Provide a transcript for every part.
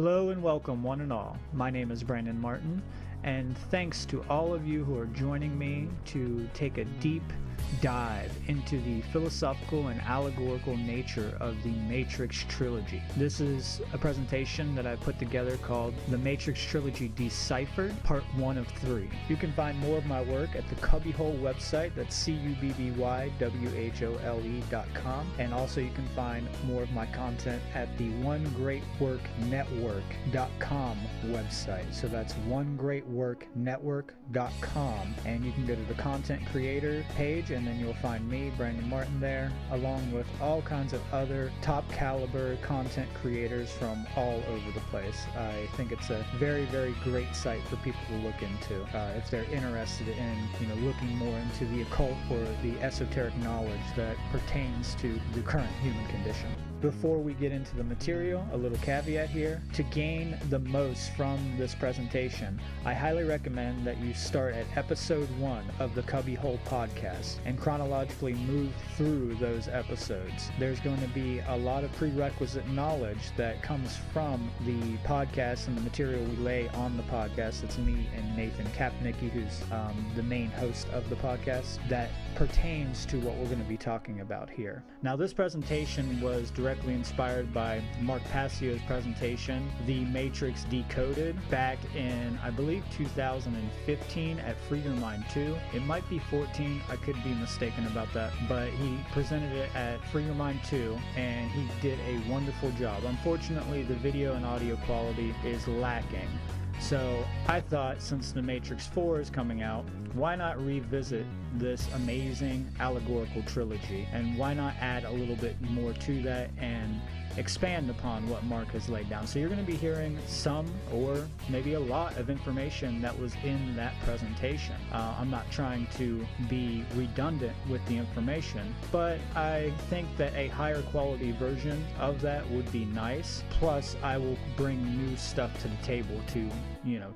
Hello and welcome, one and all. My name is Brandon Martin, and thanks to all of you who are joining me to take a deep dive into the philosophical and allegorical nature of the Matrix trilogy. This is a presentation that I put together called The Matrix Trilogy Deciphered, Part 1 of 3. You can find more of my work at the Cubbyhole website, that's CUBBYWHOLE.com, and also you can find more of my content at the OneGreatWorkNetwork.com website. So that's OneGreatWorkNetwork.com, and you can go to the content creator page, and then you'll find me, Brandon Martin, there, along with all kinds of other top caliber content creators from all over the place. I think it's a very, very great site for people to look into if they're interested in, looking more into the occult or the esoteric knowledge that pertains to the current human condition. Before we get into the material, a little caveat here. To gain the most from this presentation, I highly recommend that you start at episode 1 of the Cubbyhole podcast and chronologically move through those episodes. There's going to be a lot of prerequisite knowledge that comes from the podcast and the material we lay on the podcast. It's me and Nathan Kapnicki, who's the main host of the podcast, that pertains to what we're going to be talking about here. Now, this presentation was directly inspired by Mark Passio's presentation, The Matrix Decoded, back in, I believe, 2015 at Freedomline 2. It might be 14, I could be mistaken about that, but he presented it at Freedomline 2, and he did a wonderful job. Unfortunately, the video and audio quality is lacking. So I thought, since The Matrix 4 is coming out, why not revisit this amazing allegorical trilogy, and why not add a little bit more to that and expand upon what Mark has laid down. So you're going to be hearing some or maybe a lot of information that was in that presentation. I'm not trying to be redundant with the information, but I think that a higher quality version of that would be nice. Plus, I will bring new stuff to the table to,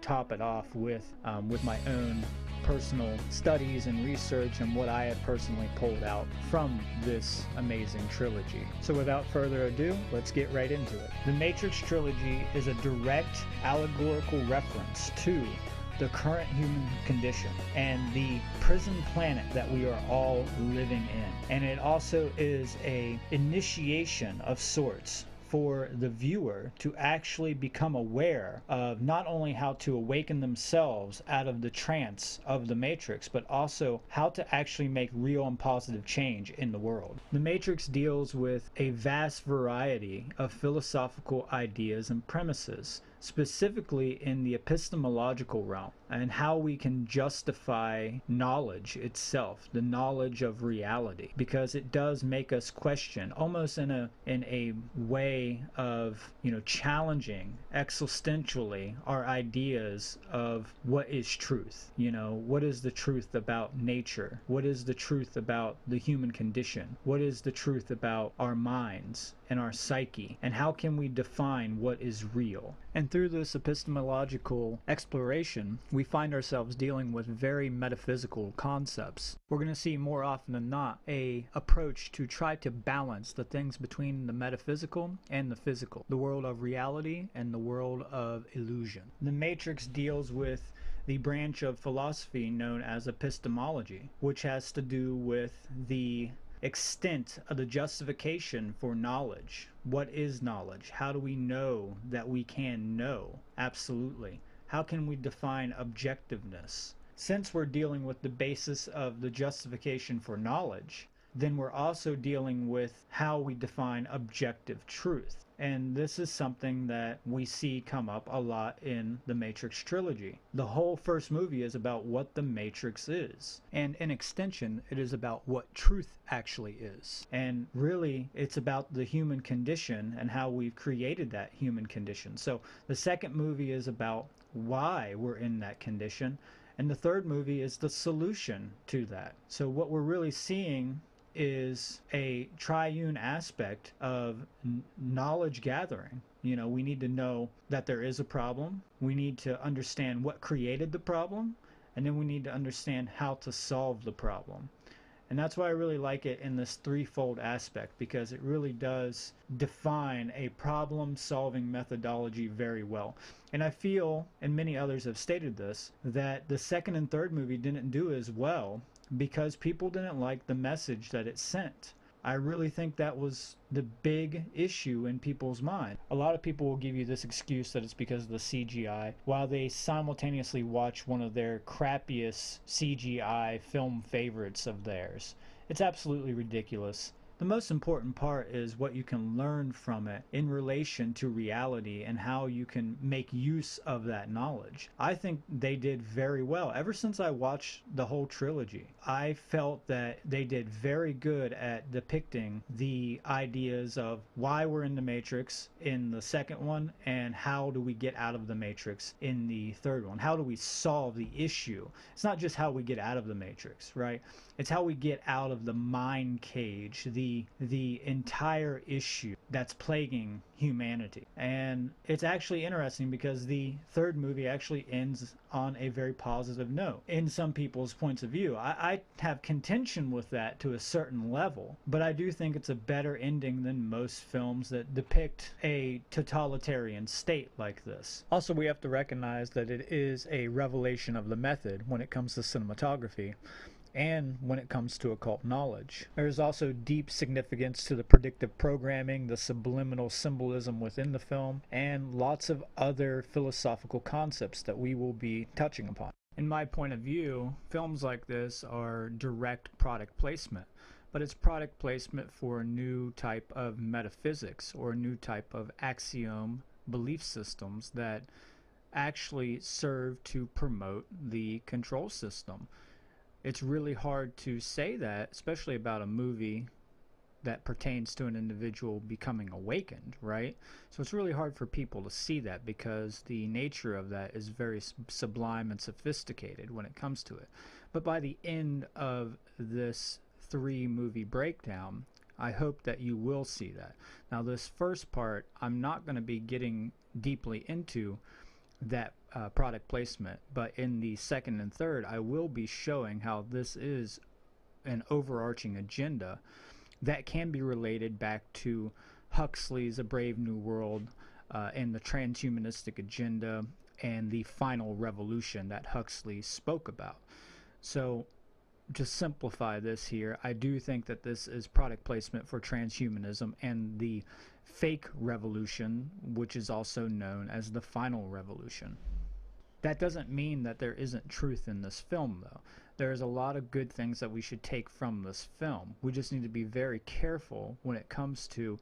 top it off with my own personal studies and research and what I have personally pulled out from this amazing trilogy. So without further ado, let's get right into it. The Matrix trilogy is a direct allegorical reference to the current human condition and the prison planet that we are all living in. And it also is an initiation of sorts for the viewer to actually become aware of not only how to awaken themselves out of the trance of the Matrix, but also how to actually make real and positive change in the world. The Matrix deals with a vast variety of philosophical ideas and premises, specifically in the epistemological realm, and how we can justify knowledge itself, the knowledge of reality, because it does make us question, almost in a way of challenging existentially our ideas of what is truth. What is the truth about nature? What is the truth about the human condition? What is the truth about our minds and our psyche? And how can we define what is real? And through this epistemological exploration, we find ourselves dealing with very metaphysical concepts. We're going to see more often than not a approach to try to balance the things between the metaphysical and the physical, the world of reality and the world of illusion. The Matrix deals with the branch of philosophy known as epistemology, which has to do with the extent of the justification for knowledge. What is knowledge? How do we know that we can know? Absolutely. How can we define objectiveness? Since we're dealing with the basis of the justification for knowledge, then we're also dealing with how we define objective truth. And this is something that we see come up a lot in the Matrix trilogy. The whole first movie is about what the Matrix is. And in extension, it is about what truth actually is. And really, it's about the human condition and how we've created that human condition. So the second movie is about why we're in that condition. And the third movie is the solution to that. So what we're really seeing is a triune aspect of knowledge gathering. We need to know that there is a problem. We need to understand what created the problem. And then we need to understand how to solve the problem. And that's why I really like it in this threefold aspect, because it really does define a problem solving methodology very well. And I feel, and many others have stated this, that the second and third movie didn't do as well because people didn't like the message that it sent. I really think that was the big issue in people's mind. A lot of people will give you this excuse that it's because of the CGI, while they simultaneously watch one of their crappiest CGI film favorites of theirs. It's absolutely ridiculous. The most important part is what you can learn from it in relation to reality and how you can make use of that knowledge. I think they did very well. Ever since I watched the whole trilogy, I felt that they did very good at depicting the ideas of why we're in the Matrix in the second one and how do we get out of the Matrix in the third one. How do we solve the issue? It's not just how we get out of the Matrix, right? It's how we get out of the mind cage, the entire issue that's plaguing humanity. And it's actually interesting because the third movie actually ends on a very positive note in some people's points of view. I have contention with that to a certain level, but I do think it's a better ending than most films that depict a totalitarian state like this. Also, we have to recognize that it is a revelation of the method when it comes to cinematography and when it comes to occult knowledge. There is also deep significance to the predictive programming, the subliminal symbolism within the film, and lots of other philosophical concepts that we will be touching upon. In my point of view, films like this are direct product placement, but it's product placement for a new type of metaphysics or a new type of axiom belief systems that actually serve to promote the control system. It's really hard to say that, especially about a movie that pertains to an individual becoming awakened, right? So it's really hard for people to see that because the nature of that is very sublime and sophisticated when it comes to it. But by the end of this 3-movie breakdown, I hope that you will see that. Now, this first part, I'm not going to be getting deeply into that product placement, but in the second and third I will be showing how this is an overarching agenda that can be related back to Huxley's A Brave New World and the transhumanistic agenda and the final revolution that Huxley spoke about. So to simplify this here, I do think that this is product placement for transhumanism and the fake revolution, which is also known as the final revolution. That doesn't mean that there isn't truth in this film, though. There's a lot of good things that we should take from this film. We just need to be very careful when it comes to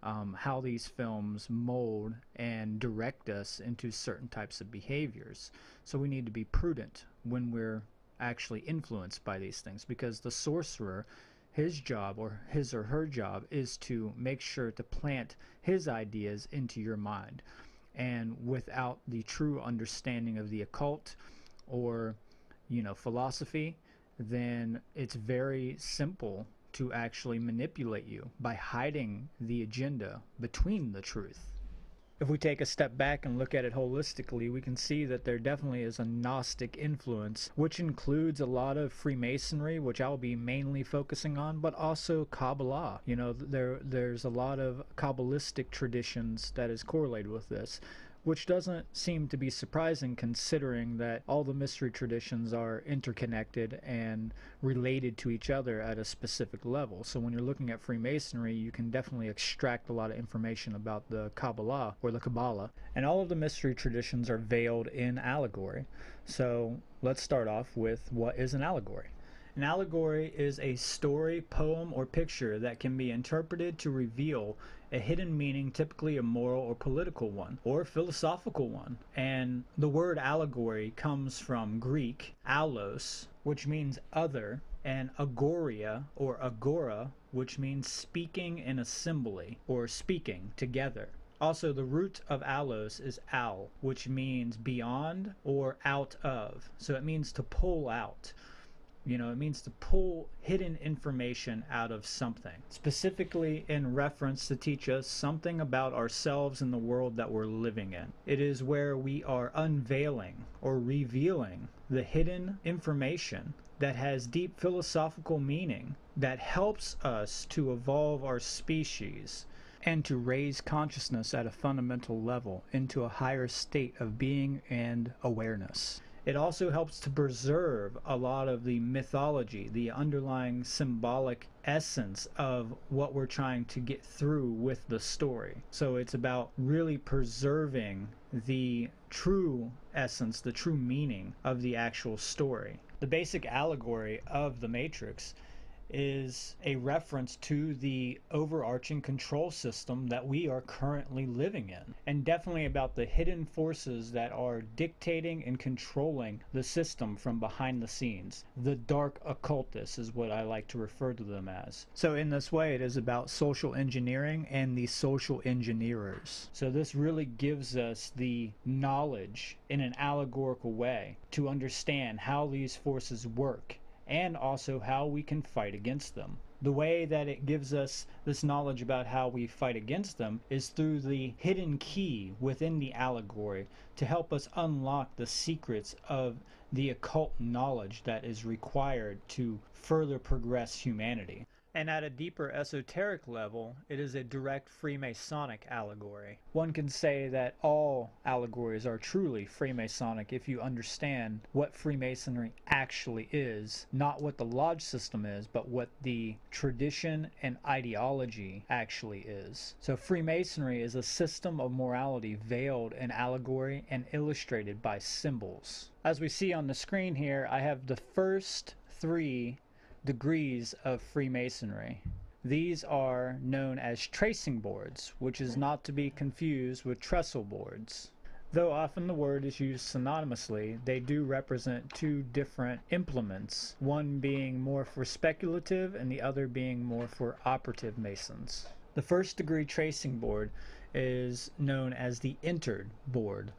how these films mold and direct us into certain types of behaviors. So we need to be prudent when we're actually influenced by these things, because the sorcerer, his job or his or her job is to make sure to plant his ideas into your mind. And without the true understanding of the occult or, philosophy, then it's very simple to actually manipulate you by hiding the agenda between the truth. If we take a step back and look at it holistically, we can see that there definitely is a Gnostic influence, which includes a lot of Freemasonry, which I'll be mainly focusing on, but also Kabbalah. There's a lot of Kabbalistic traditions that is correlated with this, which doesn't seem to be surprising considering that all the mystery traditions are interconnected and related to each other at a specific level. So when you're looking at Freemasonry, you can definitely extract a lot of information about the Kabbalah or the Kabbalah. And all of the mystery traditions are veiled in allegory. So let's start off with what is an allegory. An allegory is a story, poem, or picture that can be interpreted to reveal a hidden meaning, typically a moral or political one, or philosophical one. And the word allegory comes from Greek, allos, which means other, and agoria, or agora, which means speaking in assembly, or speaking together. Also, the root of allos is al, which means beyond or out of. So it means to pull out. It means to pull hidden information out of something, specifically in reference to teach us something about ourselves and the world that we're living in. It is where we are unveiling or revealing the hidden information that has deep philosophical meaning that helps us to evolve our species and to raise consciousness at a fundamental level into a higher state of being and awareness. It also helps to preserve a lot of the mythology, the underlying symbolic essence of what we're trying to get through with the story. So it's about really preserving the true essence, the true meaning of the actual story. The basic allegory of The Matrix is a reference to the overarching control system that we are currently living in, and definitely about the hidden forces that are dictating and controlling the system from behind the scenes. The dark occultists is what I like to refer to them as. So in this way, it is about social engineering and the social engineers. So this really gives us the knowledge in an allegorical way to understand how these forces work, and also how we can fight against them. The way that it gives us this knowledge about how we fight against them is through the hidden key within the allegory to help us unlock the secrets of the occult knowledge that is required to further progress humanity. And at a deeper esoteric level, it is a direct Freemasonic allegory. One can say that all allegories are truly Freemasonic if you understand what Freemasonry actually is, not what the lodge system is, but what the tradition and ideology actually is. So Freemasonry is a system of morality veiled in allegory and illustrated by symbols. As we see on the screen here, I have the first 3 degrees of Freemasonry. These are known as tracing boards, which is not to be confused with trestle boards. Though often the word is used synonymously, they do represent 2 different implements, one being more for speculative and the other being more for operative masons. The first degree tracing board is known as the entered board,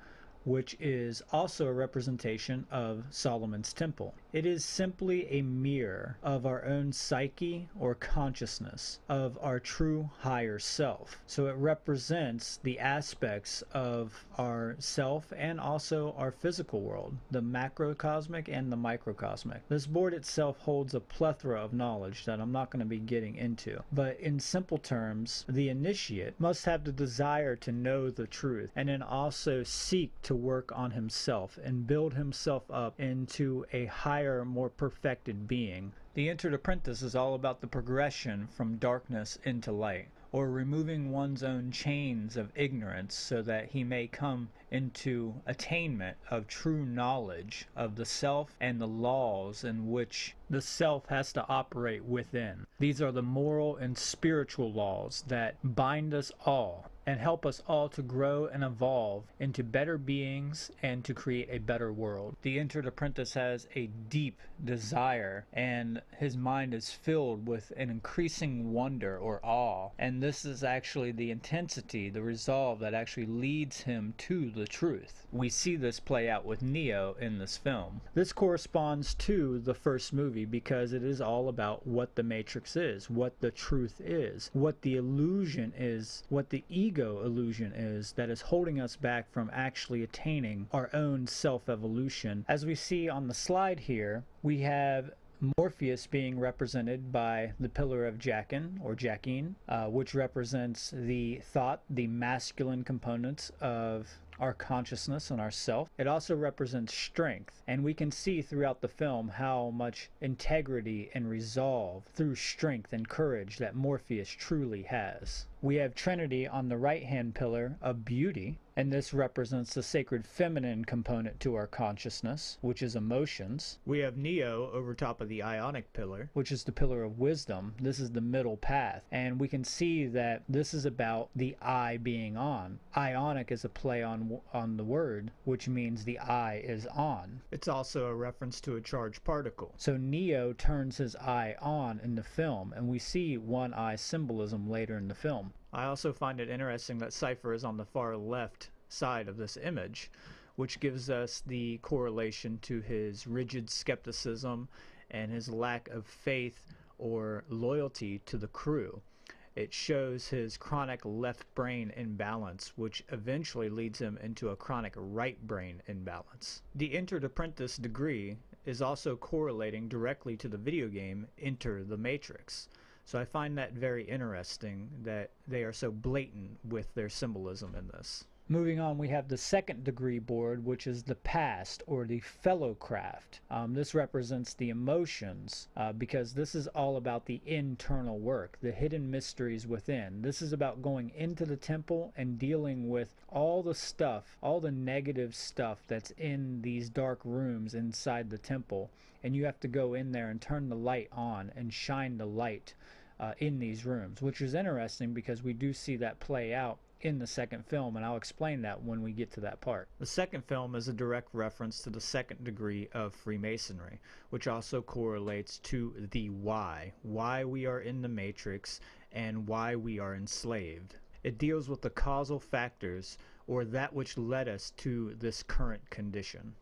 which is also a representation of Solomon's Temple. It is simply a mirror of our own psyche or consciousness, of our true higher self. So it represents the aspects of our self and also our physical world, the macrocosmic and the microcosmic. This board itself holds a plethora of knowledge that I'm not going to be getting into, but in simple terms, the initiate must have the desire to know the truth and then also seek to work on himself and build himself up into a higher, more perfected being. The Entered Apprentice is all about the progression from darkness into light, or removing one's own chains of ignorance so that he may come into attainment of true knowledge of the self and the laws in which the self has to operate within. These are the moral and spiritual laws that bind us all and help us all to grow and evolve into better beings and to create a better world. The Entered Apprentice has a deep desire, and his mind is filled with an increasing wonder or awe, and this is actually the intensity, the resolve that actually leads him to the truth. We see this play out with Neo in this film. This corresponds to the first movie because it is all about what the Matrix is, what the truth is, what the illusion is, what the ego illusion is that is holding us back from actually attaining our own self-evolution. As we see on the slide here, we have Morpheus being represented by the pillar of Jachin or Jachin, which represents the thought, the masculine components of our consciousness and our self. It also represents strength, and we can see throughout the film how much integrity and resolve through strength and courage that Morpheus truly has. We have Trinity on the right-hand pillar of beauty, and this represents the sacred feminine component to our consciousness, which is emotions. We have Neo over top of the Ionic pillar, which is the pillar of wisdom. This is the middle path, and we can see that this is about the I being on. Ionic is a play on the word, which means the I is on. It's also a reference to a charged particle. So Neo turns his eye on in the film, and we see one eye symbolism later in the film. I also find it interesting that Cypher is on the far left side of this image, which gives us the correlation to his rigid skepticism and his lack of faith or loyalty to the crew. It shows his chronic left brain imbalance, which eventually leads him into a chronic right brain imbalance. The Entered Apprentice degree is also correlating directly to the video game Enter the Matrix. So I find that very interesting that they are so blatant with their symbolism in this. Moving on, we have the second degree board, which is the past, or the fellowcraft. This represents the emotions, because this is all about the internal work, the hidden mysteries within. This is about going into the temple and dealing with all the stuff, all the negative stuff that's in these dark rooms inside the temple. And you have to go in there and turn the light on and shine the light in these rooms, which is interesting because we do see that play out in the second film, and I'll explain that when we get to that part. The second film is a direct reference to the second degree of Freemasonry, which also correlates to the why we are in the Matrix and why we are enslaved. It deals with the causal factors, or that which led us to this current condition.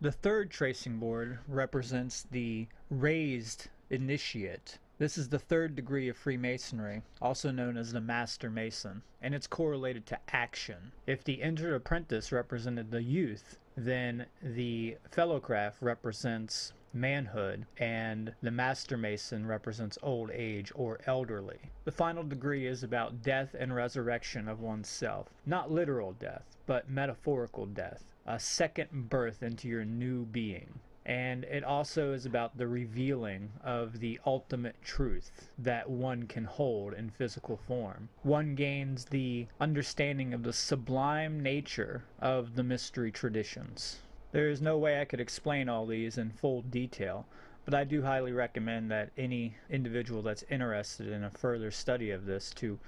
The third tracing board represents the raised initiate. This is the third degree of Freemasonry, also known as the Master Mason, and it's correlated to action. If the Entered Apprentice represented the youth, then the Fellowcraft represents manhood, and the Master Mason represents old age or elderly. The final degree is about death and resurrection of oneself. Not literal death, but metaphorical death. A second birth into your new being. And it also is about the revealing of the ultimate truth that one can hold in physical form. One gains the understanding of the sublime nature of the mystery traditions. There is no way I could explain all these in full detail, but I do highly recommend that any individual that's interested in a further study of this to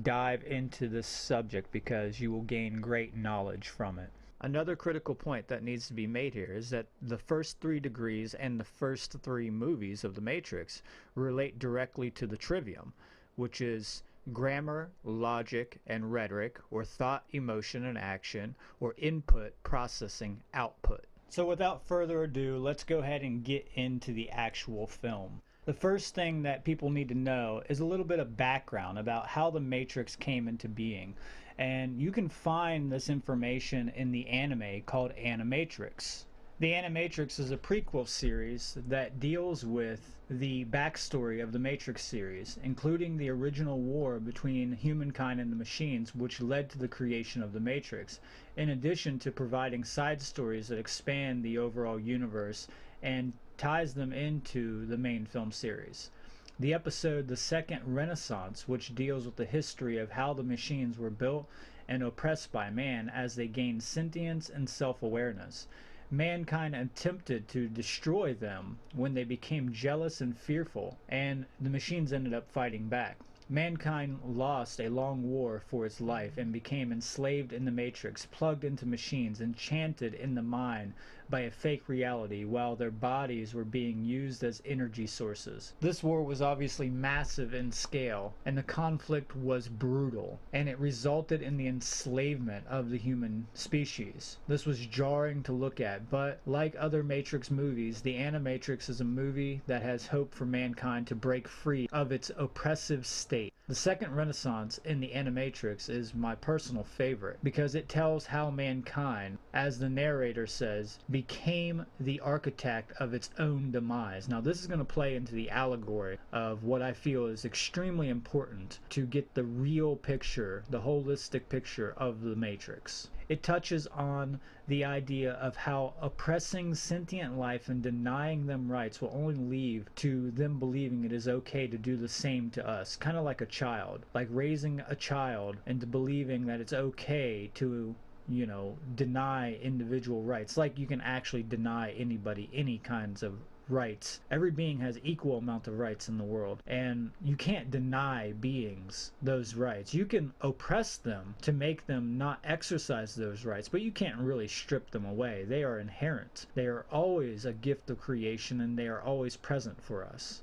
dive into this subject, because you will gain great knowledge from it. Another critical point that needs to be made here is that the first 3 degrees and the first 3 movies of The Matrix relate directly to the trivium, which is grammar, logic, and rhetoric, or thought, emotion, and action, or input, processing, output. So without further ado, let's go ahead and get into the actual film. The first thing that people need to know is a little bit of background about how the Matrix came into being. And you can find this information in the anime called Animatrix. The Animatrix is a prequel series that deals with the backstory of the Matrix series, including the original war between humankind and the machines, which led to the creation of the Matrix, in addition to providing side stories that expand the overall universe and ties them into the main film series. The episode The Second Renaissance, which deals with the history of how the machines were built and oppressed by man as they gained sentience and self-awareness. Mankind attempted to destroy them when they became jealous and fearful, and the machines ended up fighting back. Mankind lost a long war for its life and became enslaved in the Matrix, plugged into machines, enchanted in the mind by a fake reality while their bodies were being used as energy sources. This war was obviously massive in scale, and the conflict was brutal, and it resulted in the enslavement of the human species. This was jarring to look at, but like other Matrix movies, The Animatrix is a movie that has hope for mankind to break free of its oppressive state. The Second Renaissance in The Animatrix is my personal favorite because it tells how mankind, as the narrator says, became the architect of its own demise. Now this is going to play into the allegory of what I feel is extremely important to get the real picture, the holistic picture of the Matrix. It touches on the idea of how oppressing sentient life and denying them rights will only lead to them believing it is okay to do the same to us. Kind of like a child. Like raising a child into believing that it's okay to, deny individual rights. Like you can actually deny anybody any kinds of rights. Every being has equal amount of rights in the world, and you can't deny beings those rights. You can oppress them to make them not exercise those rights, but you can't really strip them away. They are inherent. They are always a gift of creation, and they are always present for us.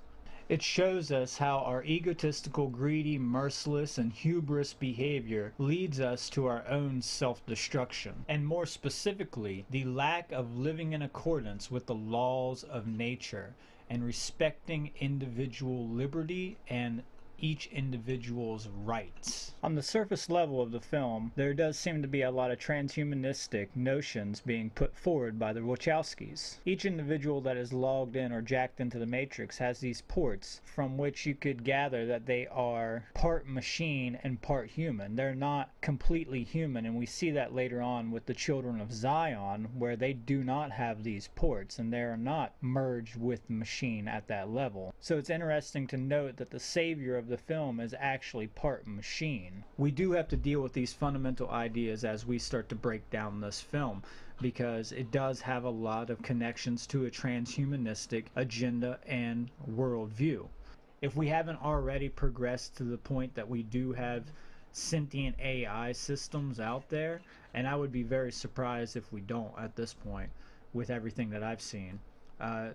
It shows us how our egotistical, greedy, merciless, and hubris behavior leads us to our own self-destruction, and more specifically, the lack of living in accordance with the laws of nature and respecting individual liberty and each individual's rights. On the surface level of the film, there does seem to be a lot of transhumanistic notions being put forward by the Wachowskis. Each individual that is logged in or jacked into the Matrix has these ports from which you could gather that they are part machine and part human. They're not completely human, and we see that later on with the Children of Zion, where they do not have these ports and they are not merged with the machine at that level. So it's interesting to note that the savior of the film is actually part machine. We do have to deal with these fundamental ideas as we start to break down this film, because it does have a lot of connections to a transhumanistic agenda and worldview. If we haven't already progressed to the point that we do have sentient AI systems out there, and I would be very surprised if we don't at this point with everything that I've seen.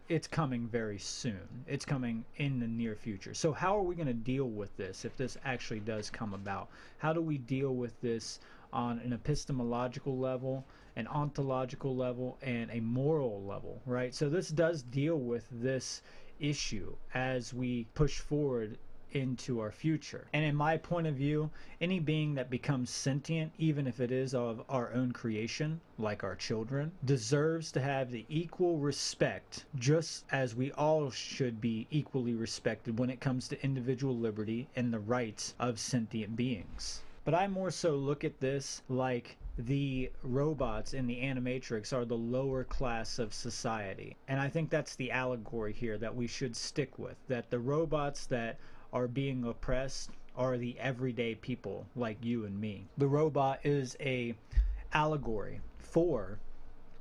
It's coming very soon. It's coming in the near future. So how are we going to deal with this if this actually does come about? How do we deal with this on an epistemological level, an ontological level, and a moral level, right? So this does deal with this issue as we push forward into our future. And in my point of view, any being that becomes sentient, even if it is of our own creation, like our children, deserves to have the equal respect, just as we all should be equally respected when it comes to individual liberty and the rights of sentient beings. But I more so look at this like the robots in the Animatrix are the lower class of society. And I think that's the allegory here that we should stick with, that the robots that are being oppressed are the everyday people like you and me. The robot is a allegory for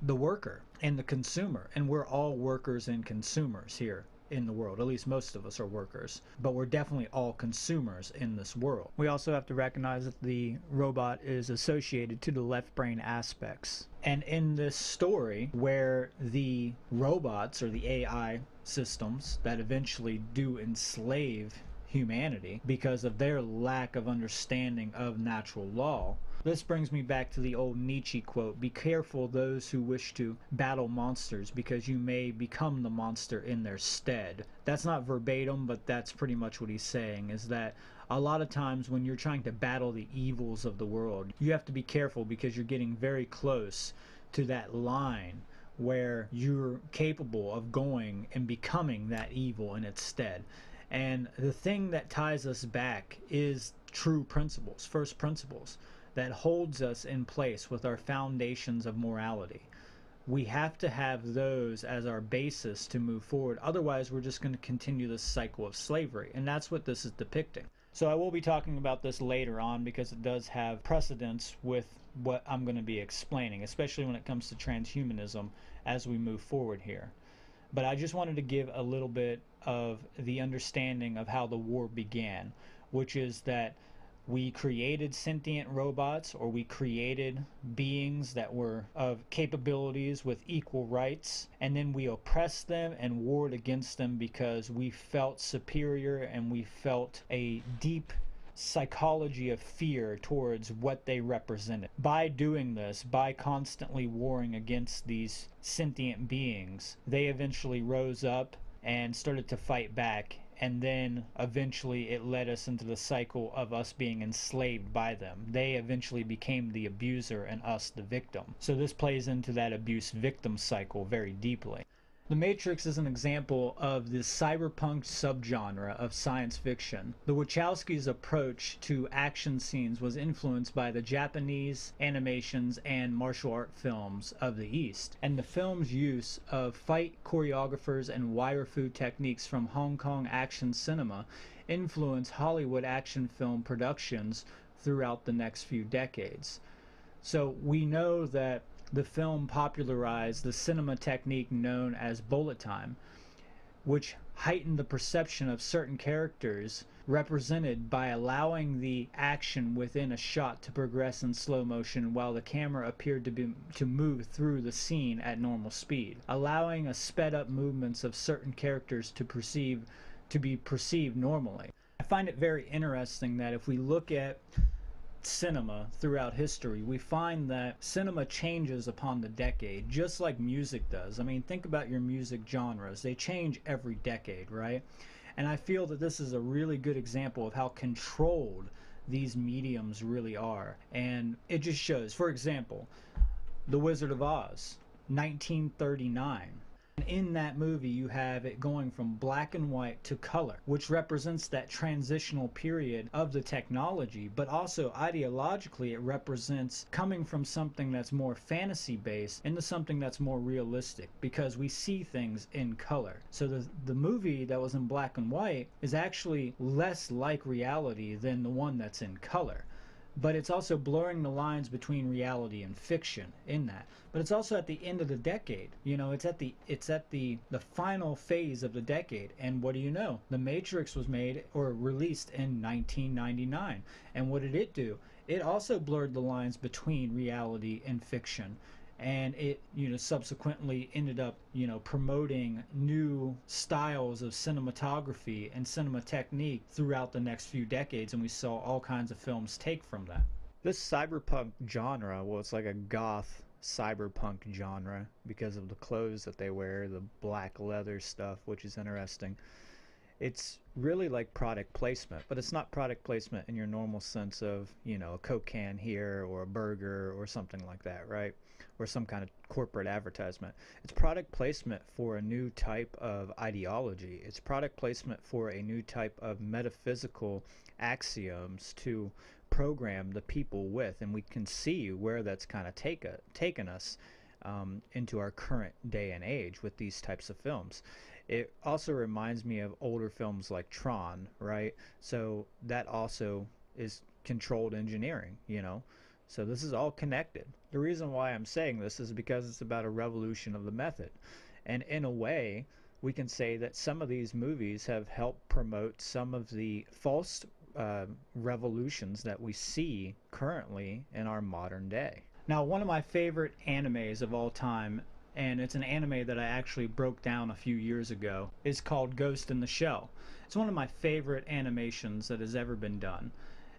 the worker and the consumer, and we're all workers and consumers here in the world. At least most of us are workers, but we're definitely all consumers in this world. We also have to recognize that the robot is associated to the left brain aspects. And in this story, where the robots or the AI systems that eventually do enslave humanity because of their lack of understanding of natural law. This brings me back to the old Nietzsche quote, "Be careful those who wish to battle monsters, because you may become the monster in their stead." That's not verbatim, but that's pretty much what he's saying, is that a lot of times when you're trying to battle the evils of the world, you have to be careful because you're getting very close to that line where you're capable of going and becoming that evil in its stead. And the thing that ties us back is true principles, first principles, that holds us in place with our foundations of morality. We have to have those as our basis to move forward. Otherwise, we're just going to continue this cycle of slavery. And that's what this is depicting. So I will be talking about this later on because it does have precedence with what I'm going to be explaining, especially when it comes to transhumanism as we move forward here. But I just wanted to give a little bit of the understanding of how the war began, which is that we created sentient robots, or we created beings that were of capabilities with equal rights, and then we oppressed them and warred against them because we felt superior and we felt a deep psychology of fear towards what they represented. By doing this, by constantly warring against these sentient beings, they eventually rose up and started to fight back, and then eventually it led us into the cycle of us being enslaved by them. They eventually became the abuser and us the victim. So this plays into that abuse-victim cycle very deeply. The Matrix is an example of the cyberpunk subgenre of science fiction. The Wachowskis' approach to action scenes was influenced by the Japanese animations and martial art films of the East, and the film's use of fight choreographers and wire fu techniques from Hong Kong action cinema influenced Hollywood action film productions throughout the next few decades. So we know that the film popularized the cinema technique known as bullet time, which heightened the perception of certain characters represented by allowing the action within a shot to progress in slow motion while the camera appeared to move through the scene at normal speed, allowing a sped up movements of certain characters to be perceived normally. I find it very interesting that if we look at cinema throughout history, we find that cinema changes upon the decade, just like music does. I mean, think about your music genres. They change every decade, right? And I feel that this is a really good example of how controlled these mediums really are. And it just shows, for example, The Wizard of Oz, 1939. In that movie, you have it going from black and white to color, which represents that transitional period of the technology, but also ideologically it represents coming from something that's more fantasy based into something that's more realistic, because we see things in color. So the movie that was in black and white is actually less like reality than the one that's in color. But it's also blurring the lines between reality and fiction in that. But it's also at the end of the decade. You know, it's at the final phase of the decade. And what do you know? The Matrix was made or released in 1999. And what did it do? It also blurred the lines between reality and fiction. And it, you know, subsequently ended up, you know, promoting new styles of cinematography and cinema technique throughout the next few decades, and we saw all kinds of films take from that. This cyberpunk genre, well, it's like a goth cyberpunk genre because of the clothes that they wear, the black leather stuff, which is interesting. It's really like product placement, but it's not product placement in your normal sense of, you know, a Coke can here or a burger or something like that, right? Or some kind of corporate advertisement. It's product placement for a new type of ideology. It's product placement for a new type of metaphysical axioms to program the people with, and we can see where that's kind of taken us into our current day and age with these types of films. It also reminds me of older films like Tron, right? So that also is controlled engineering, you know? So this is all connected. The reason why I'm saying this is because it's about a revolution of the method. And in a way, we can say that some of these movies have helped promote some of the false revolutions that we see currently in our modern day. Now, one of my favorite animes of all time, and it's an anime that I actually broke down a few years ago, is called Ghost in the Shell. It's one of my favorite animations that has ever been done.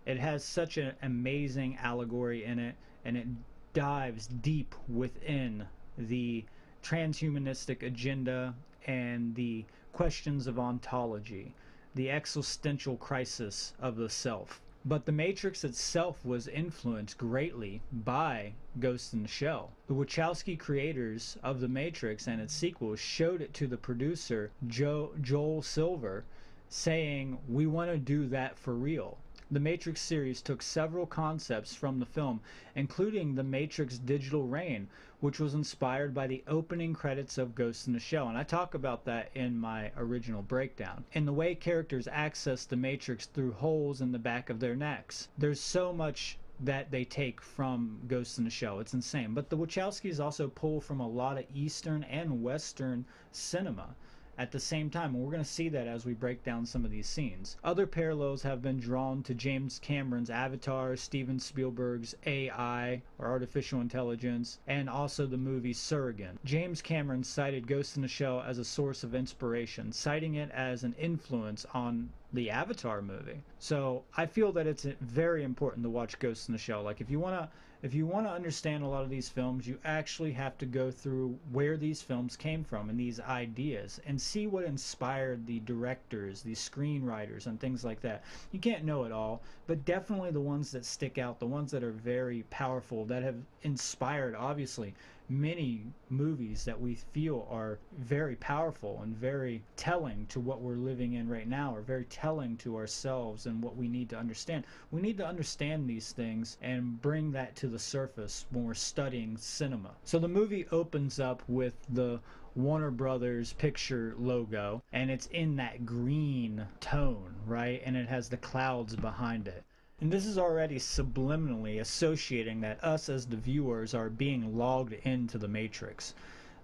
It has such an amazing allegory in it, and it dives deep within the transhumanistic agenda and the questions of ontology, the existential crisis of the self. But the Matrix itself was influenced greatly by Ghost in the Shell. The Wachowski creators of the Matrix and its sequels showed it to the producer, Joel Silver, saying, "We want to do that for real." The Matrix series took several concepts from the film, including the Matrix Digital Rain, which was inspired by the opening credits of Ghost in the Shell, and I talk about that in my original breakdown. And the way characters access the Matrix through holes in the back of their necks. There's so much that they take from Ghost in the Shell. It's insane. But the Wachowskis also pull from a lot of Eastern and Western cinema at the same time, and we're going to see that as we break down some of these scenes. Other parallels have been drawn to James Cameron's Avatar, Steven Spielberg's AI, or artificial intelligence, and also the movie Surrogate. James Cameron cited Ghost in the Shell as a source of inspiration, citing it as an influence on the Avatar movie. So I feel that it's very important to watch Ghost in the Shell. Like, if you want to understand a lot of these films, you actually have to go through where these films came from and these ideas and see what inspired the directors, the screenwriters, and things like that. You can't know it all, but definitely the ones that stick out, the ones that are very powerful, that have inspired, obviously, many movies that we feel are very powerful and very telling to what we're living in right now, or very telling to ourselves and what we need to understand. We need to understand these things and bring that to the surface when we're studying cinema. So the movie opens up with the Warner Brothers picture logo, and it's in that green tone, right? And it has the clouds behind it. And this is already subliminally associating that us as the viewers are being logged into the Matrix.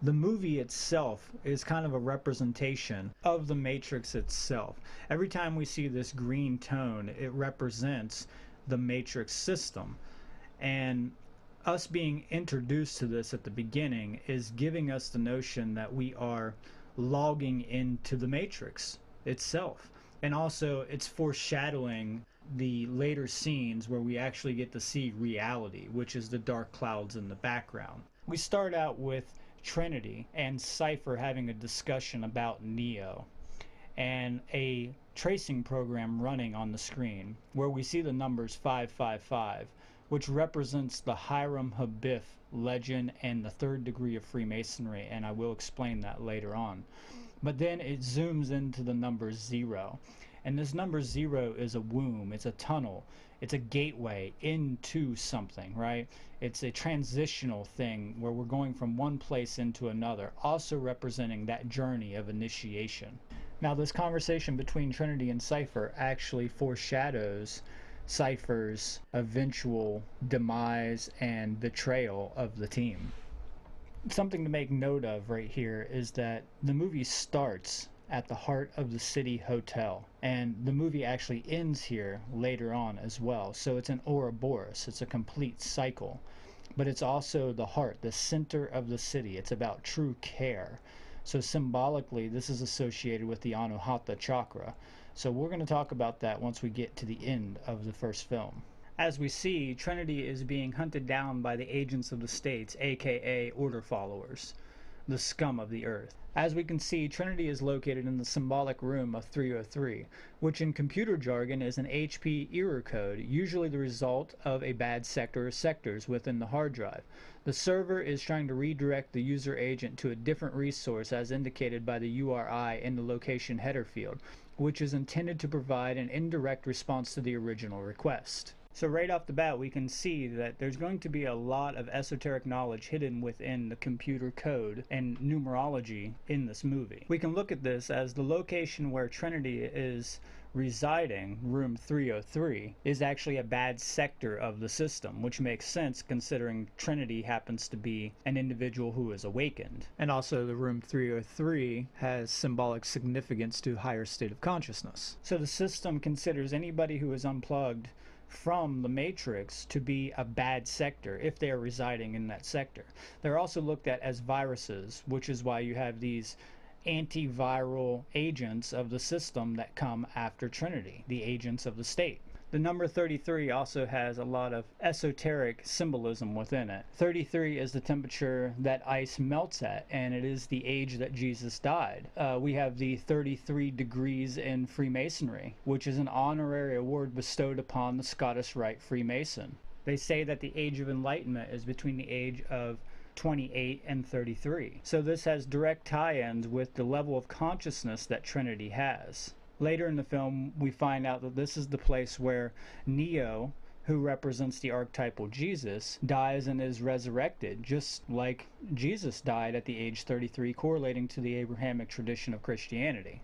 The movie itself is kind of a representation of the Matrix itself. Every time we see this green tone, it represents the Matrix system. And us being introduced to this at the beginning is giving us the notion that we are logging into the Matrix itself. And also, it's foreshadowing the later scenes where we actually get to see reality, which is the dark clouds in the background. We start out with Trinity and Cypher having a discussion about Neo and a tracing program running on the screen where we see the numbers 555, which represents the Hiram Habif legend and the third degree of Freemasonry, and I will explain that later on. But then it zooms into the number 0, and this number 0 is a womb, it's a tunnel, it's a gateway into something, right? It's a transitional thing where we're going from one place into another, also representing that journey of initiation. Now, this conversation between Trinity and Cypher actually foreshadows Cypher's eventual demise and betrayal of the team. Something to make note of right here is that the movie starts at the Heart of the City Hotel, and the movie actually ends here later on as well. So it's an Ouroboros, it's a complete cycle, but it's also the heart, the center of the city. It's about true care. So symbolically, this is associated with the Anuhata chakra. So we're going to talk about that once we get to the end of the first film. As we see, Trinity is being hunted down by the agents of the states, aka Order followers, the scum of the earth. As we can see, Trinity is located in the symbolic room of 303, which in computer jargon is an HP error code, usually the result of a bad sector or sectors within the hard drive. The server is trying to redirect the user agent to a different resource as indicated by the URI in the location header field, which is intended to provide an indirect response to the original request. So right off the bat, we can see that there's going to be a lot of esoteric knowledge hidden within the computer code and numerology in this movie. We can look at this as the location where Trinity is residing, room 303, is actually a bad sector of the system, which makes sense considering Trinity happens to be an individual who is awakened. And also the room 303 has symbolic significance to higher state of consciousness. So the system considers anybody who is unplugged from the matrix to be a bad sector if they are residing in that sector. They're also looked at as viruses, which is why you have these antiviral agents of the system that come after Trinity, the agents of the state. The number 33 also has a lot of esoteric symbolism within it. 33 is the temperature that ice melts at, and it is the age that Jesus died. We have the 33 degrees in Freemasonry, which is an honorary award bestowed upon the Scottish Rite Freemason. They say that the Age of Enlightenment is between the age of 28 and 33. So this has direct tie-ins with the level of consciousness that Trinity has. Later in the film, we find out that this is the place where Neo, who represents the archetypal Jesus, dies and is resurrected, just like Jesus died at the age 33, correlating to the Abrahamic tradition of Christianity.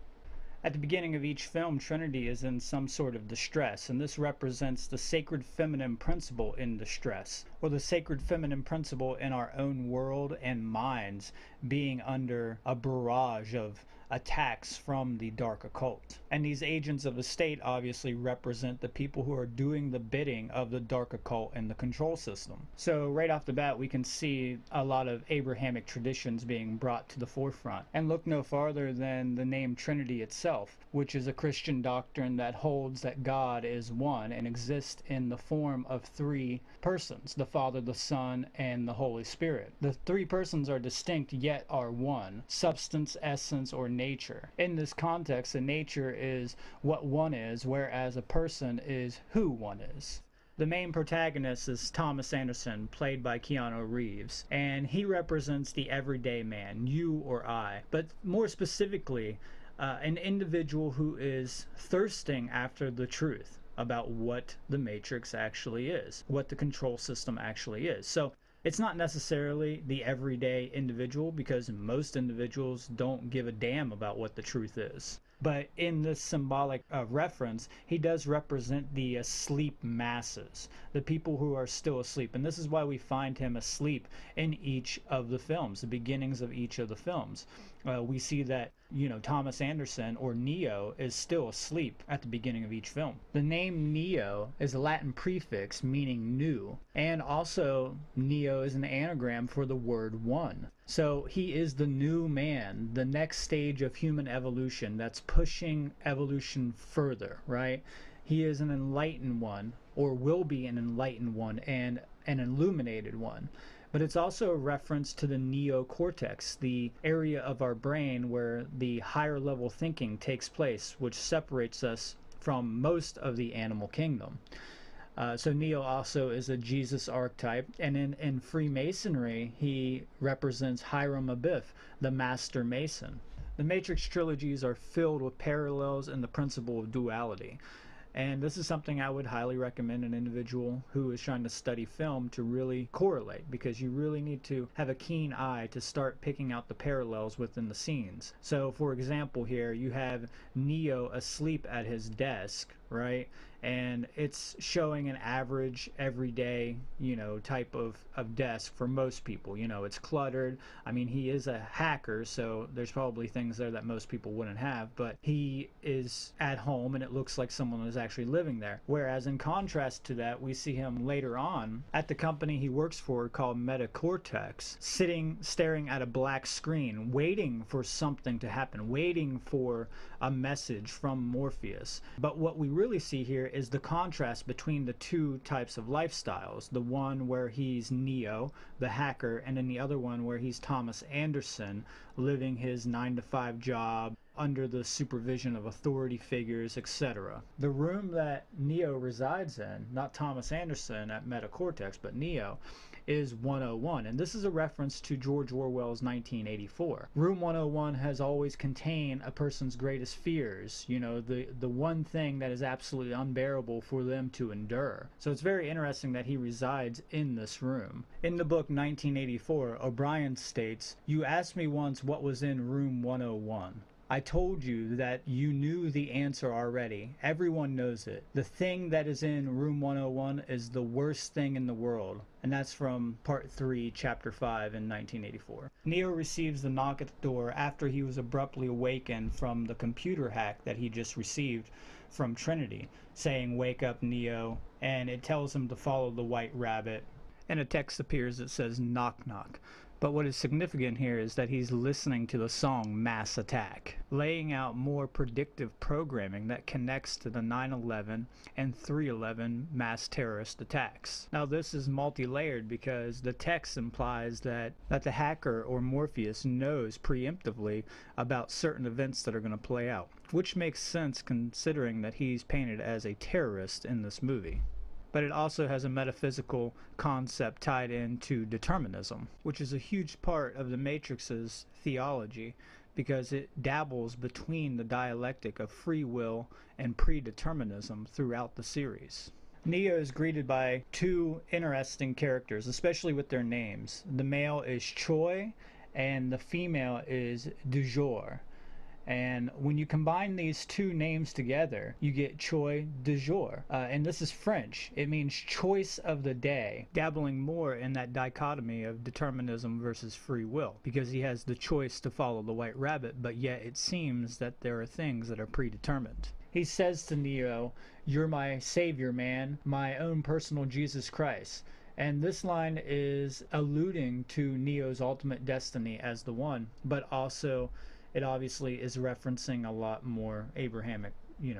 At the beginning of each film, Trinity is in some sort of distress, and this represents the sacred feminine principle in distress, or the sacred feminine principle in our own world and minds being under a barrage of attacks from the dark occult. And these agents of the state obviously represent the people who are doing the bidding of the dark occult and the control system. So right off the bat, we can see a lot of Abrahamic traditions being brought to the forefront. And look no farther than the name Trinity itself, which is a Christian doctrine that holds that God is one and exists in the form of three persons, the Father, the Son, and the Holy Spirit. The three persons are distinct yet are one: substance, essence, or nature. In this context, a nature is what one is, whereas a person is who one is. The main protagonist is Thomas Anderson, played by Keanu Reeves, and he represents the everyday man, you or I, but more specifically, an individual who is thirsting after the truth about what the Matrix actually is, what the control system actually is. So it's not necessarily the everyday individual, because most individuals don't give a damn about what the truth is. But in this symbolic reference, he does represent the asleep masses, the people who are still asleep. And this is why we find him asleep in each of the films, the beginnings of each of the films. We see that, Thomas Anderson, or Neo, is still asleep at the beginning of each film. The name Neo is a Latin prefix meaning new, and also Neo is an anagram for the word one. So he is the new man, the next stage of human evolution that's pushing evolution further, right? He is an enlightened one, or will be an enlightened one, and an illuminated one. But it's also a reference to the neocortex, the area of our brain where the higher level thinking takes place, which separates us from most of the animal kingdom. So Neo also is a Jesus archetype, and in Freemasonry, he represents Hiram Abiff, the Master Mason. The Matrix trilogies are filled with parallels in the principle of duality. And this is something I would highly recommend an individual who is trying to study film to really correlate, because you really need to have a keen eye to start picking out the parallels within the scenes. So for example here, you have Neo asleep at his desk, right? And it's showing an average everyday, type of desk for most people. It's cluttered. I mean, he is a hacker, so there's probably things there that most people wouldn't have, but he is at home and it looks like someone is actually living there. Whereas in contrast to that, we see him later on at the company he works for called Metacortex, staring at a black screen, waiting for something to happen, waiting for a message from Morpheus. But what we really see here is the contrast between the two types of lifestyles. The one where he's Neo, the hacker, and then the other one where he's Thomas Anderson, living his 9-to-5 job under the supervision of authority figures, etc. The room that Neo resides in, not Thomas Anderson at Metacortex, but Neo, is 101, and this is a reference to George Orwell's 1984. Room 101 has always contained a person's greatest fears, the one thing that is absolutely unbearable for them to endure. So it's very interesting that he resides in this room. In the book 1984, O'Brien states, "You asked me once what was in room 101. I told you that you knew the answer already. Everyone knows it. The thing that is in room 101 is the worst thing in the world." And that's from part 3, chapter 5 in 1984. Neo receives the knock at the door after he was abruptly awakened from the computer hack that he just received from Trinity, saying, "Wake up, Neo," and it tells him to follow the white rabbit. And a text appears that says, "Knock, knock." But what is significant here is that he's listening to the song Mass Attack, laying out more predictive programming that connects to the 9/11 and 3/11 mass terrorist attacks. Now this is multi-layered because the text implies that the hacker or Morpheus knows preemptively about certain events that are going to play out, which makes sense considering that he's painted as a terrorist in this movie. But it also has a metaphysical concept tied into determinism, which is a huge part of the Matrix's theology because it dabbles between the dialectic of free will and predeterminism throughout the series. Neo is greeted by two interesting characters, especially with their names. The male is Choi and the female is Du Jour. And when you combine these two names together, you get Choi du Jour. And this is French. It means choice of the day, dabbling more in that dichotomy of determinism versus free will, because he has the choice to follow the white rabbit, but yet it seems that there are things that are predetermined. He says to Neo, "You're my savior, man, my own personal Jesus Christ." And this line is alluding to Neo's ultimate destiny as the one, but also it obviously is referencing a lot more Abrahamic,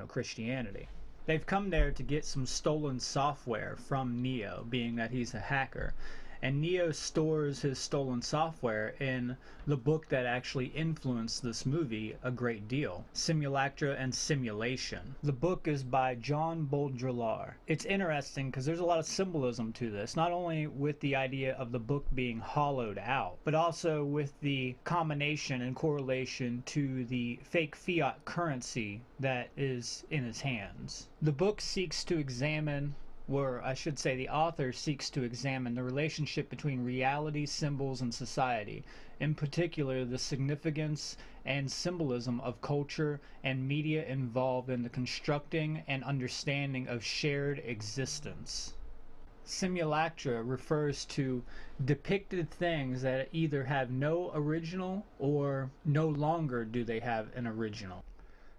Christianity. They've come there to get some stolen software from Neo, being that he's a hacker. And Neo stores his stolen software in the book that actually influenced this movie a great deal, Simulacra and Simulation. The book is by John Baudrillard. It's interesting because there's a lot of symbolism to this, not only with the idea of the book being hollowed out, but also with the combination and correlation to the fake fiat currency that is in his hands. The book seeks to examine, or I should say the author seeks to examine the relationship between reality, symbols, and society, in particular the significance and symbolism of culture and media involved in the constructing and understanding of shared existence. Simulacra refers to depicted things that either have no original or no longer do they have an original.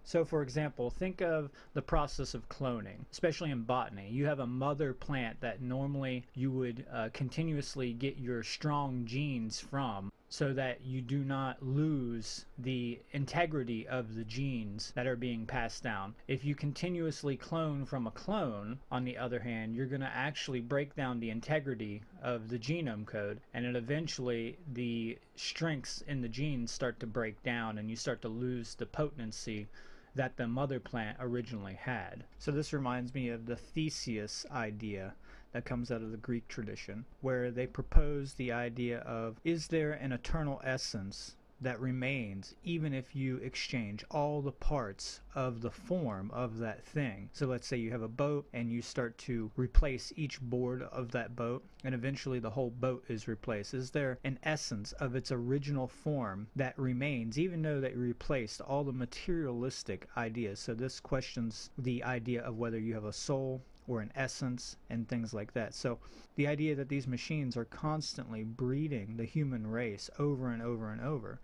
So for example, think of the process of cloning, especially in botany. You have a mother plant that normally you would continuously get your strong genes from, so that you do not lose the integrity of the genes that are being passed down. If you continuously clone from a clone, on the other hand, you're going to actually break down the integrity of the genome code, and it eventually the strengths in the genes start to break down and you start to lose the potency that the mother plant originally had. So this reminds me of the Theseus idea that comes out of the Greek tradition, where they propose the idea of, is there an eternal essence that remains even if you exchange all the parts of the form of that thing? So let's say you have a boat and you start to replace each board of that boat, and eventually the whole boat is replaced. Is there an essence of its original form that remains even though they replaced all the materialistic ideas? So this questions the idea of whether you have a soul or an essence and things like that. So the idea that these machines are constantly breeding the human race over and over and over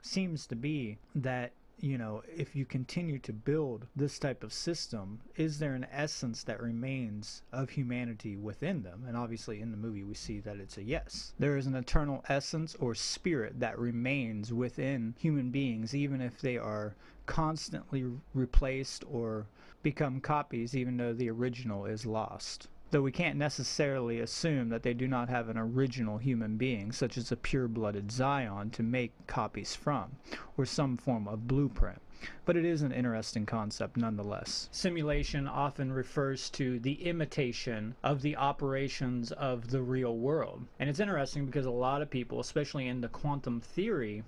seems to be that, you know, if you continue to build this type of system, is there an essence that remains of humanity within them? And obviously in the movie we see that it's a yes. There is an eternal essence or spirit that remains within human beings even if they are constantly replaced or become copies, even though the original is lost. Though we can't necessarily assume that they do not have an original human being, such as a pure-blooded Zion, to make copies from, or some form of blueprint. But it is an interesting concept nonetheless. Simulation often refers to the imitation of the operations of the real world. And it's interesting because a lot of people, especially in the quantum theory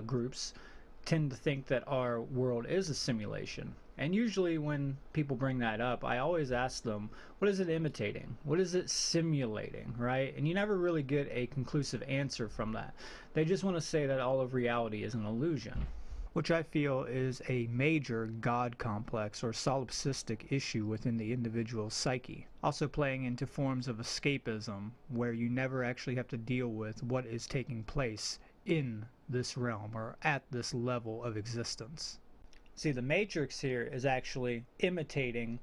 groups, tend to think that our world is a simulation. And usually when people bring that up, I always ask them, what is it imitating? What is it simulating, right? And you never really get a conclusive answer from that. They just want to say that all of reality is an illusion, which I feel is a major God complex or solipsistic issue within the individual psyche. Also playing into forms of escapism, where you never actually have to deal with what is taking place in this realm or at this level of existence. See, the Matrix here is actually imitating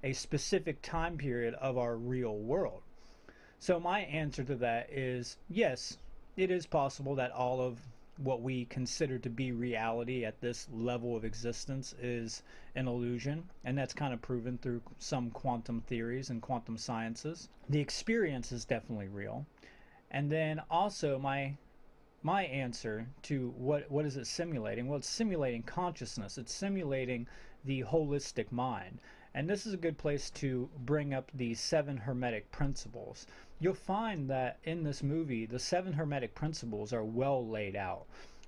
a specific time period of our real world. So my answer to that is yes, it is possible that all of what we consider to be reality at this level of existence is an illusion, and that's kind of proven through some quantum theories and quantum sciences. The experience is definitely real. And then also my answer to what is it simulating? Well, it's simulating consciousness. It's simulating the holistic mind. And this is a good place to bring up the 7 Hermetic principles. You'll find that in this movie, the 7 Hermetic principles are well laid out.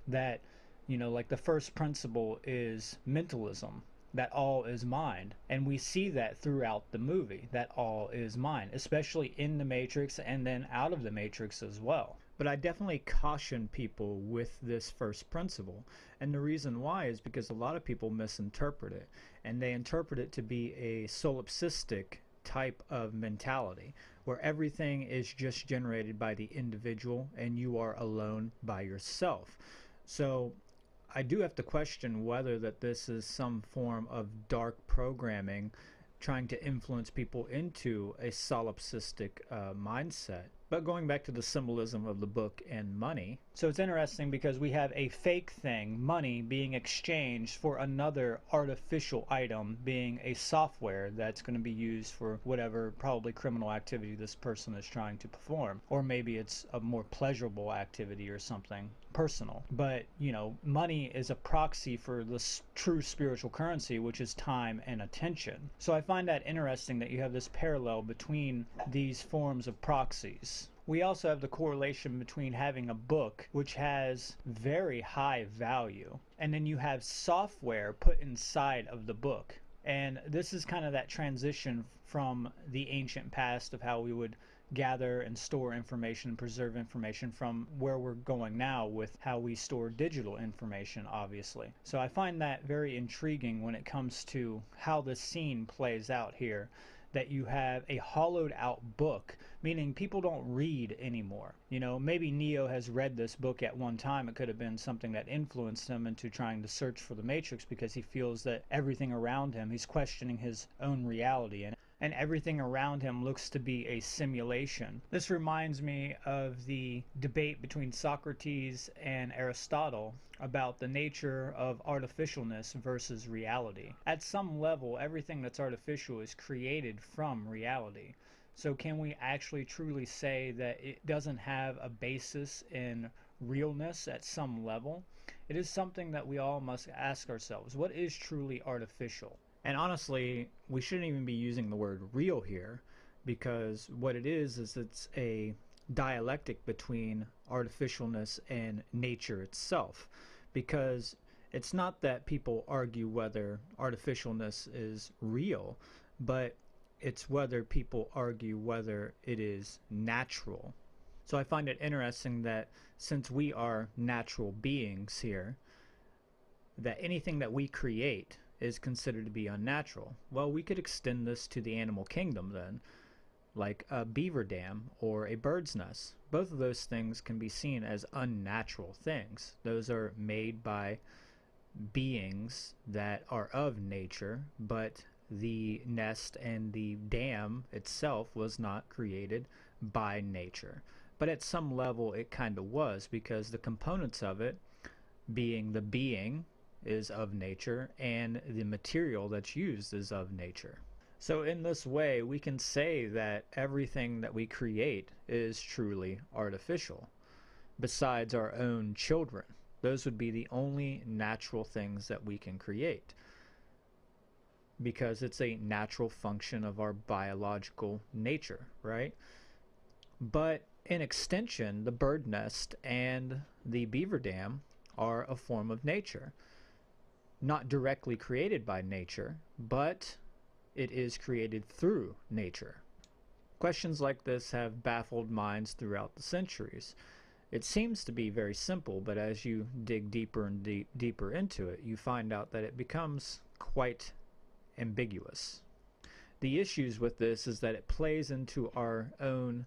That, you know, like the first principle is mentalism, that all is mind. And we see that throughout the movie, that all is mind, especially in the Matrix and then out of the Matrix as well. But I definitely caution people with this first principle. And the reason why is because a lot of people misinterpret it. And they interpret it to be a solipsistic type of mentality, where everything is just generated by the individual and you are alone by yourself. So I do have to question whether that this is some form of dark programming trying to influence people into a solipsistic mindset. But going back to the symbolism of the book and money, so it's interesting because we have a fake thing, money, being exchanged for another artificial item, being a software that's going to be used for whatever probably criminal activity this person is trying to perform. Or maybe it's a more pleasurable activity or something personal. But, you know, money is a proxy for the true spiritual currency, which is time and attention. So I find that interesting that you have this parallel between these forms of proxies. We also have the correlation between having a book which has very high value, and then you have software put inside of the book. And this is kind of that transition from the ancient past of how we would gather and store information, preserve information, from where we're going now with how we store digital information, obviously. So I find that very intriguing when it comes to how this scene plays out here, that you have a hollowed out book, meaning people don't read anymore. You know, maybe Neo has read this book at one time. It could have been something that influenced him into trying to search for the Matrix because he feels that everything around him, he's questioning his own reality. And and everything around him looks to be a simulation. This reminds me of the debate between Socrates and Aristotle about the nature of artificialness versus reality. At some level, everything that's artificial is created from reality. So can we actually truly say that it doesn't have a basis in realness at some level? It is something that we all must ask ourselves. What is truly artificial? And honestly, we shouldn't even be using the word real here, because what it is it's a dialectic between artificialness and nature itself. Because it's not that people argue whether artificialness is real, but it's whether people argue whether it is natural. So I find it interesting that since we are natural beings here, that anything that we create is considered to be unnatural. Well, we could extend this to the animal kingdom then, like a beaver dam or a bird's nest. Both of those things can be seen as unnatural things. Those are made by beings that are of nature, but the nest and the dam itself was not created by nature. But at some level it kind of was, because the components of it, being the being, is of nature, and the material that's used is of nature. So in this way, we can say that everything that we create is truly artificial, besides our own children. Those would be the only natural things that we can create, because it's a natural function of our biological nature, right? But in extension, the bird nest and the beaver dam are a form of nature. Not directly created by nature, but it is created through nature. Questions like this have baffled minds throughout the centuries. It seems to be very simple, but as you dig deeper and deeper into it, you find out that it becomes quite ambiguous. The issues with this is that it plays into our own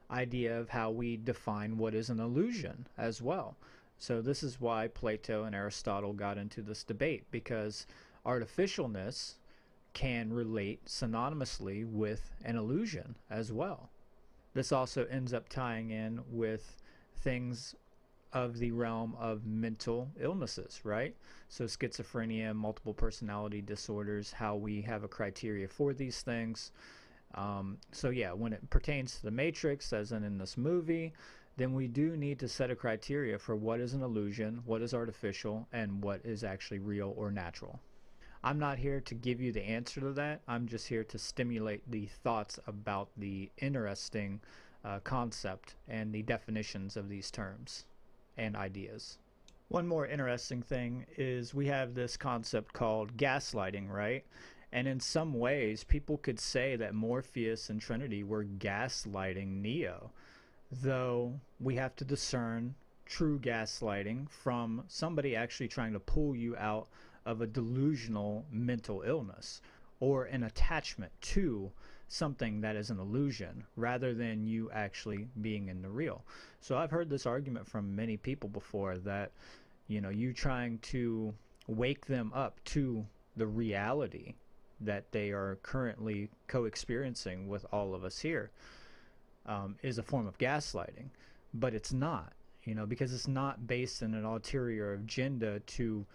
idea of how we define what is an illusion as well. So this is why Plato and Aristotle got into this debate, because artificialness can relate synonymously with an illusion as well. This also ends up tying in with things of the realm of mental illnesses, right? So schizophrenia, multiple personality disorders, how we have a criteria for these things. So yeah, when it pertains to the Matrix, as in this movie, then we do need to set a criteria for what is an illusion, what is artificial, and what is actually real or natural. I'm not here to give you the answer to that. I'm just here to stimulate the thoughts about the interesting concept and the definitions of these terms and ideas. One more interesting thing is we have this concept called gaslighting, right? And in some ways, people could say that Morpheus and Trinity were gaslighting Neo, though we have to discern true gaslighting from somebody actually trying to pull you out of a delusional mental illness or an attachment to something that is an illusion rather than you actually being in the real. So I've heard this argument from many people before that, you trying to wake them up to the reality that they are currently co-experiencing with all of us here is a form of gaslighting. But it's not, because it's not based in an ulterior agenda to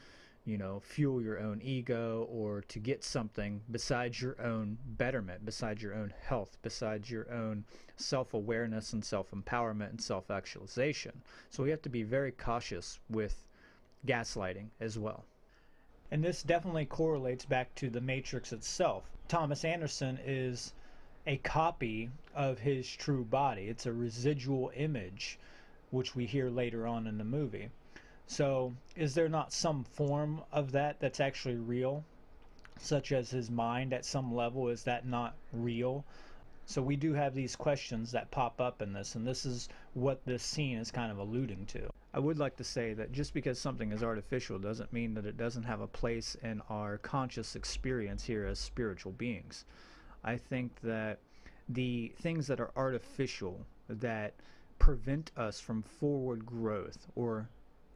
fuel your own ego or to get something besides your own betterment, besides your own health, besides your own self-awareness and self-empowerment and self-actualization. So we have to be very cautious with gaslighting as well. And this definitely correlates back to the Matrix itself. Thomas Anderson is a copy of his true body. It's a residual image, which we hear later on in the movie. So is there not some form of that that's actually real, such as his mind at some level? Is that not real? So we do have these questions that pop up in this, and this is what this scene is kind of alluding to. I would like to say that just because something is artificial doesn't mean that it doesn't have a place in our conscious experience here as spiritual beings. I think that the things that are artificial that prevent us from forward growth or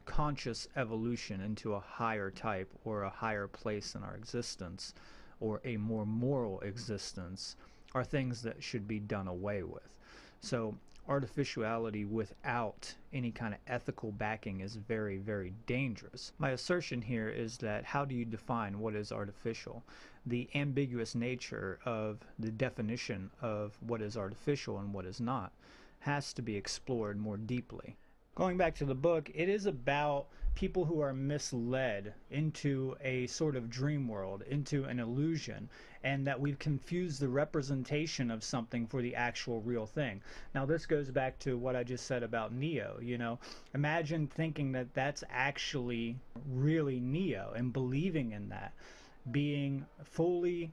conscious evolution into a higher type or a higher place in our existence or a more moral existence are things that should be done away with. So artificiality without any kind of ethical backing is very, very dangerous. My assertion here is that how do you define what is artificial? The ambiguous nature of the definition of what is artificial and what is not has to be explored more deeply. Going back to the book, it is about people who are misled into a sort of dream world, into an illusion, and that we've confused the representation of something for the actual real thing. Now this goes back to what I just said about Neo, you know. Imagine thinking that that's actually really Neo and believing in that, being fully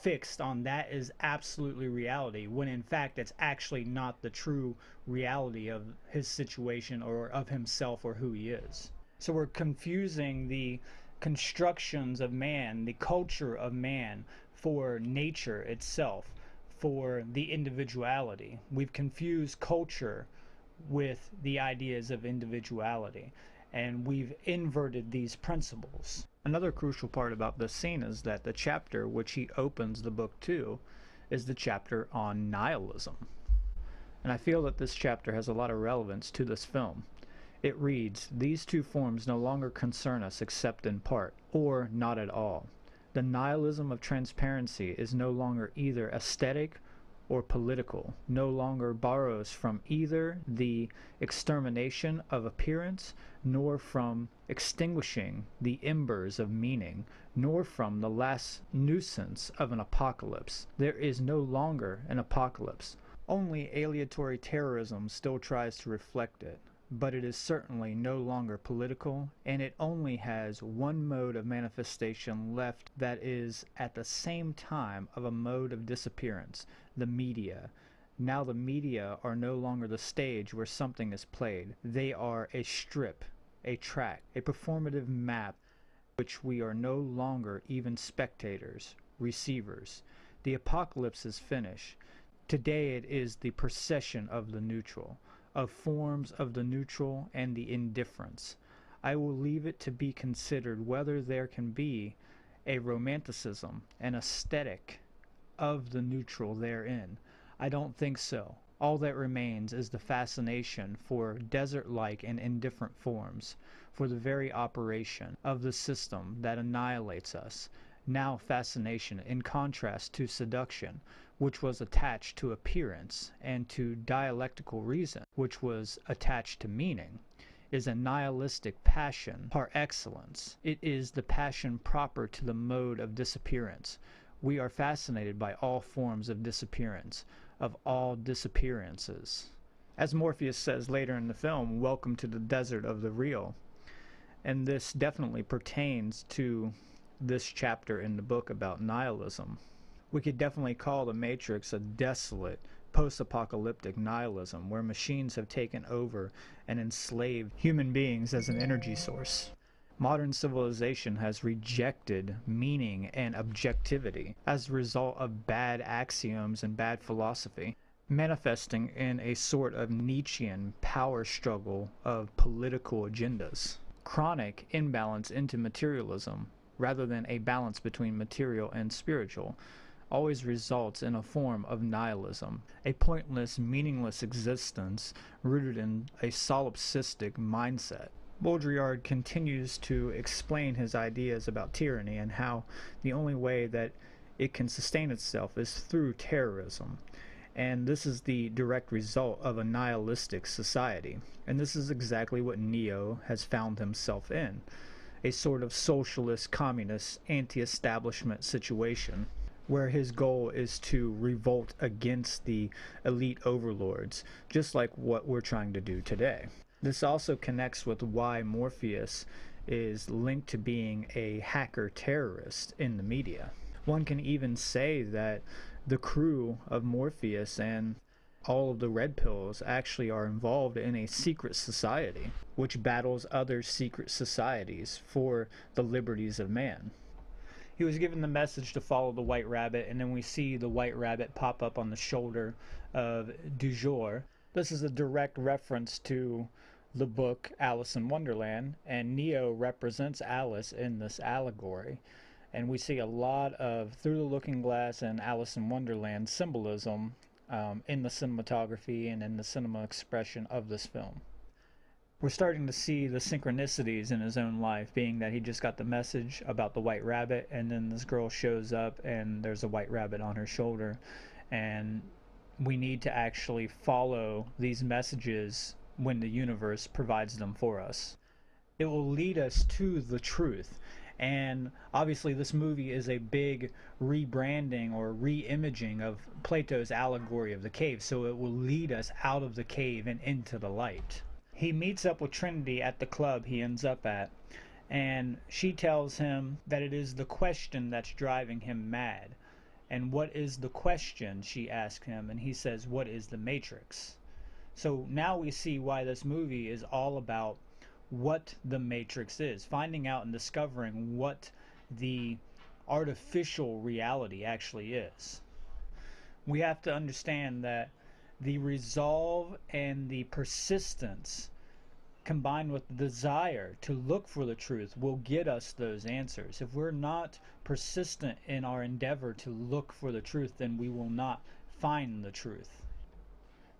fixed on that is absolutely reality, when in fact it's actually not the true reality of his situation or of himself or who he is. So we're confusing the constructions of man, the culture of man, for nature itself, for the individuality. We've confused culture with the ideas of individuality, and we've inverted these principles. Another crucial part about this scene is that the chapter which he opens the book to is the chapter on nihilism. And I feel that this chapter has a lot of relevance to this film. It reads, "These two forms no longer concern us except in part, or not at all. The nihilism of transparency is no longer either aesthetic or political, no longer borrows from either the extermination of appearance, nor from extinguishing the embers of meaning, nor from the last nuisance of an apocalypse. There is no longer an apocalypse. Only aleatory terrorism still tries to reflect it, but it is certainly no longer political, and it only has one mode of manifestation left that is at the same time of a mode of disappearance, the media. Now the media are no longer the stage where something is played. They are a strip, a track, a performative map, which we are no longer even spectators, receivers. The apocalypse is finished. Today it is the procession of the neutral, of forms of the neutral and the indifference. I will leave it to be considered whether there can be a romanticism, an aesthetic of the neutral therein. I don't think so. All that remains is the fascination for desert-like and indifferent forms, for the very operation of the system that annihilates us. Now fascination, in contrast to seduction, which was attached to appearance, and to dialectical reason, which was attached to meaning, is a nihilistic passion par excellence. It is the passion proper to the mode of disappearance. We are fascinated by all forms of disappearance, of all disappearances. As Morpheus says later in the film, welcome to the desert of the real. And this definitely pertains to this chapter in the book about nihilism. We could definitely call The Matrix a desolate, post-apocalyptic nihilism where machines have taken over and enslaved human beings as an energy source. Modern civilization has rejected meaning and objectivity as a result of bad axioms and bad philosophy, manifesting in a sort of Nietzschean power struggle of political agendas. Chronic imbalance into materialism, rather than a balance between material and spiritual, always results in a form of nihilism, a pointless, meaningless existence rooted in a solipsistic mindset. Baudrillard continues to explain his ideas about tyranny and how the only way that it can sustain itself is through terrorism. And this is the direct result of a nihilistic society. And this is exactly what Neo has found himself in, a sort of socialist, communist, anti-establishment situation, where his goal is to revolt against the elite overlords, just like what we're trying to do today. This also connects with why Morpheus is linked to being a hacker terrorist in the media. One can even say that the crew of Morpheus and all of the Red Pills actually are involved in a secret society, which battles other secret societies for the liberties of man. He was given the message to follow the White Rabbit, and then we see the White Rabbit pop up on the shoulder of Du Jour. This is a direct reference to the book Alice in Wonderland, and Neo represents Alice in this allegory. And we see a lot of Through the Looking Glass and Alice in Wonderland symbolism in the cinematography and in the cinema expression of this film. We're starting to see the synchronicities in his own life, being that he just got the message about the white rabbit, and then this girl shows up and there's a white rabbit on her shoulder. And we need to actually follow these messages when the universe provides them for us. It will lead us to the truth. And obviously, this movie is a big rebranding or re-imaging of Plato's allegory of the cave, so it will lead us out of the cave and into the light. He meets up with Trinity at the club he ends up at, and she tells him that it is the question that's driving him mad. And what is the question, she asks him, and he says, what is the Matrix? So now we see why this movie is all about what the Matrix is, finding out and discovering what the artificial reality actually is. We have to understand that the resolve and the persistence combined with the desire to look for the truth will get us those answers. If we're not persistent in our endeavor to look for the truth, then we will not find the truth.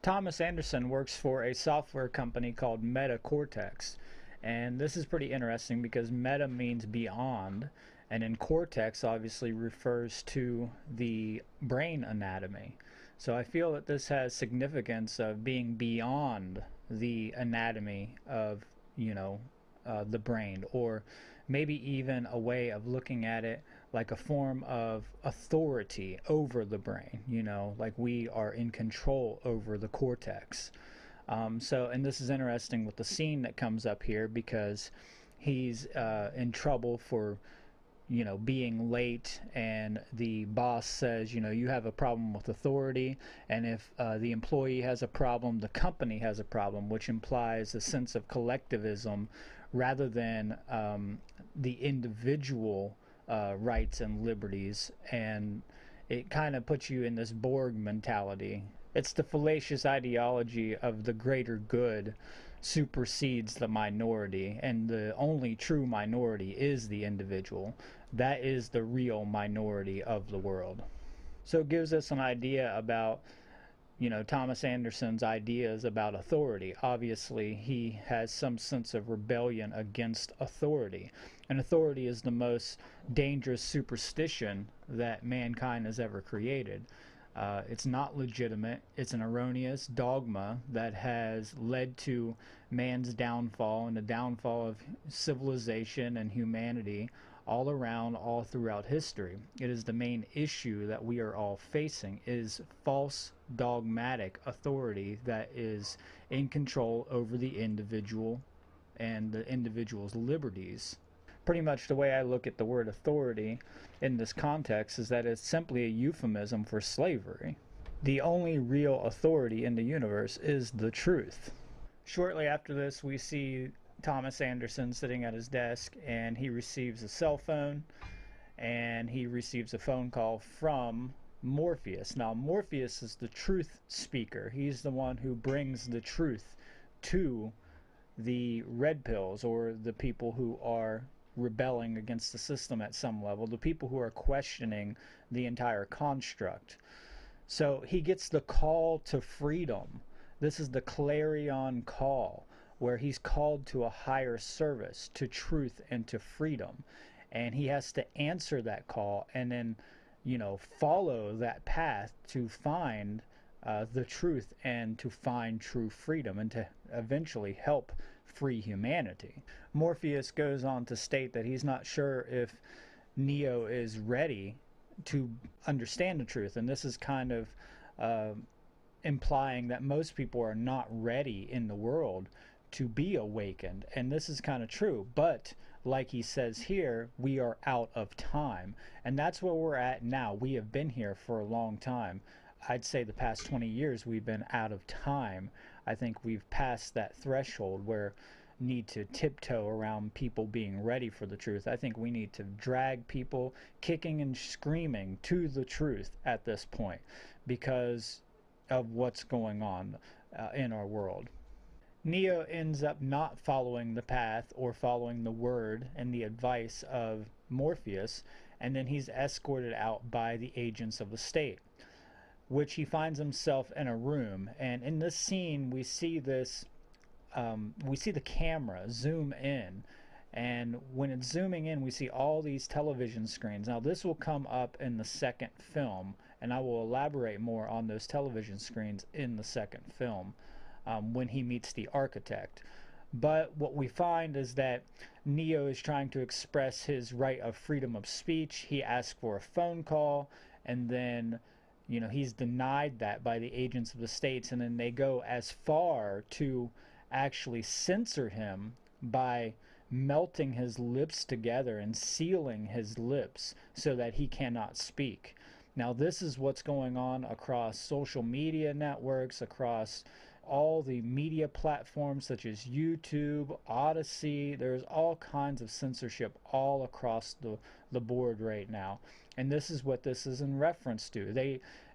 Thomas Anderson works for a software company called MetaCortex, and this is pretty interesting because meta means beyond, and then cortex obviously refers to the brain anatomy. So I feel that this has significance of being beyond the anatomy of, the brain, or maybe even a way of looking at it like a form of authority over the brain, like we are in control over the cortex. And this is interesting with the scene that comes up here, because he's in trouble for being late, and the boss says, you have a problem with authority, and if the employee has a problem, the company has a problem, which implies a sense of collectivism rather than the individual rights and liberties. And it kind of puts you in this Borg mentality. It's the fallacious ideology of the greater good supersedes the minority, and the only true minority is the individual. That is the real minority of the world. So it gives us an idea about, Thomas Anderson's ideas about authority. Obviously, he has some sense of rebellion against authority. And authority is the most dangerous superstition that mankind has ever created. It's not legitimate. It's an erroneous dogma that has led to man's downfall and the downfall of civilization and humanity all around, all throughout history. It is the main issue that we are all facing, is false dogmatic authority that is in control over the individual and the individual's liberties. Pretty much the way I look at the word authority in this context is that it's simply a euphemism for slavery. The only real authority in the universe is the truth. Shortly after this, we see Thomas Anderson sitting at his desk, and he receives a cell phone, and he receives a phone call from Morpheus. Now, Morpheus is the truth speaker. He's the one who brings the truth to the red pills, or the people who are rebelling against the system at some level, the people who are questioning the entire construct. So he gets the call to freedom. This is the clarion call, where he's called to a higher service, to truth and to freedom. And he has to answer that call and then, follow that path to find the truth and to find true freedom, and to eventually help free humanity. Morpheus goes on to state that he's not sure if Neo is ready to understand the truth, and this is kind of implying that most people are not ready in the world to be awakened, and this is kind of true. But like he says here, we are out of time, and that's where we're at now. We have been here for a long time. I'd say the past 20 years we've been out of time. I think we've passed that threshold where need to tiptoe around people being ready for the truth. I think we need to drag people kicking and screaming to the truth at this point, because of what's going on in our world. Neo ends up not following the path or following the word and the advice of Morpheus, and then he's escorted out by the agents of the state, which he finds himself in a room. And in this scene, we see this, we see the camera zoom in. And when it's zooming in, we see all these television screens. Now, this will come up in the second film, and I will elaborate more on those television screens in the second film when he meets the architect. But what we find is that Neo is trying to express his right of freedom of speech. He asks for a phone call, and then he's denied that by the agents of the states, and then they go as far to actually censor him by melting his lips together and sealing his lips so that he cannot speak. Now, this is what's going on across social media networks, across all the media platforms such as YouTube, Odyssey. There's all kinds of censorship all across the board right now. And this is what this is in reference to.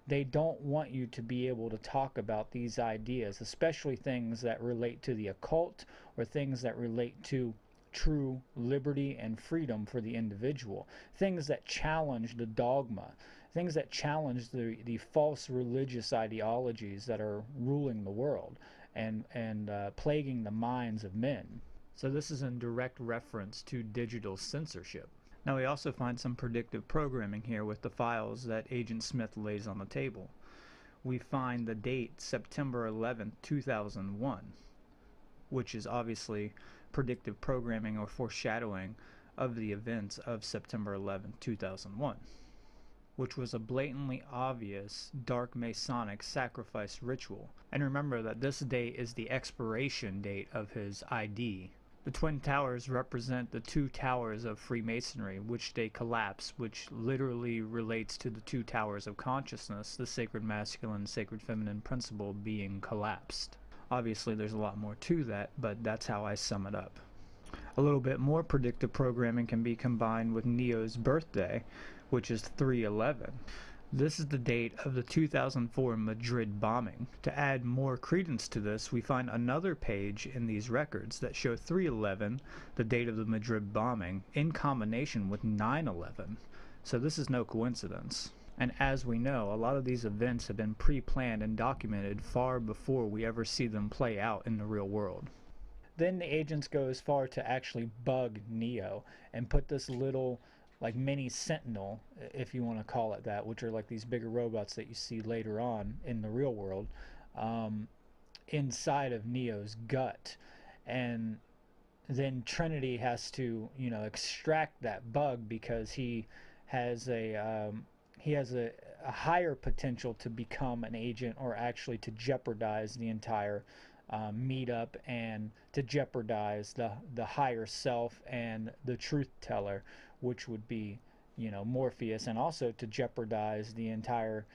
They don't want you to be able to talk about these ideas, especially things that relate to the occult or things that relate to true liberty and freedom for the individual, things that challenge the dogma, things that challenge the false religious ideologies that are ruling the world and plaguing the minds of men. So this is in direct reference to digital censorship. Now, we also find some predictive programming here with the files that Agent Smith lays on the table. We find the date September 11th, 2001, which is obviously predictive programming or foreshadowing of the events of September 11th, 2001, which was a blatantly obvious dark Masonic sacrifice ritual. And remember that this date is the expiration date of his ID. The Twin Towers represent the two towers of Freemasonry, which they collapse, which literally relates to the two towers of consciousness, the sacred masculine, sacred feminine principle being collapsed. Obviously, there's a lot more to that, but that's how I sum it up. A little bit more predictive programming can be combined with Neo's birthday, which is 3/11. This is the date of the 2004 Madrid bombing. To add more credence to this, we find another page in these records that show 3/11, the date of the Madrid bombing, in combination with 9/11. So this is no coincidence. And as we know, a lot of these events have been pre-planned and documented far before we ever see them play out in the real world. Then the agents go as far to actually bug Neo and put this little like mini sentinel, if you want to call it that, which are like these bigger robots that you see later on in the real world, inside of Neo's gut. And then Trinity has to, extract that bug because he has a higher potential to become an agent, or actually to jeopardize the entire meetup, and to jeopardize the higher self and the truth teller, which would be Morpheus, and also to jeopardize the entire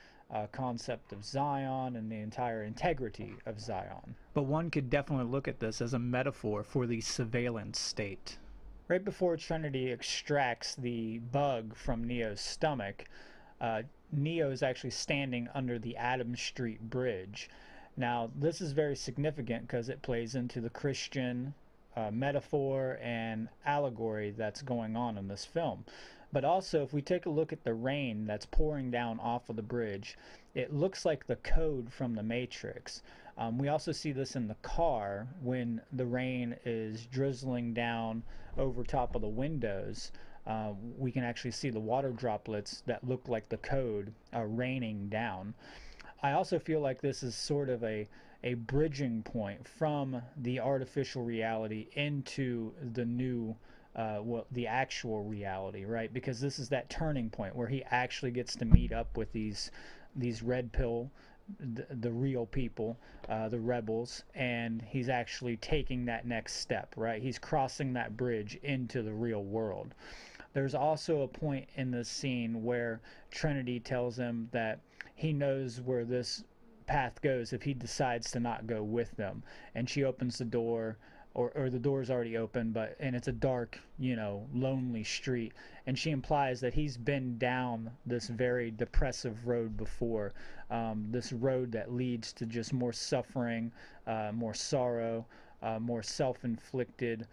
concept of Zion and the entire integrity of Zion. But one could definitely look at this as a metaphor for the surveillance state. Right before Trinity extracts the bug from Neo's stomach, Neo is actually standing under the Adams Street Bridge. Now, this is very significant because it plays into the Christian metaphor and allegory that's going on in this film. But also, if we take a look at the rain that's pouring down off of the bridge, it looks like the code from the Matrix. We also see this in the car when the rain is drizzling down over top of the windows. We can actually see the water droplets that look like the code raining down. I also feel like this is sort of a bridging point from the artificial reality into the new, the actual reality, right? Because this is that turning point where he actually gets to meet up with these red pill, the real people, the rebels, and he's actually taking that next step, right? He's crossing that bridge into the real world. There's also a point in this scene where Trinity tells him that he knows where this path goes if he decides to not go with them, and she opens the door, or the door's already open, and it's a dark, lonely street, and she implies that he's been down this very depressive road before, this road that leads to just more suffering, more sorrow, more self-inflicted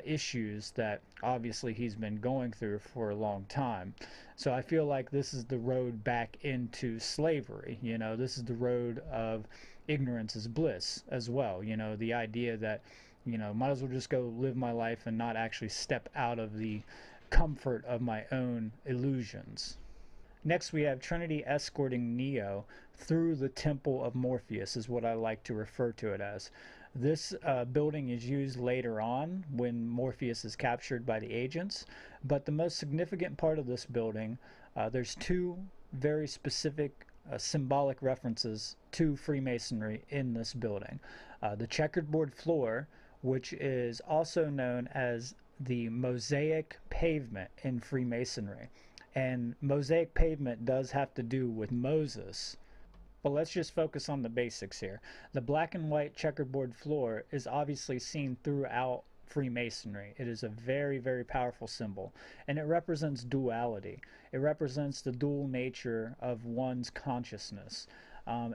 issues that obviously he's been going through for a long time. So I feel like this is the road back into slavery. You know, this is the road of ignorance is bliss as well. You know, the idea that, you know, might as well just go live my life and not actually step out of the comfort of my own illusions. Next, we have Trinity escorting Neo through the Temple of Morpheus, is what I like to refer to it as. This building is used later on when Morpheus is captured by the agents, but the most significant part of this building, there's two very specific symbolic references to Freemasonry in this building. The checkerboard floor, which is also known as the mosaic pavement in Freemasonry. And mosaic pavement does have to do with Moses. But let's just focus on the basics here. The black and white checkerboard floor is obviously seen throughout Freemasonry. It is a very, very powerful symbol, and it represents duality. It represents the dual nature of one's consciousness.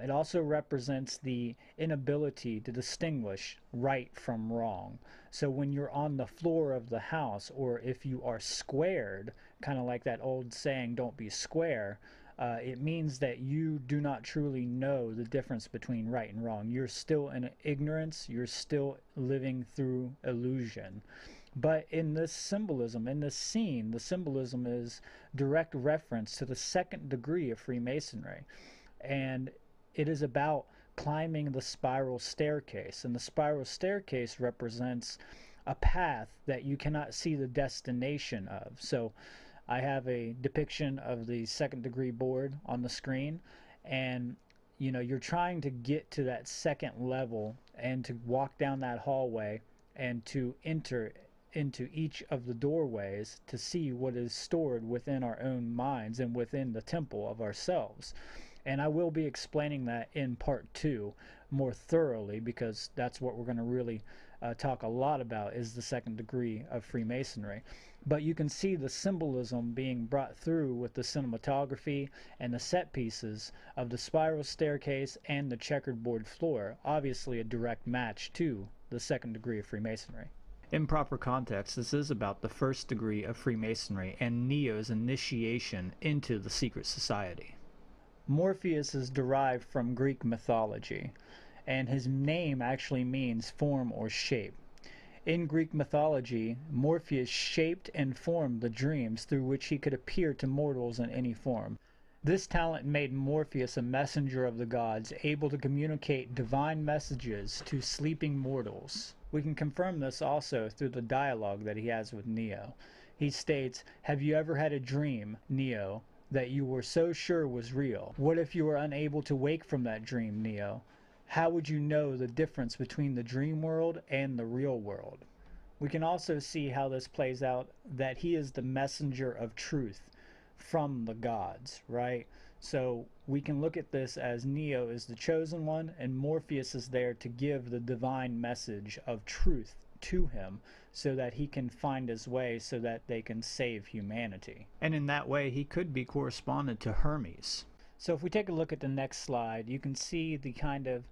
It also represents the inability to distinguish right from wrong. So when you're on the floor of the house, or if you are squared, kind of like that old saying, don't be square, it means that you do not truly know the difference between right and wrong. You're still in ignorance, you're still living through illusion. But in this symbolism, in this scene, the symbolism is direct reference to the second degree of Freemasonry. And it is about climbing the spiral staircase. And the spiral staircase represents a path that you cannot see the destination of. So I have a depiction of the second degree board on the screen, and you know, you're trying to get to that second level and to walk down that hallway and to enter into each of the doorways to see what is stored within our own minds and within the temple of ourselves. And I will be explaining that in part 2 more thoroughly, because that's what we're going to really talk a lot about, is the second degree of Freemasonry. But you can see the symbolism being brought through with the cinematography and the set pieces of the spiral staircase and the checkered board floor, obviously a direct match to the second degree of Freemasonry. In proper context, this is about the first degree of Freemasonry and Neo's initiation into the secret society. Morpheus is derived from Greek mythology, and his name actually means form or shape. In Greek mythology, Morpheus shaped and formed the dreams through which he could appear to mortals in any form. This talent made Morpheus a messenger of the gods, able to communicate divine messages to sleeping mortals. We can confirm this also through the dialogue that he has with Neo. He states, "Have you ever had a dream, Neo, that you were so sure was real? What if you were unable to wake from that dream, Neo? How would you know the difference between the dream world and the real world?" We can also see how this plays out, that he is the messenger of truth from the gods, right? So we can look at this as Neo is the chosen one, and Morpheus is there to give the divine message of truth to him so that he can find his way, so that they can save humanity. And in that way, he could be corresponded to Hermes. So if we take a look at the next slide, you can see the kind of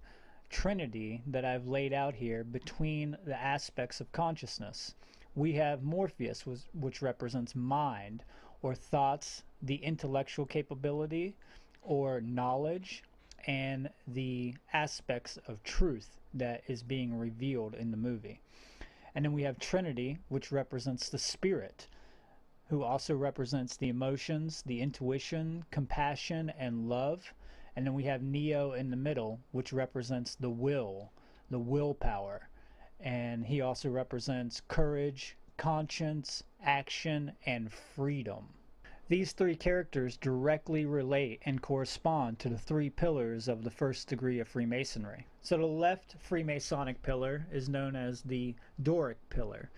trinity that I've laid out here between the aspects of consciousness. We have Morpheus, which represents mind, or thoughts, the intellectual capability, or knowledge, and the aspects of truth that is being revealed in the movie. And then we have Trinity, which represents the spirit, who also represents the emotions, the intuition, compassion, and love. And then we have Neo in the middle, which represents the will, the willpower. And he also represents courage, conscience, action, and freedom. These three characters directly relate and correspond to the three pillars of the first degree of Freemasonry. So the left Freemasonic pillar is known as the Doric pillar,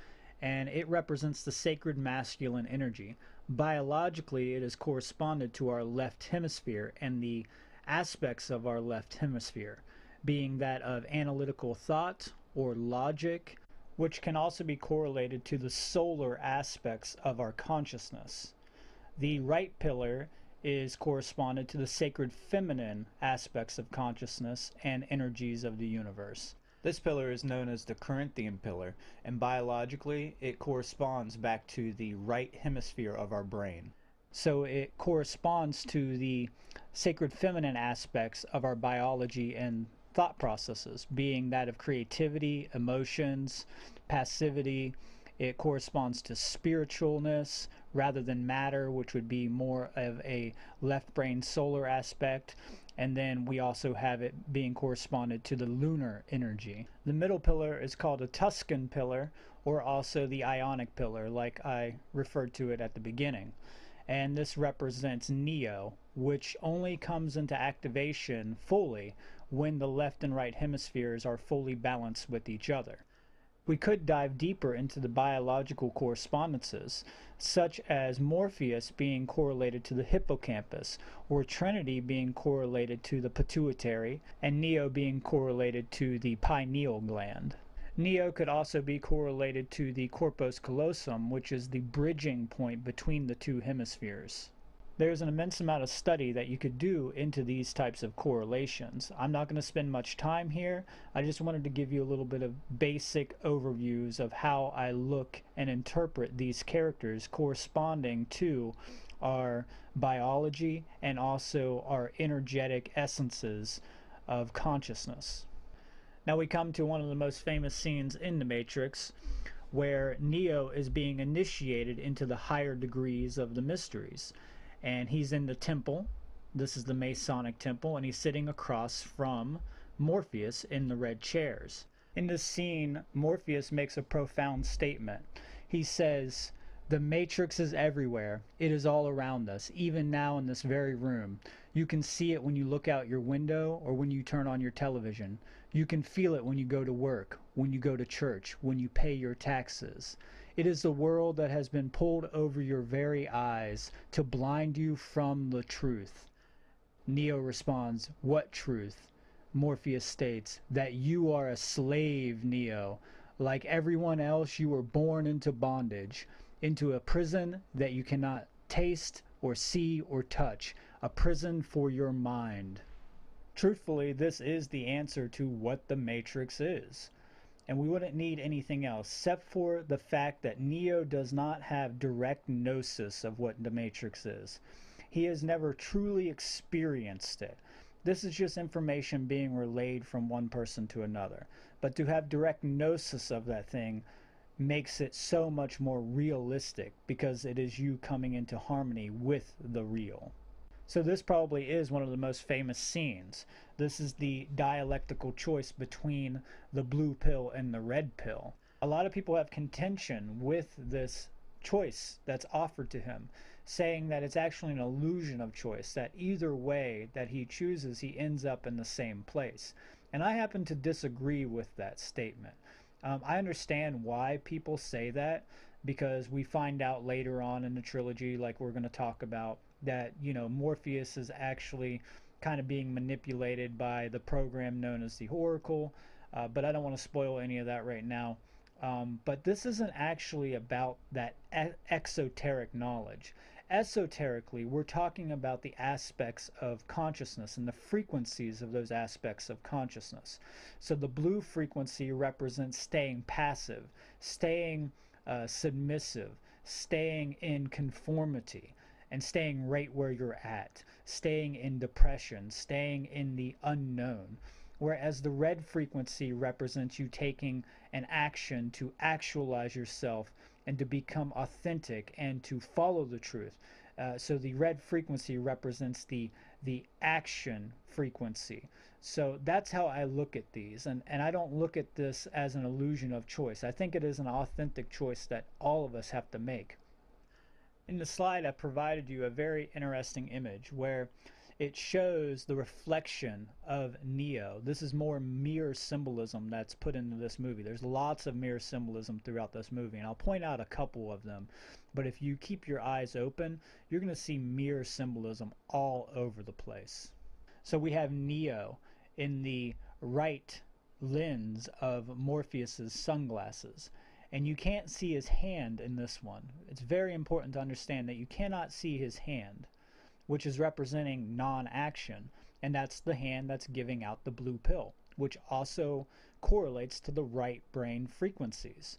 and it represents the sacred masculine energy. Biologically, it is corresponded to our left hemisphere and the aspects of our left hemisphere, being that of analytical thought or logic, which can also be correlated to the solar aspects of our consciousness. The right pillar is corresponded to the sacred feminine aspects of consciousness and energies of the universe. This pillar is known as the Corinthian pillar, and biologically it corresponds back to the right hemisphere of our brain. So it corresponds to the sacred feminine aspects of our biology and thought processes, being that of creativity, emotions, passivity. It corresponds to spiritualness rather than matter, which would be more of a left brain solar aspect. And then we also have it being corresponded to the lunar energy. The middle pillar is called a Tuscan pillar, or also the Ionic pillar, like I referred to it at the beginning. And this represents Neo, which only comes into activation fully when the left and right hemispheres are fully balanced with each other. We could dive deeper into the biological correspondences, such as Morpheus being correlated to the hippocampus, or Trinity being correlated to the pituitary, and Neo being correlated to the pineal gland. Neo could also be correlated to the corpus callosum, which is the bridging point between the two hemispheres. There's an immense amount of study that you could do into these types of correlations. I'm not going to spend much time here. I just wanted to give you a little bit of basic overviews of how I look and interpret these characters corresponding to our biology and also our energetic essences of consciousness. Now we come to one of the most famous scenes in The Matrix, where Neo is being initiated into the higher degrees of the mysteries. And he's in the temple. This is the Masonic temple, and he's sitting across from Morpheus in the red chairs. In this scene, Morpheus makes a profound statement. He says, "The Matrix is everywhere. It is all around us, even now in this very room. You can see it when you look out your window or when you turn on your television. You can feel it when you go to work, when you go to church, when you pay your taxes. It is the world that has been pulled over your very eyes to blind you from the truth." Neo responds, "What truth?" Morpheus states, "That you are a slave, Neo. Like everyone else, you were born into bondage, into a prison that you cannot taste or see or touch, a prison for your mind." Truthfully, this is the answer to what the Matrix is. And we wouldn't need anything else except for the fact that Neo does not have direct gnosis of what the Matrix is. He has never truly experienced it. This is just information being relayed from one person to another. But to have direct gnosis of that thing makes it so much more realistic, because it is you coming into harmony with the real. So this probably is one of the most famous scenes. This is the dialectical choice between the blue pill and the red pill. A lot of people have contention with this choice that's offered to him, saying that it's actually an illusion of choice, that either way that he chooses, he ends up in the same place. And I happen to disagree with that statement. I understand why people say that, because we find out later on in the trilogy, like we're going to talk about, that Morpheus is actually kind of being manipulated by the program known as the Oracle, but I don't want to spoil any of that right now. But this isn't actually about that exoteric knowledge. Esoterically, we're talking about the aspects of consciousness and the frequencies of those aspects of consciousness. So the blue frequency represents staying passive, staying submissive, staying in conformity, and staying right where you're at, staying in depression, staying in the unknown. Whereas the red frequency represents you taking an action to actualize yourself and to become authentic and to follow the truth. So the red frequency represents the action frequency. So that's how I look at these. And I don't look at this as an illusion of choice. I think it is an authentic choice that all of us have to make. In the slide, I provided you a very interesting image where it shows the reflection of Neo. This is more mirror symbolism that's put into this movie. There's lots of mirror symbolism throughout this movie, and I'll point out a couple of them. But if you keep your eyes open, you're going to see mirror symbolism all over the place. So we have Neo in the right lens of Morpheus's sunglasses. And you can't see his hand in this one. It's very important to understand that you cannot see his hand, which is representing non-action, and that's the hand that's giving out the blue pill. which also correlates to the right brain frequencies.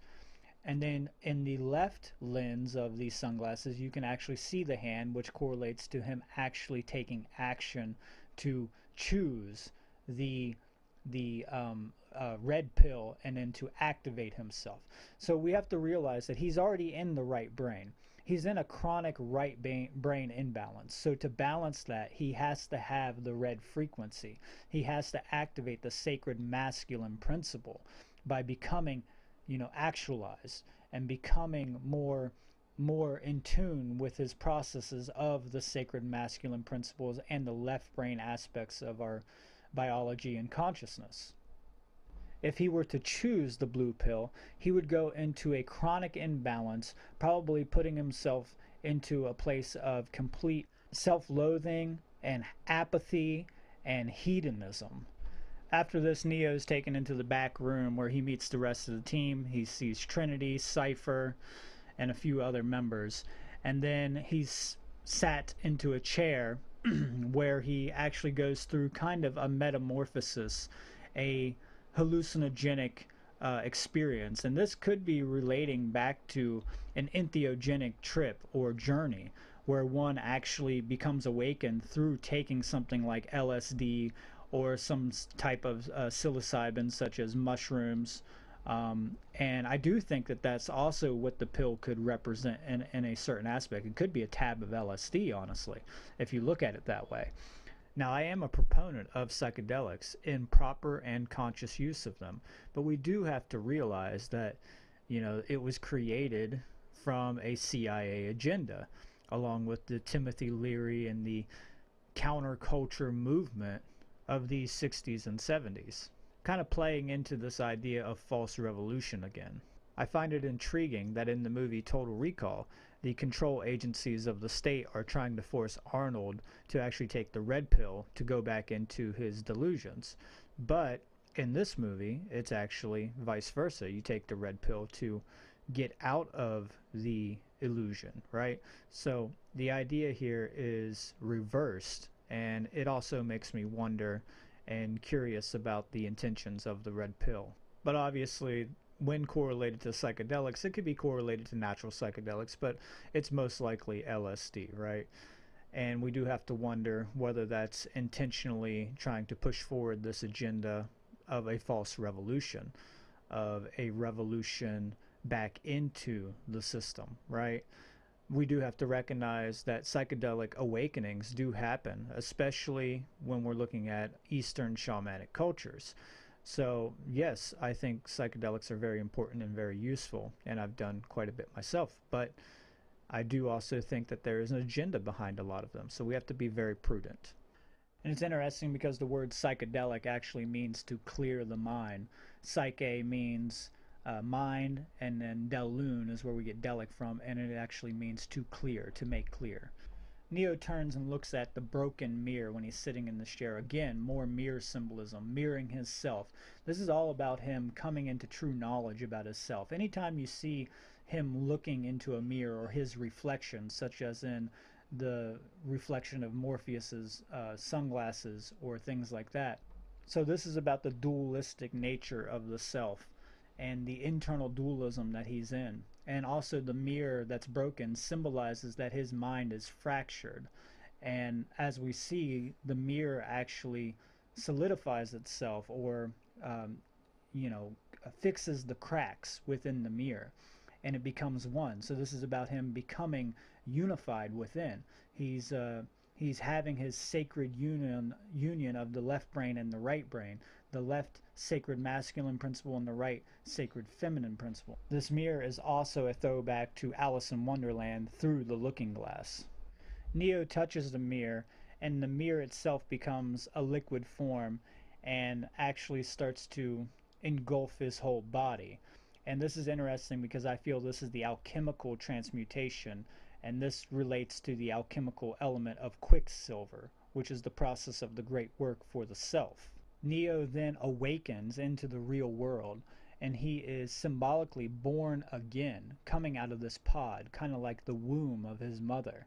And then in the left lens of these sunglasses, you can actually see the hand, which correlates to him actually taking action to choose the red pill and then to activate himself. So we have to realize that he's already in the right brain. He's in a chronic right brain imbalance. So to balance that, he has to have the red frequency. He has to activate the sacred masculine principle by becoming, actualized and becoming more in tune with his processes of the sacred masculine principles and the left brain aspects of our biology and consciousness. If he were to choose the blue pill, he would go into a chronic imbalance, probably putting himself into a place of complete self-loathing and apathy and hedonism. After this, Neo is taken into the back room where he meets the rest of the team. He sees Trinity, Cypher, and a few other members. And then he's sat into a chair where he actually goes through kind of a metamorphosis, a hallucinogenic experience. And this could be relating back to an entheogenic trip or journey where one actually becomes awakened through taking something like LSD or some type of psilocybin such as mushrooms. And I do think that that's also what the pill could represent in a certain aspect. It could be a tab of LSD, honestly, if you look at it that way. Now, I am a proponent of psychedelics in proper and conscious use of them, but we do have to realize that, it was created from a CIA agenda, along with the Timothy Leary and the counterculture movement of these 60s and 70s, kind of playing into this idea of false revolution again. I find it intriguing that in the movie Total Recall, the control agencies of the state are trying to force Arnold to actually take the red pill to go back into his delusions. But in this movie, it's actually vice versa. You take the red pill to get out of the illusion, right? So the idea here is reversed, and it also makes me wonder and curious about the intentions of the red pill. But obviously, when correlated to psychedelics, it could be correlated to natural psychedelics, but it's most likely LSD, right? And we do have to wonder whether that's intentionally trying to push forward this agenda of a false revolution, of a revolution back into the system, right? We do have to recognize that psychedelic awakenings do happen, especially when we're looking at Eastern shamanic cultures. So yes, I think psychedelics are very important and very useful, and I've done quite a bit myself, but I do also think that there is an agenda behind a lot of them, so we have to be very prudent. And it's interesting because the word psychedelic actually means to clear the mind. Psyche means mind, and then delune is where we get delic from, and it actually means to clear, to make clear. Neo turns and looks at the broken mirror when he's sitting in the chair. Again, more mirror symbolism, mirroring his self. This is all about him coming into true knowledge about his self. Anytime you see him looking into a mirror or his reflection, such as in the reflection of Morpheus's sunglasses or things like that. So this is about the dualistic nature of the self and the internal dualism that he's in. And also the mirror that's broken symbolizes that his mind is fractured. And as we see, the mirror actually solidifies itself, or fixes the cracks within the mirror, and it becomes one. So this is about him becoming unified within. He's having his sacred union of the left brain and the right brain, the left sacred masculine principle and the right sacred feminine principle. This mirror is also a throwback to Alice in Wonderland through the looking glass. Neo touches the mirror, and the mirror itself becomes a liquid form and actually starts to engulf his whole body. And this is interesting because I feel this is the alchemical transmutation, and this relates to the alchemical element of quicksilver, which is the process of the great work for the self. Neo then awakens into the real world, and he is symbolically born again, coming out of this pod, kind of like the womb of his mother.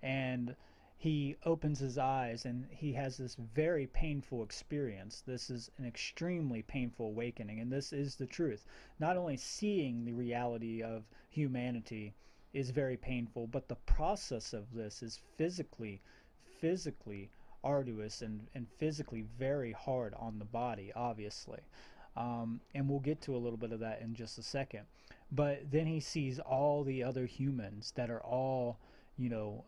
And he opens his eyes and he has this very painful experience. This is an extremely painful awakening, and this is the truth. Not only seeing the reality of humanity is very painful, but the process of this is physically arduous and physically very hard on the body, obviously. And we'll get to a little bit of that in just a second. But then he sees all the other humans that are all, you know,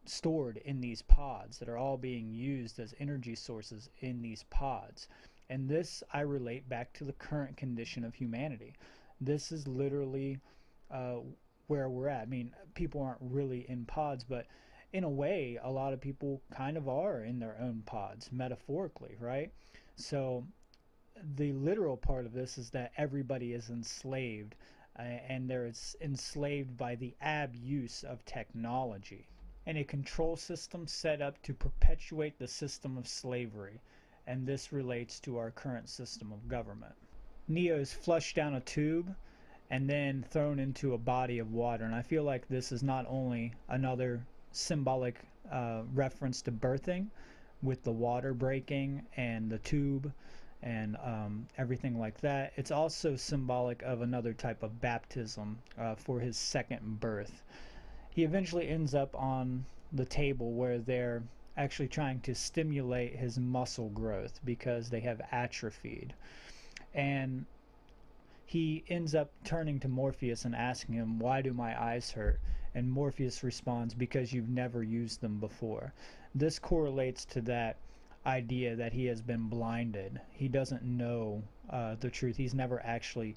stored in these pods, that are all being used as energy sources in these pods. And this I relate back to the current condition of humanity. This is literally uh, where we're at. I mean, people aren't really in pods, but in a way, a lot of people kind of are in their own pods, metaphorically, right? So the literal part of this is that everybody is enslaved, and they're enslaved by the abuse of technology and a control system set up to perpetuate the system of slavery. And this relates to our current system of government. Neo is flushed down a tube and then thrown into a body of water. And I feel like this is not only another symbolic reference to birthing, with the water breaking and the tube and everything like that. It's also symbolic of another type of baptism for his second birth. He eventually ends up on the table where they're actually trying to stimulate his muscle growth because they have atrophied. And he ends up turning to Morpheus and asking him, "Why do my eyes hurt?" And Morpheus responds, "Because you've never used them before." This correlates to that idea that he has been blinded. He doesn't know the truth. He's never actually,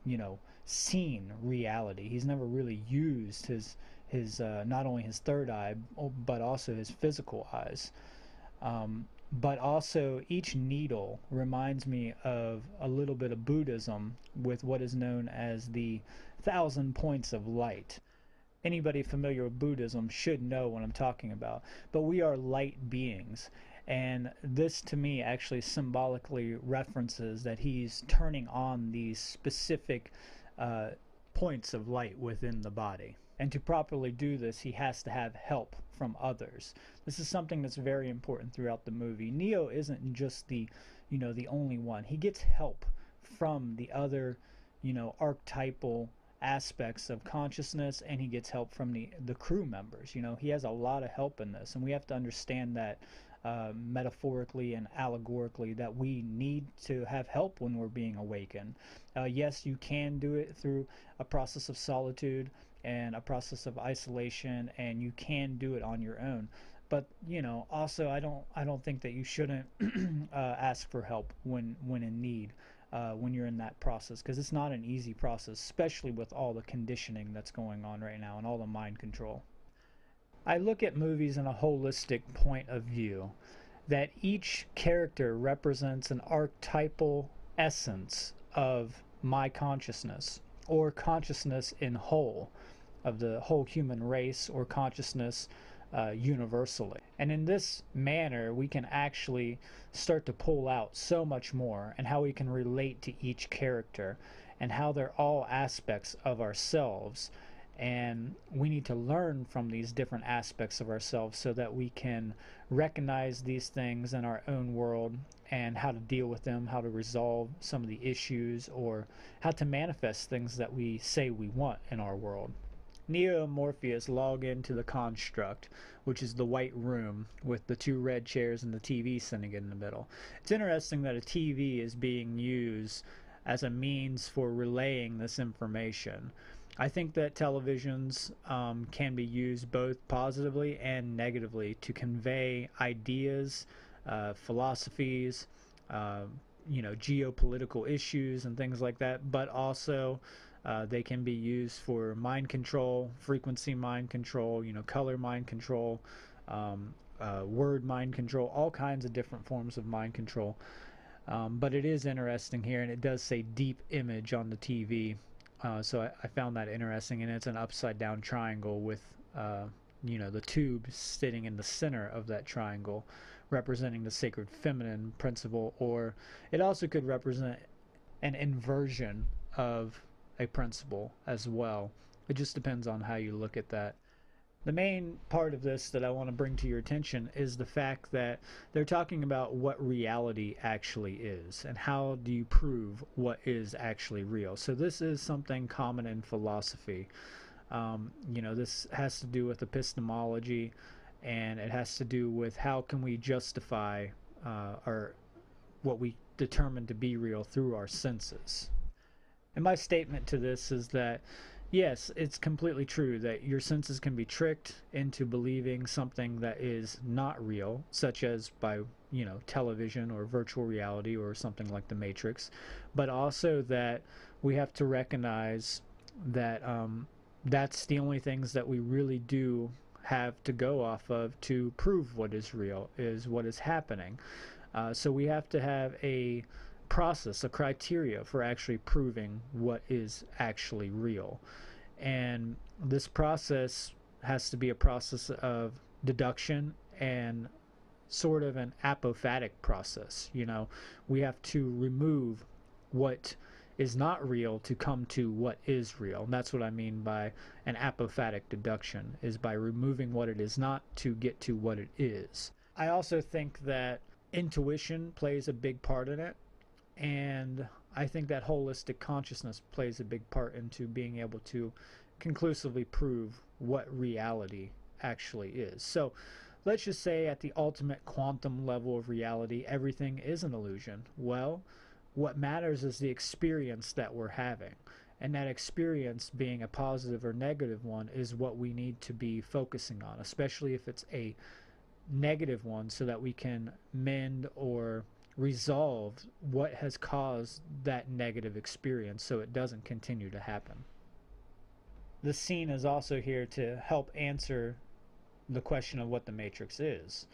you know, seen reality. He's never really used his not only his third eye, but also his physical eyes. But also, each needle reminds me of a little bit of Buddhism with what is known as the 1,000 points of light. Anybody familiar with Buddhism should know what I'm talking about. But we are light beings. And this to me actually symbolically references that he's turning on these specific uh, points of light within the body. And to properly do this, he has to have help from others. This is something that's very important throughout the movie. Neo isn't just the, you know, the only one. He gets help from the other, you know, archetypal aspects of consciousness, and he gets help from the crew members. You know, he has a lot of help in this, and we have to understand that metaphorically and allegorically, that we need to have help when we're being awakened. Yes, you can do it through a process of solitude and a process of isolation, and you can do it on your own. But you know, also, I don't think that you shouldn't ask for help when in need. When you're in that process, because it's not an easy process, especially with all the conditioning that's going on right now and all the mind control. I look at movies in a holistic point of view, that each character represents an archetypal essence of my consciousness, or consciousness in whole, of the whole human race, or consciousness universally. And in this manner, we can actually start to pull out so much more, and how we can relate to each character, and how they're all aspects of ourselves. And we need to learn from these different aspects of ourselves so that we can recognize these things in our own world, and how to deal with them, how to resolve some of the issues, or how to manifest things that we say we want in our world. Neo and Morpheus log into the construct, which is the white room with the two red chairs and the TV sitting in the middle. It's interesting that a TV is being used as a means for relaying this information. I think that televisions can be used both positively and negatively to convey ideas, philosophies, uh, you know, geopolitical issues and things like that, but also they can be used for mind control, frequency mind control, you know, color mind control, word mind control, all kinds of different forms of mind control. But it is interesting here, and it does say deep image on the TV. So I found that interesting, and it's an upside down triangle with, you know, the tube sitting in the center of that triangle, representing the sacred feminine principle, or it also could represent an inversion of a principle as well. It just depends on how you look at that. The main part of this that I want to bring to your attention is the fact that they're talking about what reality actually is and how do you prove what is actually real. So this is something common in philosophy. This has to do with epistemology, and it has to do with how can we justify or what we determine to be real through our senses. And my statement to this is that yes, it's completely true that your senses can be tricked into believing something that is not real, such as by, television or virtual reality or something like the Matrix, but also that we have to recognize that that's the only things that we really do have to go off of to prove what is real, is what is happening. So we have to have a process, a criteria for actually proving what is actually real. And this process has to be a process of deduction and sort of an apophatic process. We have to remove what is not real to come to what is real. And that's what I mean by an apophatic deduction, is by removing what it is not to get to what it is. I also think that intuition plays a big part in it, and I think that holistic consciousness plays a big part into being able to conclusively prove what reality actually is. So let's just say at the ultimate quantum level of reality, everything is an illusion. Well, what matters is the experience that we're having. And that experience, being a positive or negative one, is what we need to be focusing on, especially if it's a negative one, so that we can mend or resolve what has caused that negative experience so it doesn't continue to happen. The scene is also here to help answer the question of what the Matrix is.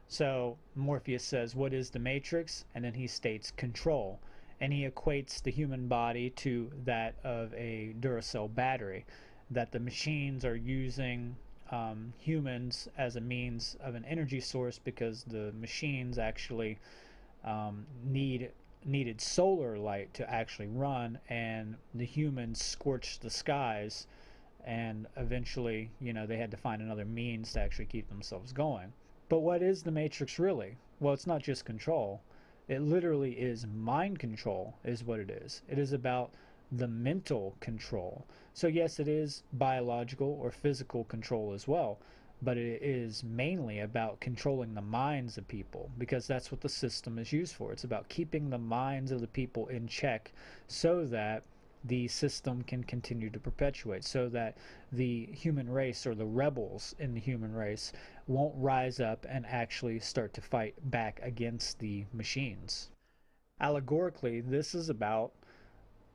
So Morpheus says, "What is the Matrix?" And then he states control. And he equates the human body to that of a Duracell battery, that the machines are using humans as a means of an energy source because the machines actually needed solar light to actually run, and the humans scorched the skies, and eventually, they had to find another means to actually keep themselves going. But what is the Matrix really? Well, it's not just control. It literally is mind control, is what it is. It is about the mental control. So yes, it is biological or physical control as well, but it is mainly about controlling the minds of people, because that's what the system is used for. It's about keeping the minds of the people in check so that the system can continue to perpetuate, so that the human race, or the rebels in the human race, won't rise up and actually start to fight back against the machines. Allegorically, this is about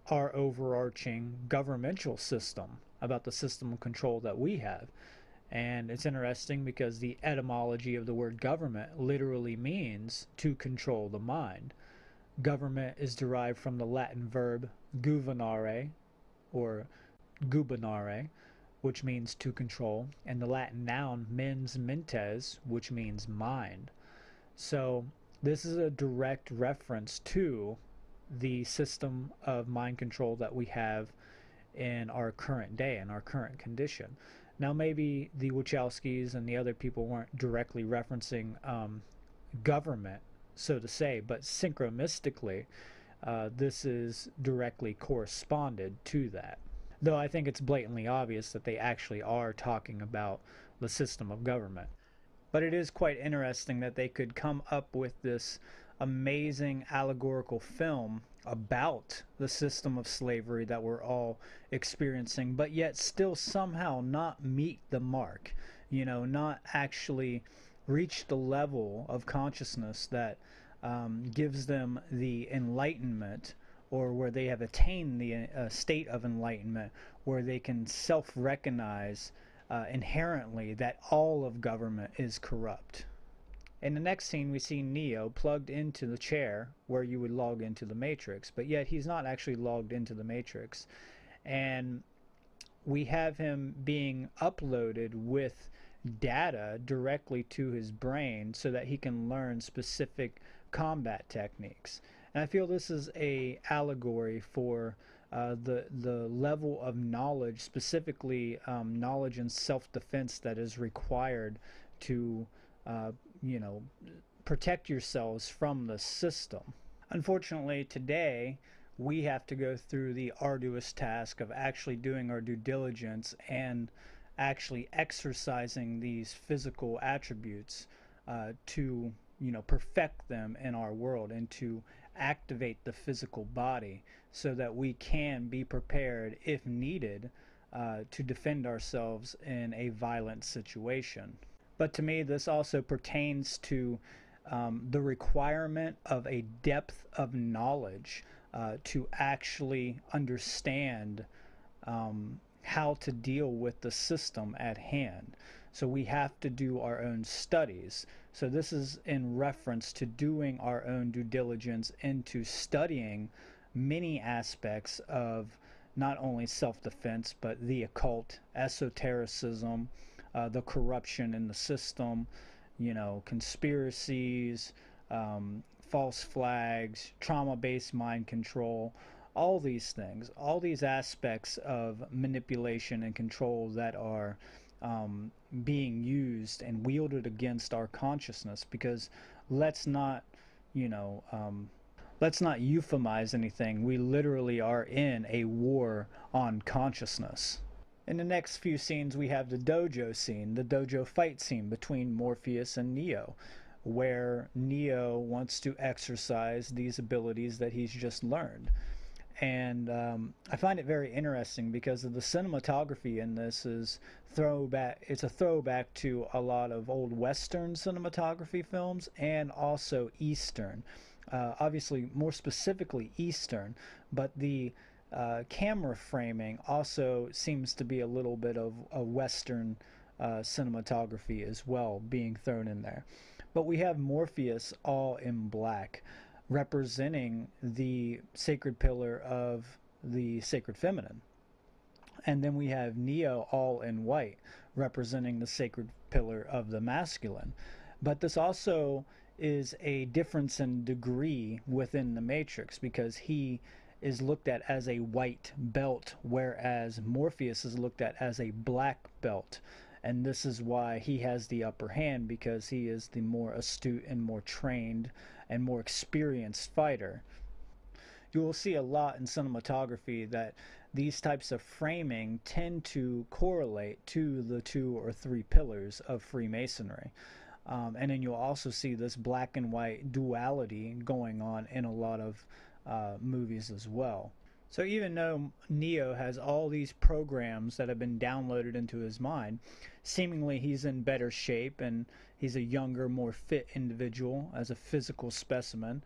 our overarching governmental system, about the system of control that we have. And it's interesting because the etymology of the word government literally means to control the mind. Government is derived from the Latin verb governare, or gubernare, which means to control, and the Latin noun mens mentes, which means mind. So this is a direct reference to the system of mind control that we have in our current day, in our current condition. Now, maybe the Wachowskis and the other people weren't directly referencing government, so to say, but synchronistically, this is directly corresponded to that. Though I think it's blatantly obvious that they actually are talking about the system of government. But it is quite interesting that they could come up with this amazing allegorical film about the system of slavery that we're all experiencing, but yet still somehow not meet the mark, not actually reach the level of consciousness that gives them the enlightenment, or where they have attained the state of enlightenment, where they can self-recognize inherently that all of government is corrupt. In the next scene, we see Neo plugged into the chair where you would log into the Matrix, but yet he's not actually logged into the Matrix. And we have him being uploaded with data directly to his brain so that he can learn specific combat techniques. And I feel this is a allegory for the level of knowledge, specifically knowledge and self-defense that is required to uh, you know protect yourselves from the system. Unfortunately, today we have to go through the arduous task of actually doing our due diligence and actually exercising these physical attributes to perfect them in our world and to activate the physical body so that we can be prepared if needed to defend ourselves in a violent situation. But to me, this also pertains to the requirement of a depth of knowledge to actually understand how to deal with the system at hand. So we have to do our own studies. So this is in reference to doing our own due diligence into studying many aspects of not only self-defense but the occult, esotericism, the corruption in the system, conspiracies, false flags, trauma-based mind control, all these things, all these aspects of manipulation and control that are being used and wielded against our consciousness. Because let's not, you know, let's not euphemize anything. We literally are in a war on consciousness. In the next few scenes, we have the dojo scene, the dojo fight scene between Morpheus and Neo, where Neo wants to exercise these abilities that he's just learned. And I find it very interesting because of the cinematography in this is throwback. It's a throwback to a lot of old Western cinematography films and also Eastern. Obviously, more specifically Eastern, but the camera framing also seems to be a little bit of a Western cinematography as well being thrown in there. But we have Morpheus all in black, representing the sacred pillar of the sacred feminine. And then we have Neo all in white, representing the sacred pillar of the masculine. But this also is a difference in degree within the Matrix because he is looked at as a white belt, whereas Morpheus is looked at as a black belt. And this is why he has the upper hand, because he is the more astute and more trained and more experienced fighter. You will see a lot in cinematography that these types of framing tend to correlate to the 2 or 3 pillars of Freemasonry. And then you'll also see this black and white duality going on in a lot of movies as well. So even though Neo has all these programs that have been downloaded into his mind, seemingly he's in better shape and he's a younger, more fit individual as a physical specimen,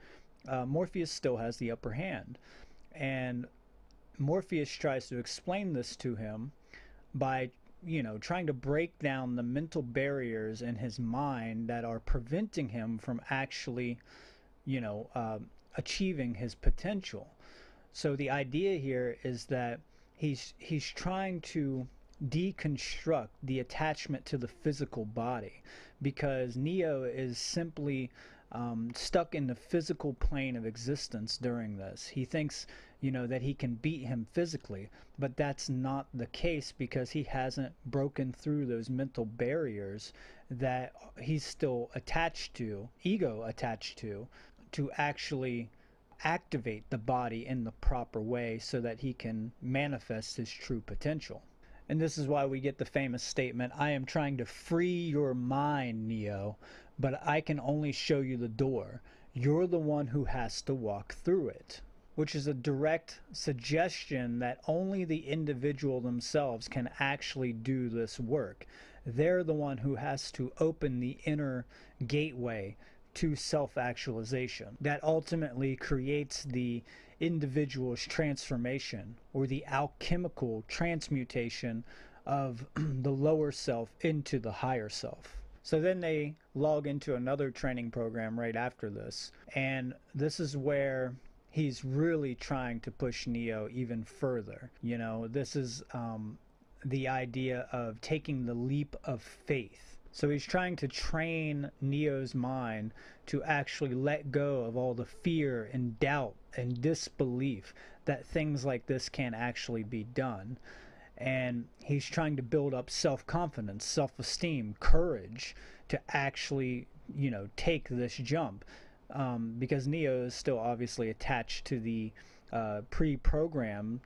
Morpheus still has the upper hand. And Morpheus tries to explain this to him by, trying to break down the mental barriers in his mind that are preventing him from actually, achieving his potential. So the idea here is that he's trying to deconstruct the attachment to the physical body, because Neo is simply stuck in the physical plane of existence during this. He thinks, that he can beat him physically, but that's not the case because he hasn't broken through those mental barriers that he's still attached to, ego attached to actually activate the body in the proper way so that he can manifest his true potential. And this is why we get the famous statement, "I am trying to free your mind, Neo, but I can only show you the door. You're the one who has to walk through it." Which is a direct suggestion that only the individual themselves can actually do this work. They're the one who has to open the inner gateway to self-actualization that ultimately creates the individual's transformation or the alchemical transmutation of the lower self into the higher self. So then they log into another training program right after this, and this is where he's really trying to push Neo even further. This is the idea of taking the leap of faith. So he's trying to train Neo's mind to actually let go of all the fear and doubt and disbelief that things like this can actually be done. And he's trying to build up self-confidence, self-esteem, courage to actually, take this jump. Because Neo is still obviously attached to the pre-programmed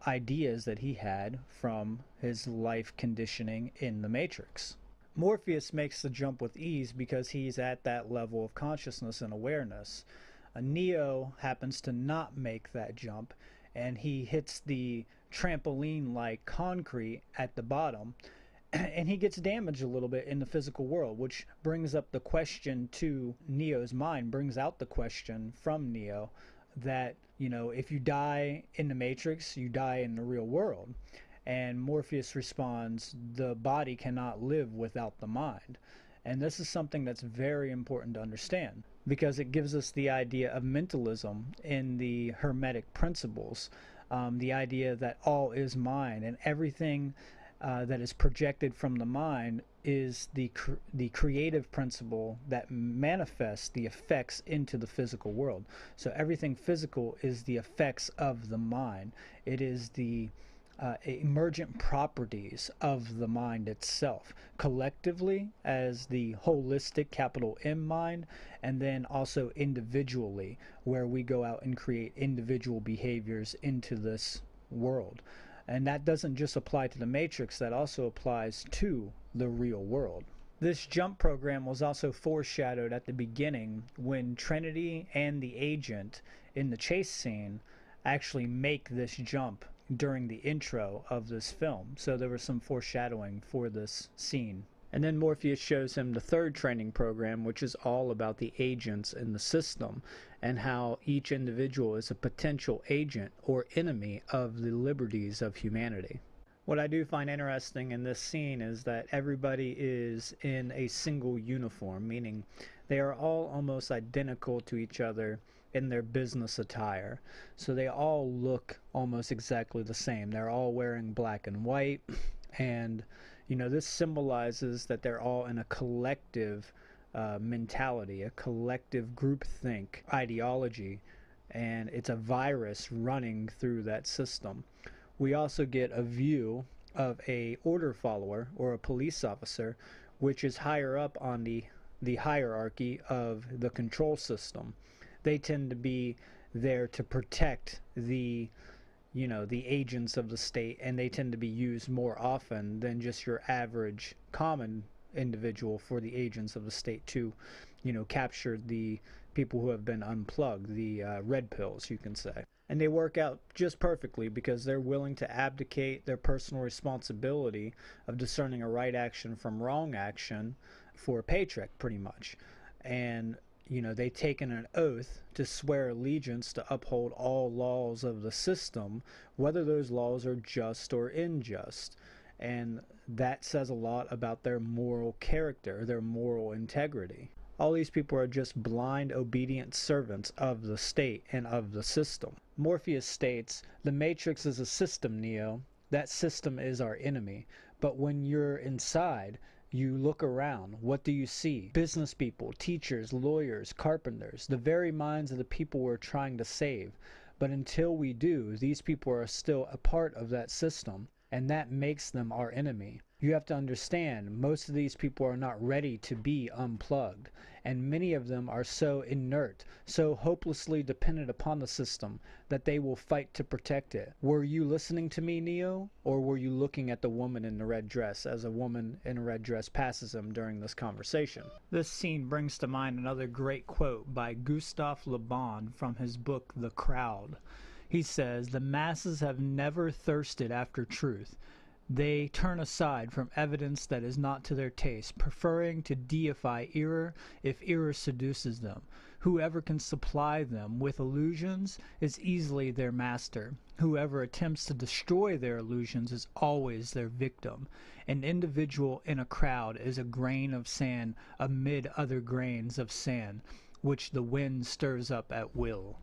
ideas that he had from his life conditioning in the Matrix. Morpheus makes the jump with ease because he's at that level of consciousness and awareness. Neo happens to not make that jump, and he hits the trampoline-like concrete at the bottom, and he gets damaged a little bit in the physical world, which brings up the question to Neo's mind, brings out the question from Neo that, if you die in the Matrix, you die in the real world. And Morpheus responds, the body cannot live without the mind. And this is something that's very important to understand because it gives us the idea of mentalism in the Hermetic principles, the idea that all is mind and everything that is projected from the mind is the creative principle that manifests the effects into the physical world. So everything physical is the effects of the mind. It is the emergent properties of the mind itself, collectively as the holistic capital M mind, and then also individually, where we go out and create individual behaviors into this world. And that doesn't just apply to the Matrix, that also applies to the real world. This jump program was also foreshadowed at the beginning when Trinity and the agent in the chase scene actually make this jump during the intro of this film. So there was some foreshadowing for this scene. And then Morpheus shows him the third training program, which is all about the agents in the system and how each individual is a potential agent or enemy of the liberties of humanity. What I do find interesting in this scene is that everybody is in a single uniform, meaning they are all almost identical to each other in their business attire. So they all look almost exactly the same. They're all wearing black and white, and this symbolizes that they're all in a collective mentality, a collective groupthink ideology, and it's a virus running through that system. We also get a view of a order follower or a police officer, which is higher up on the hierarchy of the control system. They tend to be there to protect the agents of the state, and they tend to be used more often than just your average common individual for the agents of the state to, capture the people who have been unplugged, the red pills, you can say. And they work out just perfectly because they're willing to abdicate their personal responsibility of discerning a right action from wrong action for a paycheck, pretty much. And they've taken an oath to swear allegiance to uphold all laws of the system, whether those laws are just or unjust. And that says a lot about their moral character, their moral integrity. All these people are just blind, obedient servants of the state and of the system. Morpheus states, the Matrix is a system, Neo. That system is our enemy. But when you're inside, you look around, what do you see? Business people, teachers, lawyers, carpenters, the very minds of the people we're trying to save. But until we do, these people are still a part of that system, and that makes them our enemy. You have to understand, most of these people are not ready to be unplugged, and many of them are so inert, so hopelessly dependent upon the system, that they will fight to protect it. Were you listening to me, Neo? Or were you looking at the woman in the red dress as a woman in a red dress passes him during this conversation? This scene brings to mind another great quote by Gustave Le Bon from his book The Crowd. He says, "The masses have never thirsted after truth. They turn aside from evidence that is not to their taste, preferring to deify error if error seduces them. Whoever can supply them with illusions is easily their master. Whoever attempts to destroy their illusions is always their victim. An individual in a crowd is a grain of sand amid other grains of sand, which the wind stirs up at will."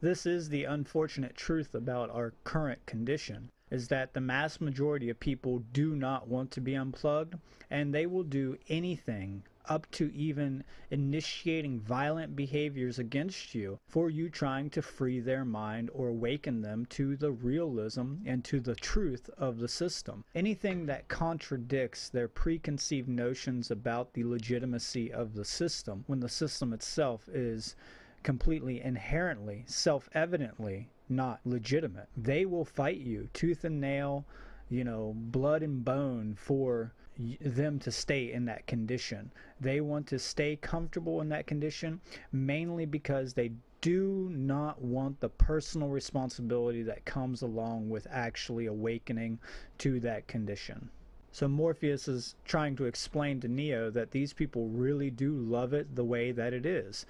This is the unfortunate truth about our current condition. is that the mass majority of people do not want to be unplugged, and they will do anything up to even initiating violent behaviors against you for you trying to free their mind or awaken them to the realism and to the truth of the system. Anything that contradicts their preconceived notions about the legitimacy of the system, when the system itself is completely inherently, self-evidently not legitimate, they will fight you tooth and nail, blood and bone for them to stay in that condition. They want to stay comfortable in that condition mainly because they do not want the personal responsibility that comes along with actually awakening to that condition. So Morpheus is trying to explain to Neo that these people really do love it the way that it is.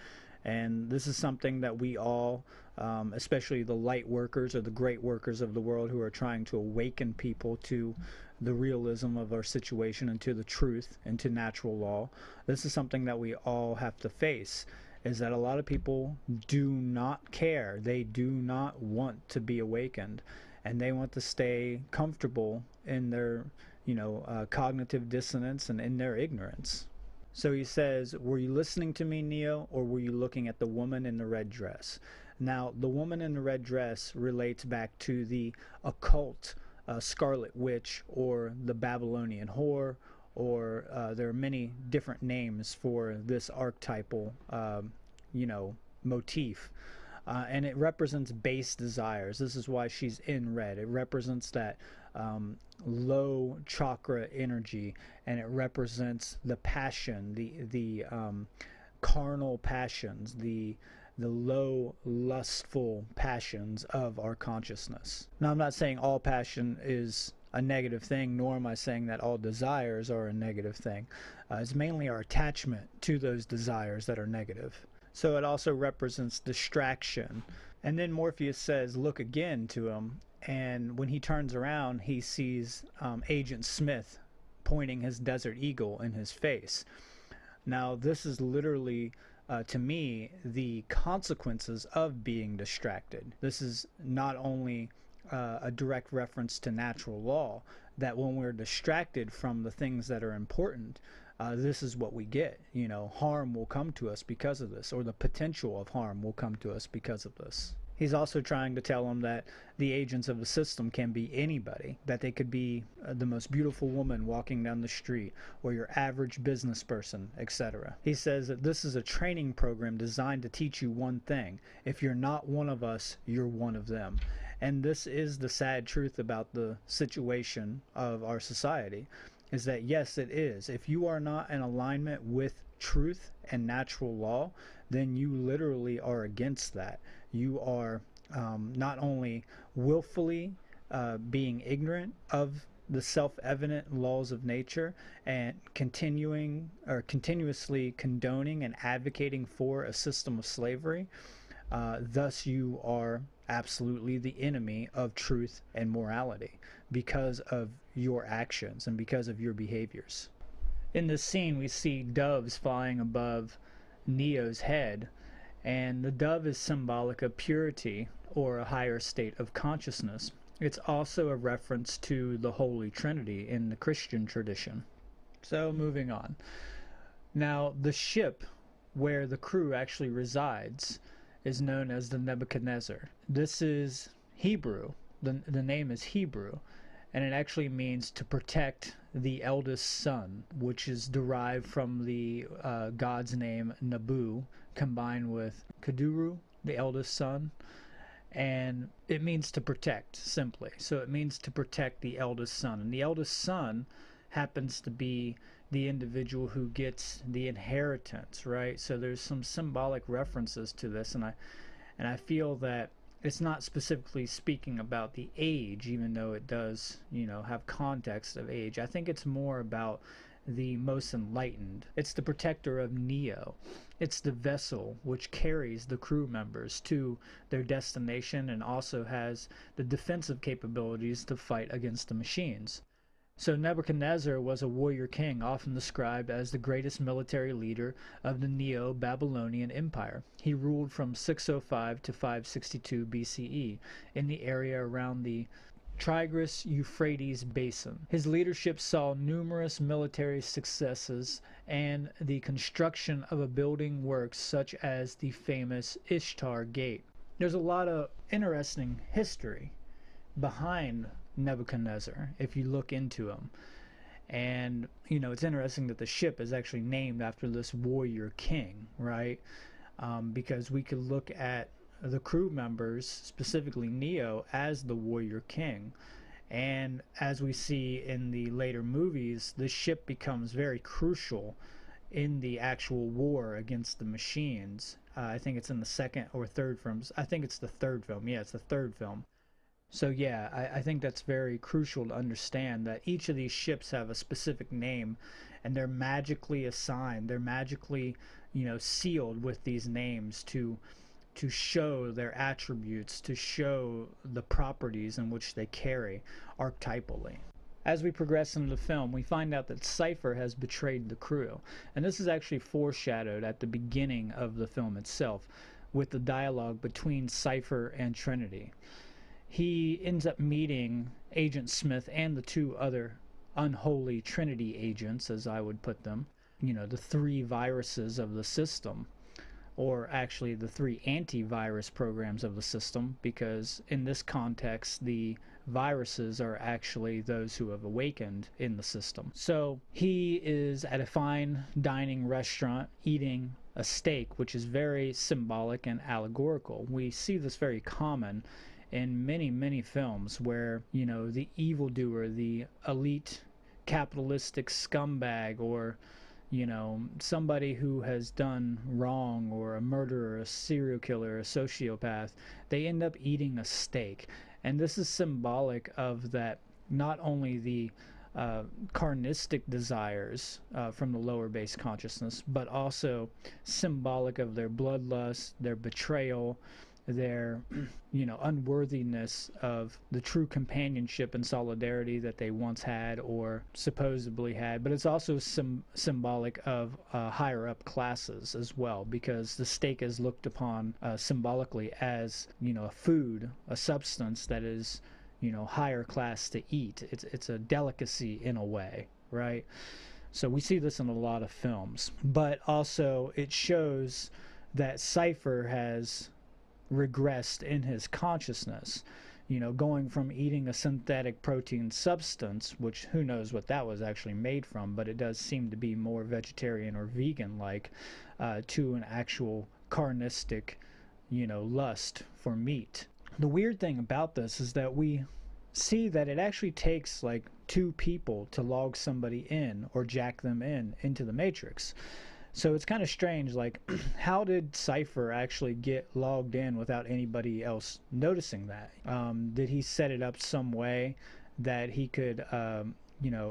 And this is something that we all, especially the light workers or the great workers of the world who are trying to awaken people to the realism of our situation and to the truth and to natural law, this is something that we all have to face, is that a lot of people do not care. They do not want to be awakened, and they want to stay comfortable in their cognitive dissonance and in their ignorance. So he says, were you listening to me, Neo, or were you looking at the woman in the red dress? Now, the woman in the red dress relates back to the occult Scarlet Witch or the Babylonian whore, or there are many different names for this archetypal, motif. And it represents base desires. This is why she's in red. It represents that low chakra energy, and it represents the passion, the carnal passions, the low lustful passions of our consciousness. Now, I'm not saying all passion is a negative thing, nor am I saying that all desires are a negative thing. It's mainly our attachment to those desires that are negative. So it also represents distraction. And then Morpheus says, look again to him. And when he turns around, he sees Agent Smith pointing his Desert Eagle in his face. Now, this is literally, to me, the consequences of being distracted. This is not only a direct reference to natural law, that when we're distracted from the things that are important, this is what we get. Harm will come to us because of this, or the potential of harm will come to us because of this. He's also trying to tell them that the agents of the system can be anybody, that they could be the most beautiful woman walking down the street, or your average business person, etc. He says that this is a training program designed to teach you one thing: if you're not one of us, you're one of them. And this is the sad truth about the situation of our society, is that yes, it is. If you are not in alignment with truth and natural law, then you literally are against that. You are not only willfully being ignorant of the self-evident laws of nature and continuously condoning and advocating for a system of slavery, thus you are absolutely the enemy of truth and morality because of your actions and because of your behaviors. In this scene, we see doves flying above Neo's head, and the dove is symbolic of purity or a higher state of consciousness. It's also a reference to the Holy Trinity in the Christian tradition. So moving on. Now, the ship where the crew actually resides is known as the Nebuchadnezzar. This is Hebrew. The name is Hebrew, and it actually means to protect the eldest son, which is derived from the god's name Nabu, combined with Kaduru, the eldest son, and it means to protect, simply. So it means to protect the eldest son, and the eldest son happens to be the individual who gets the inheritance, right? So there's some symbolic references to this, and I feel that it's not specifically speaking about the age, even though it does, have context of age. I think it's more about the most enlightened. It's the protector of Neo. It's the vessel which carries the crew members to their destination and also has the defensive capabilities to fight against the machines. So Nebuchadnezzar was a warrior king, often described as the greatest military leader of the Neo-Babylonian Empire. He ruled from 605 to 562 BCE in the area around the Tigris-Euphrates Basin. His leadership saw numerous military successes and the construction of a building works such as the famous Ishtar Gate. There's a lot of interesting history behind Nebuchadnezzar if you look into him. And, it's interesting that the ship is actually named after this warrior king, right? Because we could look at the crew members, specifically Neo, as the warrior king. And as we see in the later movies, the ship becomes very crucial in the actual war against the machines. I think it's in the second or third films. I think it's the third film. Yeah, it's the third film. So yeah, I think that's very crucial to understand that each of these ships have a specific name and they're magically assigned. They're magically, sealed with these names to show their attributes, to show the properties in which they carry archetypally. As we progress into the film, we find out that Cypher has betrayed the crew. And this is actually foreshadowed at the beginning of the film itself with the dialogue between Cypher and Trinity. He ends up meeting Agent Smith and the two other unholy Trinity agents, as I would put them. The three viruses of the system, or actually the three antivirus programs of the system, because in this context, the viruses are actually those who have awakened in the system. So he is at a fine dining restaurant eating a steak, which is very symbolic and allegorical. We see this very common in many films where, the evildoer, the elite capitalistic scumbag, or, somebody who has done wrong, or a murderer, a serial killer, a sociopath, they end up eating a steak. And this is symbolic of that, not only the carnistic desires from the lower base consciousness, but also symbolic of their bloodlust, their betrayal, their unworthiness of the true companionship and solidarity that they once had or supposedly had. But it's also symbolic of higher up classes as well, because the steak is looked upon symbolically as a food, a substance that is higher class to eat. It's a delicacy in a way, right? So we see this in a lot of films, but also it shows that Cypher has regressed in his consciousness, going from eating a synthetic protein substance, which who knows what that was actually made from, but it does seem to be more vegetarian or vegan like, to an actual carnistic lust for meat. The weird thing about this is that we see that it actually takes like two people to log somebody in or jack them into the Matrix. So it's kind of strange, like, how did Cypher actually get logged in without anybody else noticing that? Did he set it up some way that he could,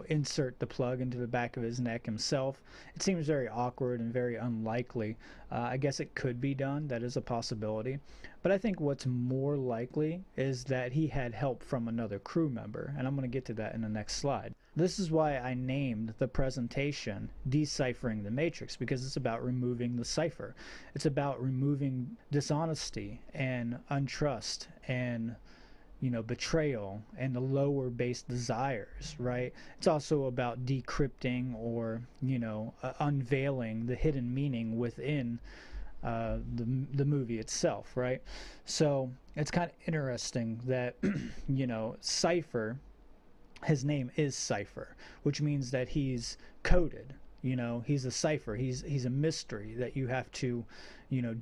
insert the plug into the back of his neck himself? It seems very awkward and very unlikely. I guess it could be done. That is a possibility. But I think what's more likely is that he had help from another crew member, and I'm going to get to that in the next slide. This is why I named the presentation Deciphering the Matrix, because it's about removing the cipher. It's about removing dishonesty and untrust and betrayal and the lower base desires, right? It's also about decrypting or, unveiling the hidden meaning within the movie itself, right? So it's kind of interesting that, Cypher, his name is Cypher, which means that he's coded. He's a cipher. He's a mystery that you have to,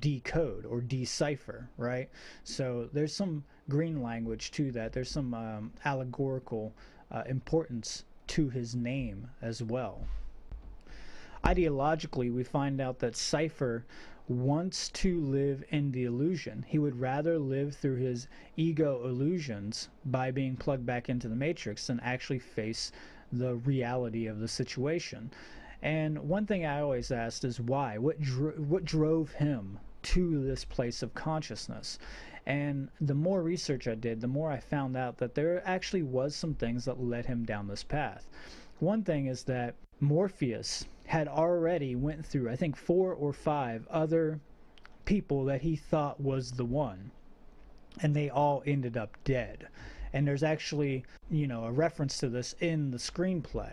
decode or decipher, right? So there's some green language to that. There's some allegorical importance to his name as well. Ideologically, we find out that Cypher wants to live in the illusion. He would rather live through his ego illusions by being plugged back into the Matrix than actually face the reality of the situation. And one thing I always asked is why? What drove him to this place of consciousness? And the more research I did, the more I found out that there actually was some things that led him down this path. One thing is that Morpheus had already went through, I think, 4 or 5 other people that he thought was the one, and they all ended up dead. And there's actually, a reference to this in the screenplay.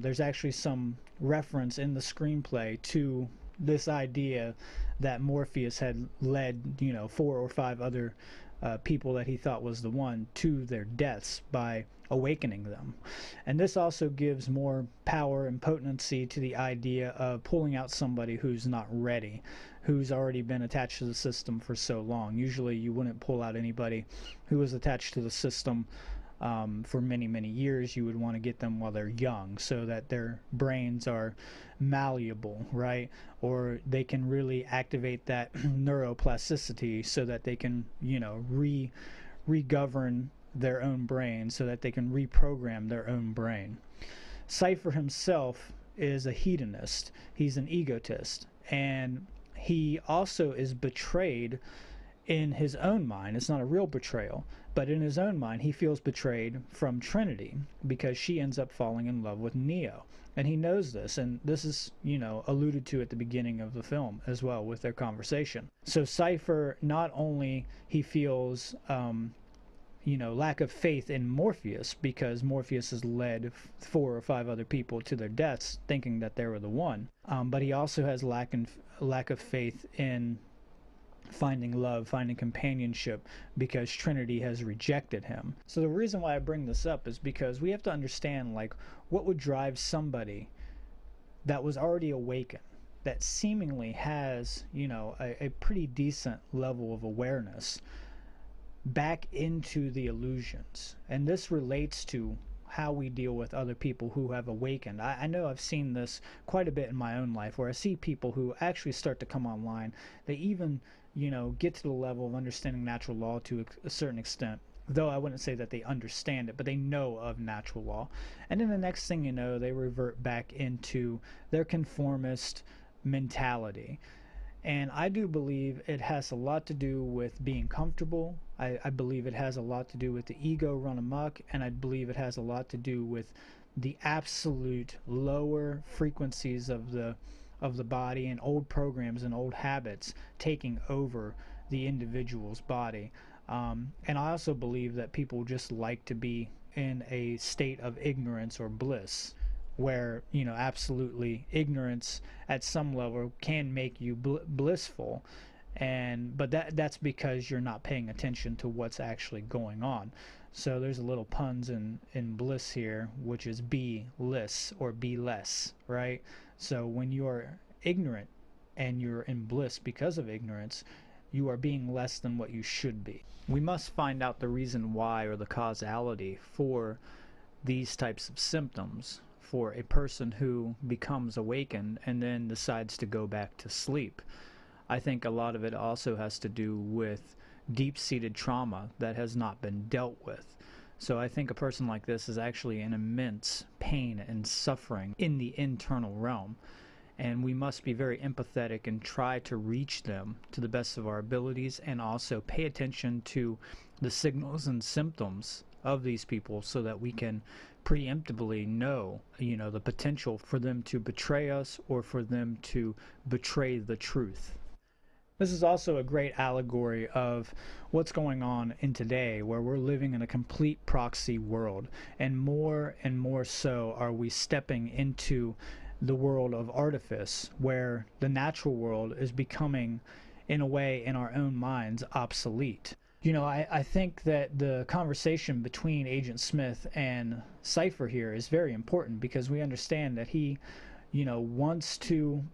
There's actually some reference in the screenplay to this idea that Morpheus had led, 4 or 5 other people that he thought was the one to their deaths by awakening them. And this also gives more power and potency to the idea of pulling out somebody who's not ready, who's already been attached to the system for so long. Usually you wouldn't pull out anybody who was attached to the system for many, many years. You would want to get them while they're young so that their brains are malleable, right? Or they can really activate that neuroplasticity so that they can, re-govern their own brain, so that they can reprogram their own brain. Cypher himself is a hedonist. He's an egotist. And he also is betrayed in his own mind. It's not a real betrayal, but in his own mind he feels betrayed from Trinity because she ends up falling in love with Neo. And he knows this, and this is, alluded to at the beginning of the film as well with their conversation. So Cypher, not only he feels lack of faith in Morpheus because Morpheus has led 4 or 5 other people to their deaths thinking that they were the one, but he also has lack of faith in finding love, finding companionship, because Trinity has rejected him. So the reason why I bring this up is because we have to understand, what would drive somebody that was already awakened, that seemingly has, a pretty decent level of awareness, back into the illusions. And this relates to how we deal with other people who have awakened. I know I've seen this quite a bit in my own life, where I see people who actually start to come online. They even, get to the level of understanding natural law to a certain extent, though I wouldn't say that they understand it, but they know of natural law. And then the next thing you know, they revert back into their conformist mentality. And I do believe it has a lot to do with being comfortable. I believe it has a lot to do with the ego run amok, and I believe it has a lot to do with the absolute lower frequencies of the body and old programs and old habits taking over the individual's body. And I also believe that people just like to be in a state of ignorance or bliss, where absolutely ignorance at some level can make you blissful, but that's because you're not paying attention to what's actually going on. So there's a little puns in bliss here, which is be less or be less, right? So when you're ignorant and you're in bliss because of ignorance, you are being less than what you should be. We must find out the reason why, or the causality for these types of symptoms for a person who becomes awakened and then decides to go back to sleep. I think a lot of it also has to do with deep-seated trauma that has not been dealt with. So I think a person like this is actually in immense pain and suffering in the internal realm. And we must be very empathetic and try to reach them to the best of our abilities, and also pay attention to the signals and symptoms of these people so that we can preemptively know, the potential for them to betray us or for them to betray the truth. This is also a great allegory of what's going on in today, where we're living in a complete proxy world, and more so are we stepping into the world of artifice, where the natural world is becoming, in a way, in our own minds, obsolete. I think that the conversation between Agent Smith and Cypher here is very important, because we understand that he, wants to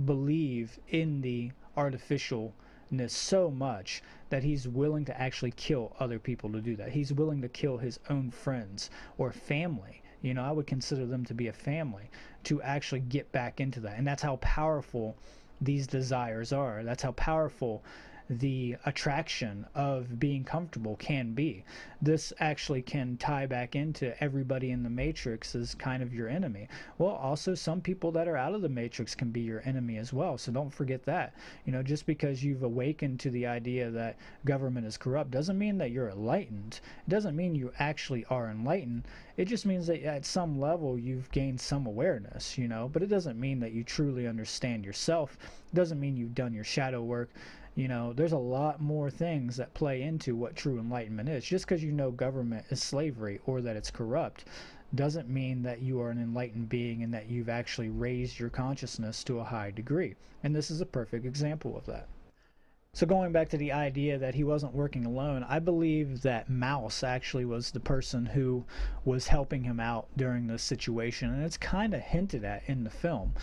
believe in the artificialness so much that he's willing to actually kill other people to do that. He's willing to kill his own friends or family. I would consider them to be a family, to actually get back into that. And that's how powerful these desires are. That's how powerful the attraction of being comfortable can be. This actually can tie back into everybody in the Matrix as kind of your enemy. Well, also some people that are out of the Matrix can be your enemy as well, so don't forget that. Just because you've awakened to the idea that government is corrupt doesn't mean that you're enlightened. It doesn't mean you actually are enlightened. It just means that at some level you've gained some awareness, but it doesn't mean that you truly understand yourself. It doesn't mean you've done your shadow work. You know, there's a lot more things that play into what true enlightenment is. Just because you know government is slavery or that it's corrupt doesn't mean that you are an enlightened being and that you've actually raised your consciousness to a high degree. And this is a perfect example of that. So going back to the idea that he wasn't working alone, I believe that Mouse actually was the person who was helping him out during this situation, and it's kind of hinted at in the film.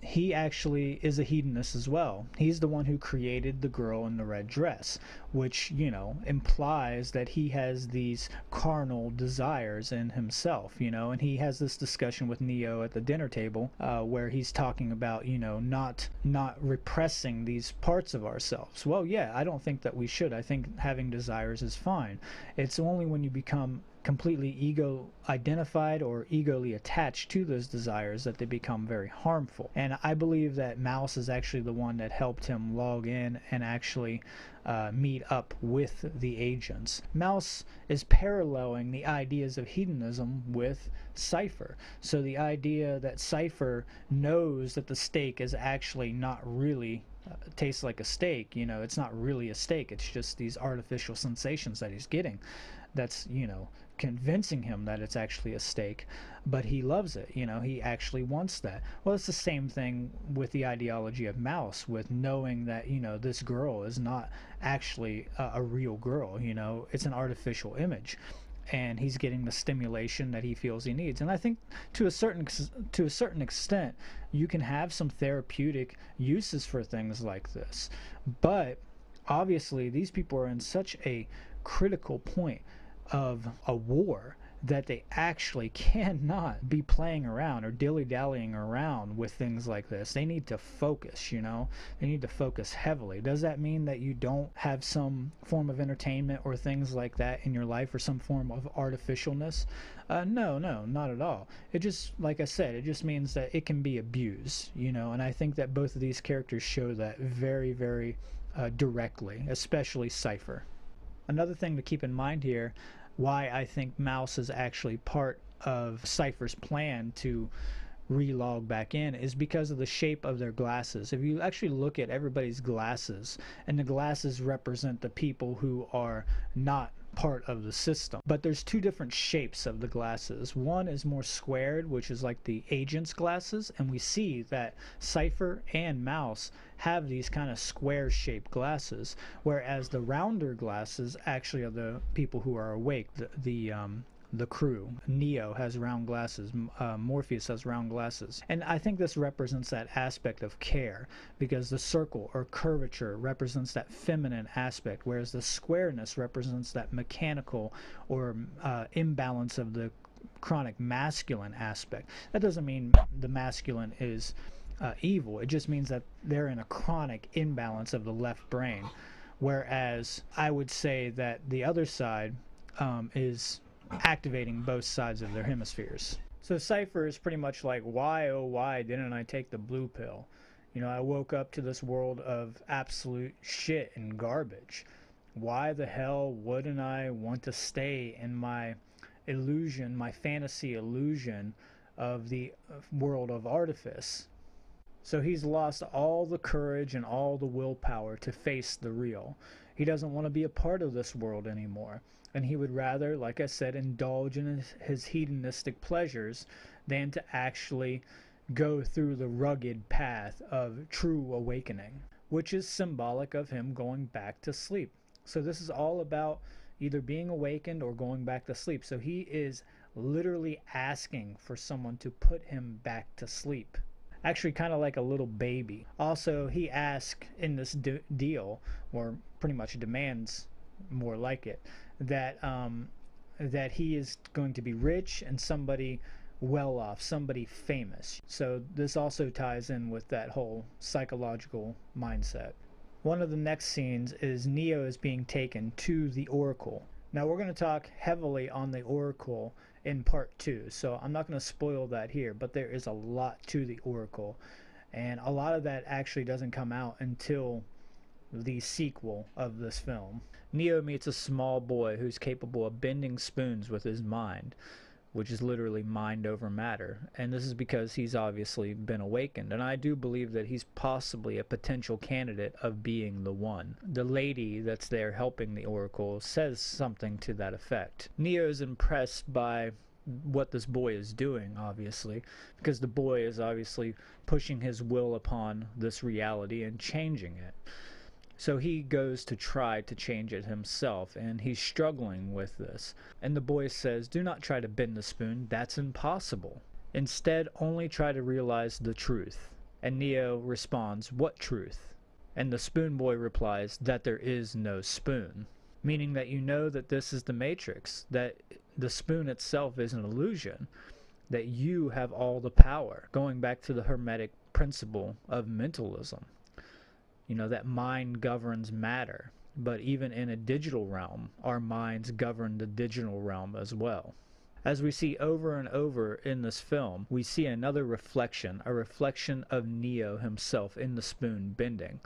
He actually is a hedonist as well. He's the one who created the girl in the red dress, which, you know, implies that he has these carnal desires in himself, you know, and he has this discussion with Neo at the dinner table where he's talking about, you know, not repressing these parts of ourselves. Well, yeah, I don't think that we should. I think having desires is fine. It's only when you become completely ego identified or egoly attached to those desires that they become very harmful. And I believe that Mouse is actually the one that helped him log in and actually meet up with the agents. Mouse is paralleling the ideas of hedonism with Cypher. So the idea that Cypher knows that the steak is actually not really tastes like a steak, you know, it's not really a steak, it's just these artificial sensations that he's getting that's, you know, convincing him that it's actually a steak, but he loves it, you know, he actually wants that. Well, it's the same thing with the ideology of Mouse, with knowing that, you know, this girl is not actually a real girl, you know, it's an artificial image, and he's getting the stimulation that he feels he needs. And I think to a certain extent you can have some therapeutic uses for things like this, but obviously these people are in such a critical point of a war that they actually cannot be playing around or dilly-dallying around with things like this. They need to focus, you know, they need to focus heavily. Does that mean that you don't have some form of entertainment or things like that in your life, or some form of artificialness? No, not at all. It just, like I said, it just means that it can be abused, you know, and I think that both of these characters show that very, very directly, especially Cypher. Another thing to keep in mind here, why I think Mouse is actually part of Cypher's plan to relog back in, is because of the shape of their glasses. If you actually look at everybody's glasses, and the glasses represent the people who are not part of the system, but there's two different shapes of the glasses. One is more squared, which is like the agent's glasses, and we see that Cypher and Mouse have these kind of square shaped glasses, whereas the rounder glasses actually are the people who are awake, the crew. Neo has round glasses, Morpheus has round glasses, and I think this represents that aspect of care, because the circle or curvature represents that feminine aspect, whereas the squareness represents that mechanical or imbalance of the chronic masculine aspect. That doesn't mean the masculine is evil, it just means that they're in a chronic imbalance of the left brain, whereas I would say that the other side is activating both sides of their hemispheres. So Cypher is pretty much like, why, oh why didn't I take the blue pill? You know, I woke up to this world of absolute shit and garbage. Why the hell wouldn't I want to stay in my illusion, my fantasy illusion of the world of artifice? So he's lost all the courage and all the willpower to face the real. He doesn't want to be a part of this world anymore, and he would rather, like I said, indulge in his hedonistic pleasures than to actually go through the rugged path of true awakening, which is symbolic of him going back to sleep. So this is all about either being awakened or going back to sleep. So he is literally asking for someone to put him back to sleep. Actually, kind of like a little baby. Also, he asks in this deal, or pretty much demands more like it, that that he is going to be rich and somebody well off, somebody famous. So this also ties in with that whole psychological mindset. One of the next scenes is Neo is being taken to the Oracle. Now we're going to talk heavily on the Oracle in part 2, so I'm not going to spoil that here, but there is a lot to the Oracle, and a lot of that actually doesn't come out until the sequel of this film. Neo meets a small boy who's capable of bending spoons with his mind, which is literally mind over matter. And this is because he's obviously been awakened. And I do believe that he's possibly a potential candidate of being the one. The lady that's there helping the Oracle says something to that effect. Neo is impressed by what this boy is doing, obviously, because the boy is obviously pushing his will upon this reality and changing it. So he goes to try to change it himself, and he's struggling with this. And the boy says, "Do not try to bend the spoon, that's impossible. Instead, only try to realize the truth." And Neo responds, "What truth?" And the spoon boy replies, "That there is no spoon." Meaning that you know that this is the Matrix, that the spoon itself is an illusion, that you have all the power. Going back to the Hermetic principle of mentalism. You know, that mind governs matter. But even in a digital realm, our minds govern the digital realm as well. As we see over and over in this film, we see another reflection, a reflection of Neo himself in the spoon bending.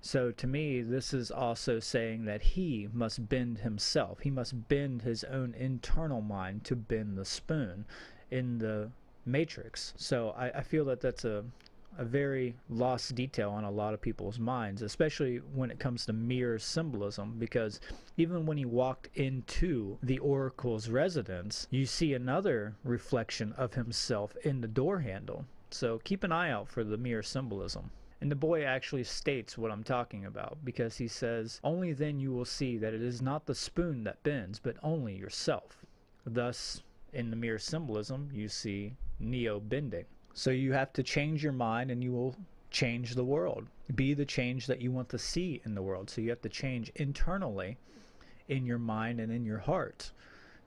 So to me, this is also saying that he must bend himself. He must bend his own internal mind to bend the spoon in the Matrix. So I feel that that's a very lost detail on a lot of people's minds, especially when it comes to mirror symbolism, because even when he walked into the Oracle's residence, you see another reflection of himself in the door handle. So keep an eye out for the mirror symbolism. And the boy actually states what I'm talking about, because he says, "Only then you will see that it is not the spoon that bends, but only yourself." Thus, in the mirror symbolism, you see Neo bending. So you have to change your mind and you will change the world. Be the change that you want to see in the world. So you have to change internally in your mind and in your heart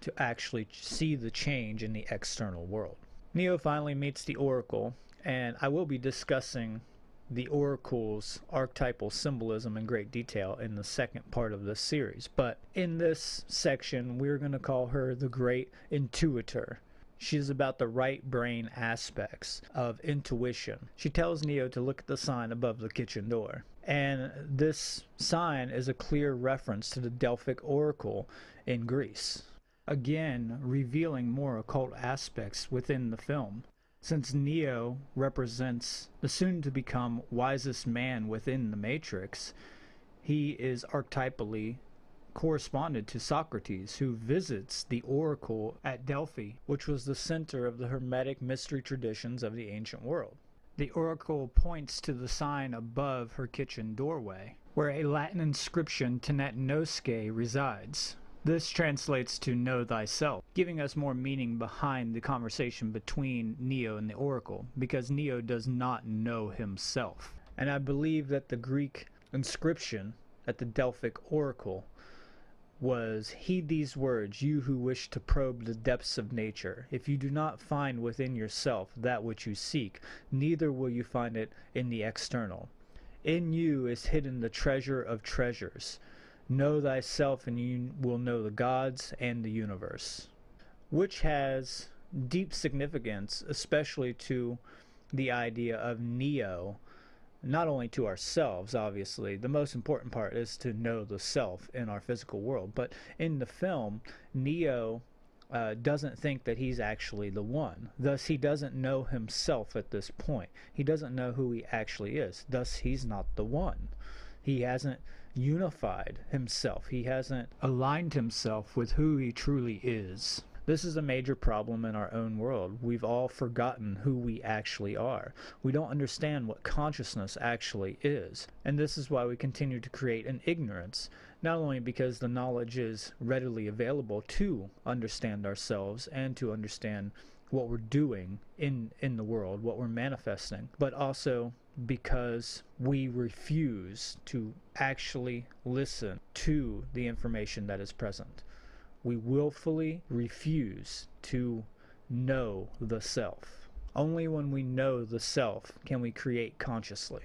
to actually see the change in the external world. Neo finally meets the Oracle, and I will be discussing the Oracle's archetypal symbolism in great detail in the second part of this series. But in this section, we're going to call her the Great Intuitor. She's about the right brain aspects of intuition. She tells Neo to look at the sign above the kitchen door. And this sign is a clear reference to the Delphic Oracle in Greece. Again, revealing more occult aspects within the film. Since Neo represents the soon-to-become wisest man within the Matrix, he is archetypally corresponded to Socrates, who visits the Oracle at Delphi, which was the center of the Hermetic mystery traditions of the ancient world. The Oracle points to the sign above her kitchen doorway, where a Latin inscription Tenet Nosce resides. This translates to "know thyself," giving us more meaning behind the conversation between Neo and the Oracle, because Neo does not know himself. And I believe that the Greek inscription at the Delphic Oracle was, "Heed these words, you who wish to probe the depths of nature. If you do not find within yourself that which you seek, neither will you find it in the external. In you is hidden the treasure of treasures. Know thyself and you will know the gods and the universe." Which has deep significance, especially to the idea of Neo. Not only to ourselves, obviously. The most important part is to know the self in our physical world. But in the film, Neo doesn't think that he's actually the one. Thus, he doesn't know himself at this point. He doesn't know who he actually is. Thus, he's not the one. He hasn't unified himself. He hasn't aligned himself with who he truly is. This is a major problem in our own world. We've all forgotten who we actually are. We don't understand what consciousness actually is. And this is why we continue to create an ignorance, not only because the knowledge is readily available to understand ourselves and to understand what we're doing in the world, what we're manifesting, but also because we refuse to actually listen to the information that is present. We willfully refuse to know the self. Only when we know the self can we create consciously.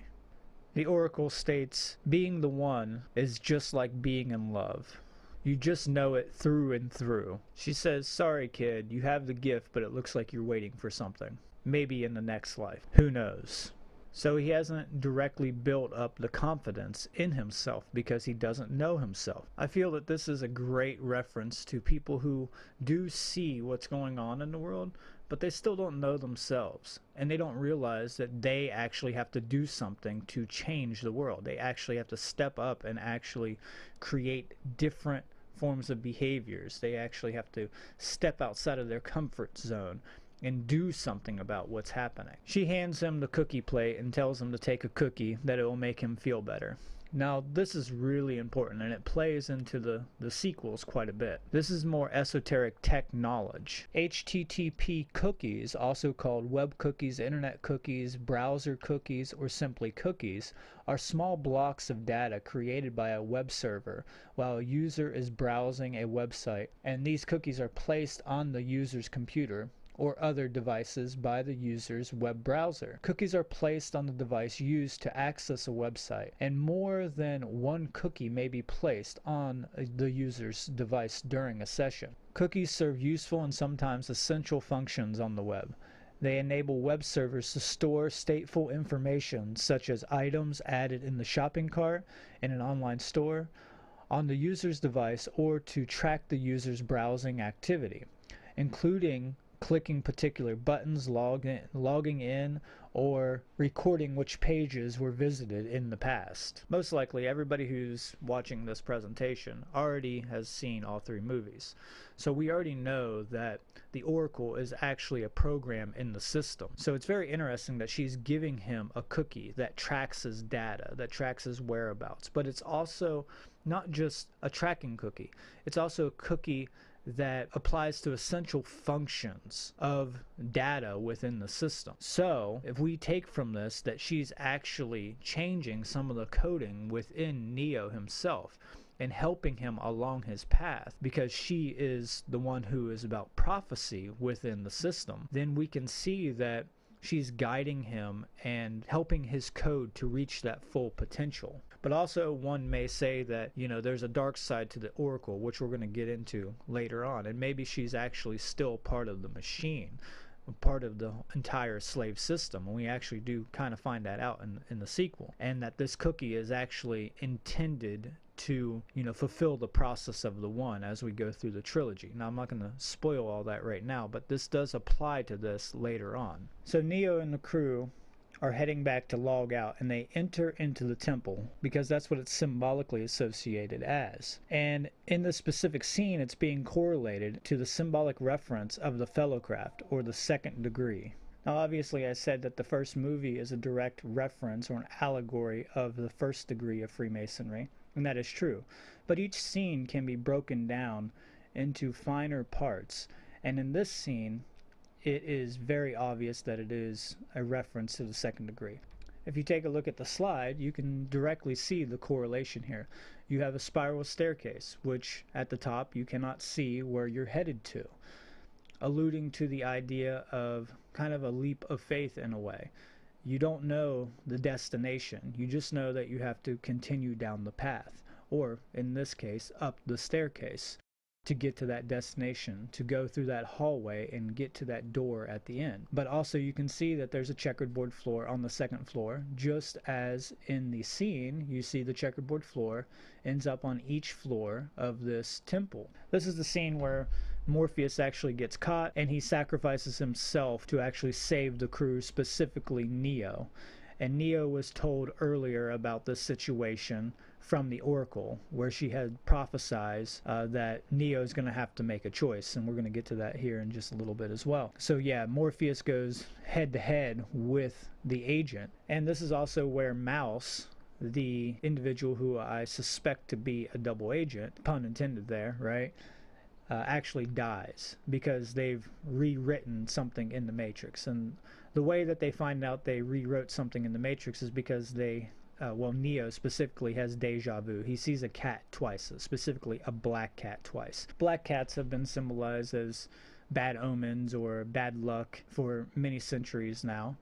The Oracle states, "Being the one is just like being in love. You just know it through and through." She says, "Sorry kid, you have the gift, but it looks like you're waiting for something. Maybe in the next life. Who knows?" So he hasn't directly built up the confidence in himself because he doesn't know himself. I feel that this is a great reference to people who do see what's going on in the world, but they still don't know themselves. And they don't realize that they actually have to do something to change the world. They actually have to step up and actually create different forms of behaviors. They actually have to step outside of their comfort zone and do something about what's happening. She hands him the cookie plate and tells him to take a cookie, that it will make him feel better. Now, this is really important, and it plays into the sequels quite a bit. This is more esoteric tech knowledge. HTTP cookies, also called web cookies, internet cookies, browser cookies, or simply cookies, are small blocks of data created by a web server while a user is browsing a website, and these cookies are placed on the user's computer or other devices by the user's web browser. Cookies are placed on the device used to access a website, and more than one cookie may be placed on the user's device during a session. Cookies serve useful and sometimes essential functions on the web. They enable web servers to store stateful information such as items added in the shopping cart in an online store, on the user's device, or to track the user's browsing activity, including clicking particular buttons, logging in, or recording which pages were visited in the past. Most likely everybody who's watching this presentation already has seen all three movies. So we already know that the Oracle is actually a program in the system. So it's very interesting that she's giving him a cookie that tracks his data, that tracks his whereabouts. But it's also not just a tracking cookie. It's also a cookie that applies to essential functions of data within the system. So if we take from this that she's actually changing some of the coding within Neo himself and helping him along his path, because she is the one who is about prophecy within the system, then we can see that she's guiding him and helping his code to reach that full potential. But also one may say that, you know, there's a dark side to the Oracle, which we're going to get into later on, and maybe she's actually still part of the machine, part of the entire slave system, and we actually do kind of find that out in the sequel, and that this cookie is actually intended to, you know, fulfill the process of the one as we go through the trilogy. Now, I'm not going to spoil all that right now, but this does apply to this later on. So Neo and the crew are heading back to log out, and they enter into the temple because that's what it's symbolically associated as. And in this specific scene, it's being correlated to the symbolic reference of the Fellowcraft, or the second degree. Now, obviously, I said that the first movie is a direct reference or an allegory of the first degree of Freemasonry, and that is true. But each scene can be broken down into finer parts, and in this scene, it is very obvious that it is a reference to the second degree. If you take a look at the slide, you can directly see the correlation here. You have a spiral staircase, which at the top you cannot see where you're headed to, alluding to the idea of kind of a leap of faith in a way. You don't know the destination, you just know that you have to continue down the path, or in this case, up the staircase, to get to that destination, to go through that hallway and get to that door at the end. But also you can see that there's a checkerboard floor on the second floor, just as in the scene you see the checkerboard floor ends up on each floor of this temple. This is the scene where Morpheus actually gets caught and he sacrifices himself to actually save the crew, specifically Neo. And Neo was told earlier about this situation from the Oracle, where she had prophesied that Neo is going to have to make a choice, and we're going to get to that here in just a little bit as well. So yeah, Morpheus goes head to head with the agent, and this is also where Mouse, the individual who I suspect to be a double agent, pun intended there, right, actually dies because they've rewritten something in the Matrix. And the way that they find out they rewrote something in the Matrix is because they Neo specifically has deja vu. He sees a cat twice, specifically a black cat twice. Black cats have been symbolized as bad omens or bad luck for many centuries now.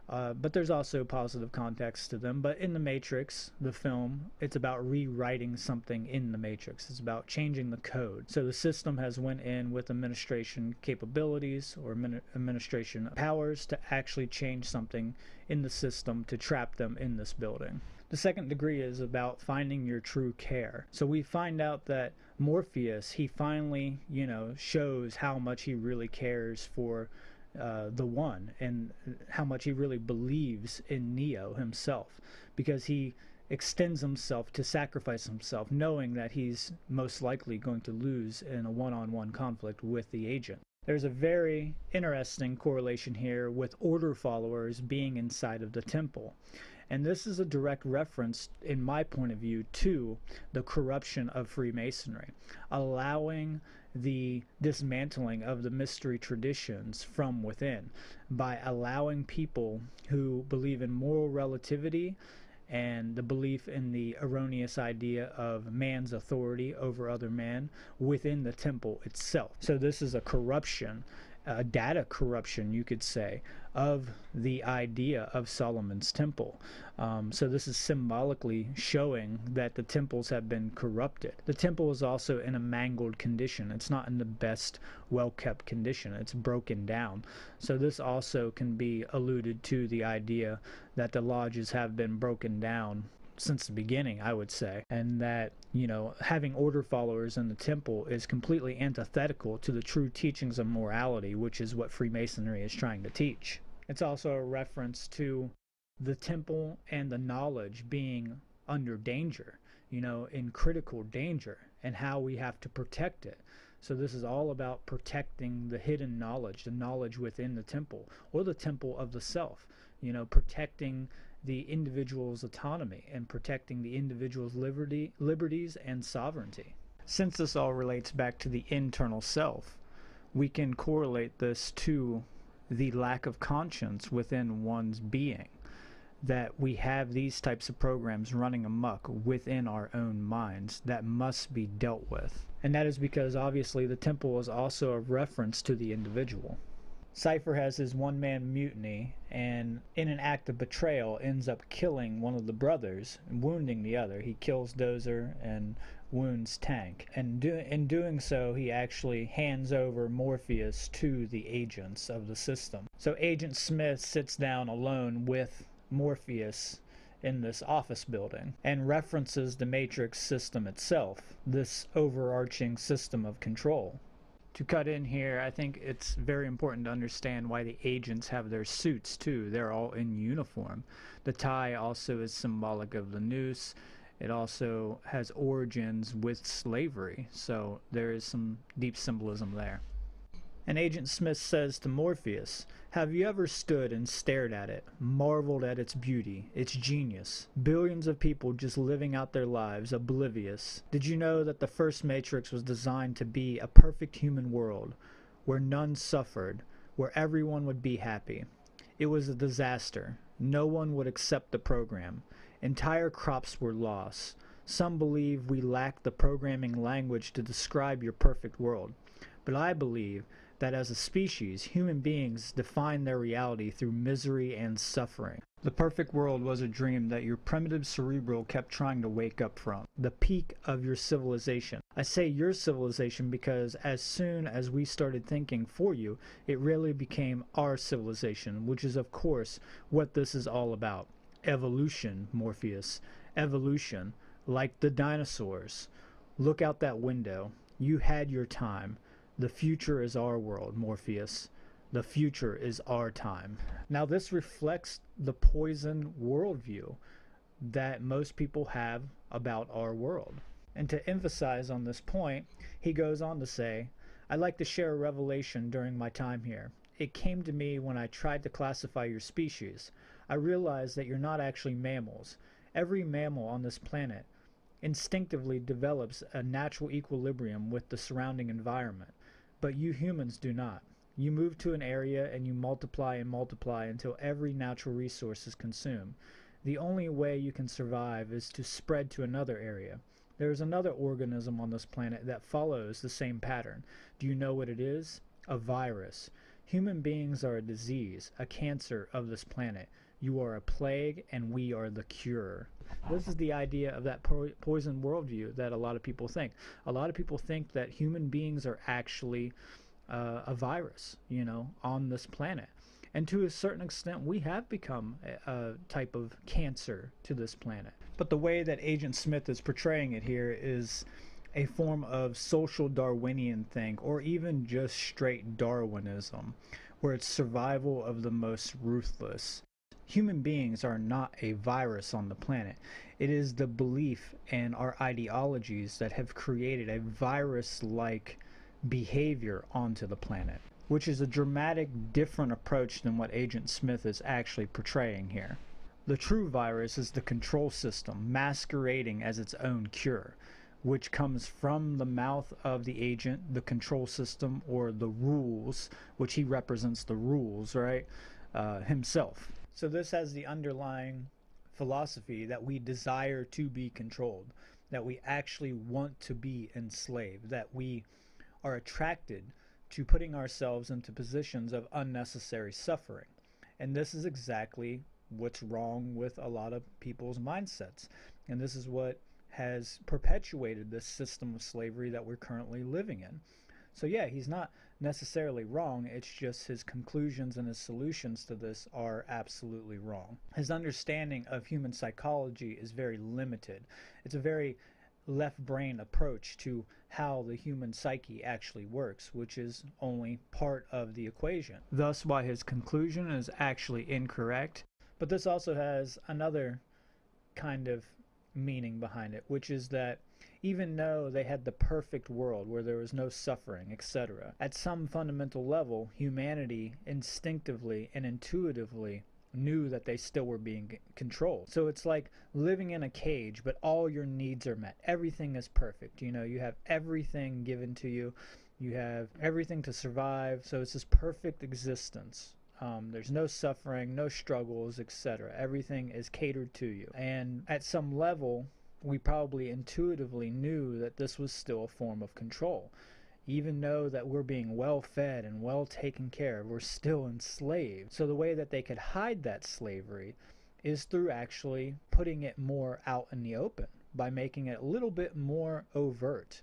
But there's also positive context to them. But in The Matrix, the film, it's about rewriting something in the Matrix. It's about changing the code. So the system has went in with administration capabilities or administration powers to actually change something in the system to trap them in this building. The second degree is about finding your true care. So we find out that Morpheus, he finally, shows how much he really cares for the One, and how much he really believes in Neo himself, because he extends himself to sacrifice himself, knowing that he's most likely going to lose in a one-on-one conflict with the agent. There's a very interesting correlation here with Order followers being inside of the temple. And this is a direct reference, in my point of view, to the corruption of Freemasonry, allowing the dismantling of the mystery traditions from within by allowing people who believe in moral relativity and the belief in the erroneous idea of man's authority over other men within the temple itself. So this is a corruption, a data corruption, you could say, of the idea of Solomon's temple. So this is symbolically showing that the temples have been corrupted. The temple is also in a mangled condition. It's not in the best, well-kept condition. It's broken down. So this also can be alluded to the idea that the lodges have been broken down since the beginning, I would say, and that, having Order followers in the temple is completely antithetical to the true teachings of morality, which is what Freemasonry is trying to teach. It's also a reference to the temple and the knowledge being under danger, in critical danger, and how we have to protect it. So this is all about protecting the hidden knowledge, the knowledge within the temple, or the temple of the self, protecting the individual's autonomy and protecting the individual's liberties and sovereignty. Since this all relates back to the internal self, we can correlate this to the lack of conscience within one's being, that we have these types of programs running amok within our own minds that must be dealt with. And that is because obviously the temple is also a reference to the individual. Cypher has his one-man mutiny, and in an act of betrayal ends up killing one of the brothers and wounding the other. He kills Dozer and wounds Tank, and in doing so he actually hands over Morpheus to the agents of the system. So Agent Smith sits down alone with Morpheus in this office building and references the Matrix system itself, this overarching system of control. To cut in here, I think it's very important to understand why the agents have their suits too. They're all in uniform. The tie also is symbolic of the noose. It also has origins with slavery, so there is some deep symbolism there. And Agent Smith says to Morpheus, "Have you ever stood and stared at it, marveled at its beauty, its genius? Billions of people just living out their lives, oblivious. Did you know that the first Matrix was designed to be a perfect human world, where none suffered, where everyone would be happy? It was a disaster. No one would accept the program. Entire crops were lost. Some believe we lack the programming language to describe your perfect world. But I believe that as a species, human beings define their reality through misery and suffering. The perfect world was a dream that your primitive cerebral kept trying to wake up from. The peak of your civilization. I say your civilization because as soon as we started thinking for you, it really became our civilization, which is of course what this is all about. Evolution, Morpheus. Evolution. Like the dinosaurs. Look out that window. You had your time. The future is our world, Morpheus. The future is our time." Now this reflects the poison worldview that most people have about our world. And to emphasize on this point, he goes on to say, "I'd like to share a revelation during my time here. It came to me when I tried to classify your species. I realized that you're not actually mammals. Every mammal on this planet instinctively develops a natural equilibrium with the surrounding environment. But you humans do not. You move to an area and you multiply and multiply until every natural resource is consumed. The only way you can survive is to spread to another area. There is another organism on this planet that follows the same pattern. Do you know what it is? A virus. Human beings are a disease, a cancer of this planet. You are a plague, and we are the cure. This is the idea of that poison worldview that a lot of people think. A lot of people think that human beings are actually a virus, on this planet. And to a certain extent, we have become a type of cancer to this planet. But the way that Agent Smith is portraying it here is a form of social Darwinian thing, or even just straight Darwinism, where it's survival of the most ruthless. Human beings are not a virus on the planet. It is the belief and our ideologies that have created a virus-like behavior onto the planet, which is a dramatic different approach than what Agent Smith is actually portraying here. The true virus is the control system masquerading as its own cure, which comes from the mouth of the agent, the control system, or the rules, which he represents the rules, right, himself. So this has the underlying philosophy that we desire to be controlled, that we actually want to be enslaved, that we are attracted to putting ourselves into positions of unnecessary suffering. And this is exactly what's wrong with a lot of people's mindsets. And this is what has perpetuated this system of slavery that we're currently living in. So yeah, he's not necessarily wrong, it's just his conclusions and his solutions to this are absolutely wrong. His understanding of human psychology is very limited. It's a very left brain approach to how the human psyche actually works, which is only part of the equation. Thus why his conclusion is actually incorrect. But this also has another kind of meaning behind it, which is that even though they had the perfect world where there was no suffering, etc., at some fundamental level, humanity instinctively and intuitively knew that they still were being controlled. So it's like living in a cage, but all your needs are met. Everything is perfect. You have everything given to you. You have everything to survive. So it's this perfect existence. There's no suffering, no struggles, etc. Everything is catered to you. And at some level, we probably intuitively knew that this was still a form of control. Even though that we're being well fed and well taken care of, we're still enslaved. So the way that they could hide that slavery is through actually putting it more out in the open, by making it a little bit more overt.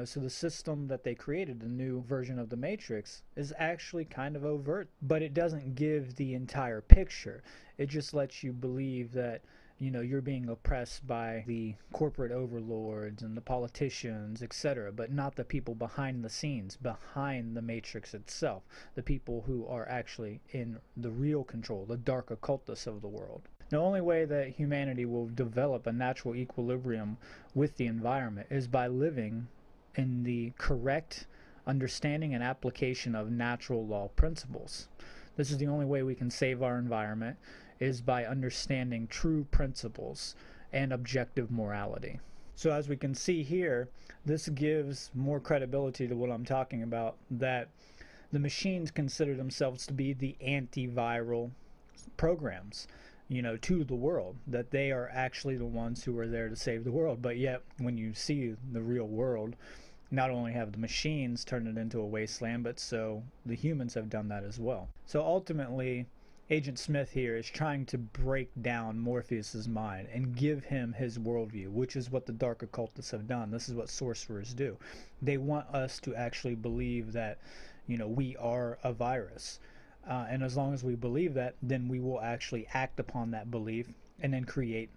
So the system that they created, the new version of the Matrix, is actually kind of overt, but it doesn't give the entire picture. It just lets you believe that you're being oppressed by the corporate overlords and the politicians, etc., but not the people behind the scenes, behind the Matrix itself, the people who are actually in the real control, the dark occultists of the world. The only way that humanity will develop a natural equilibrium with the environment is by living in the correct understanding and application of natural law principles. This is the only way we can save our environment, is by understanding true principles and objective morality. So as we can see here, this gives more credibility to what I'm talking about, that the machines consider themselves to be the antiviral programs, to the world, that they are actually the ones who are there to save the world. But yet, when you see the real world, not only have the machines turned it into a wasteland, but so the humans have done that as well. So ultimately, Agent Smith here is trying to break down Morpheus's mind and give him his worldview, which is what the dark occultists have done. This is what sorcerers do. They want us to actually believe that, we are a virus. And as long as we believe that, then we will actually act upon that belief and then create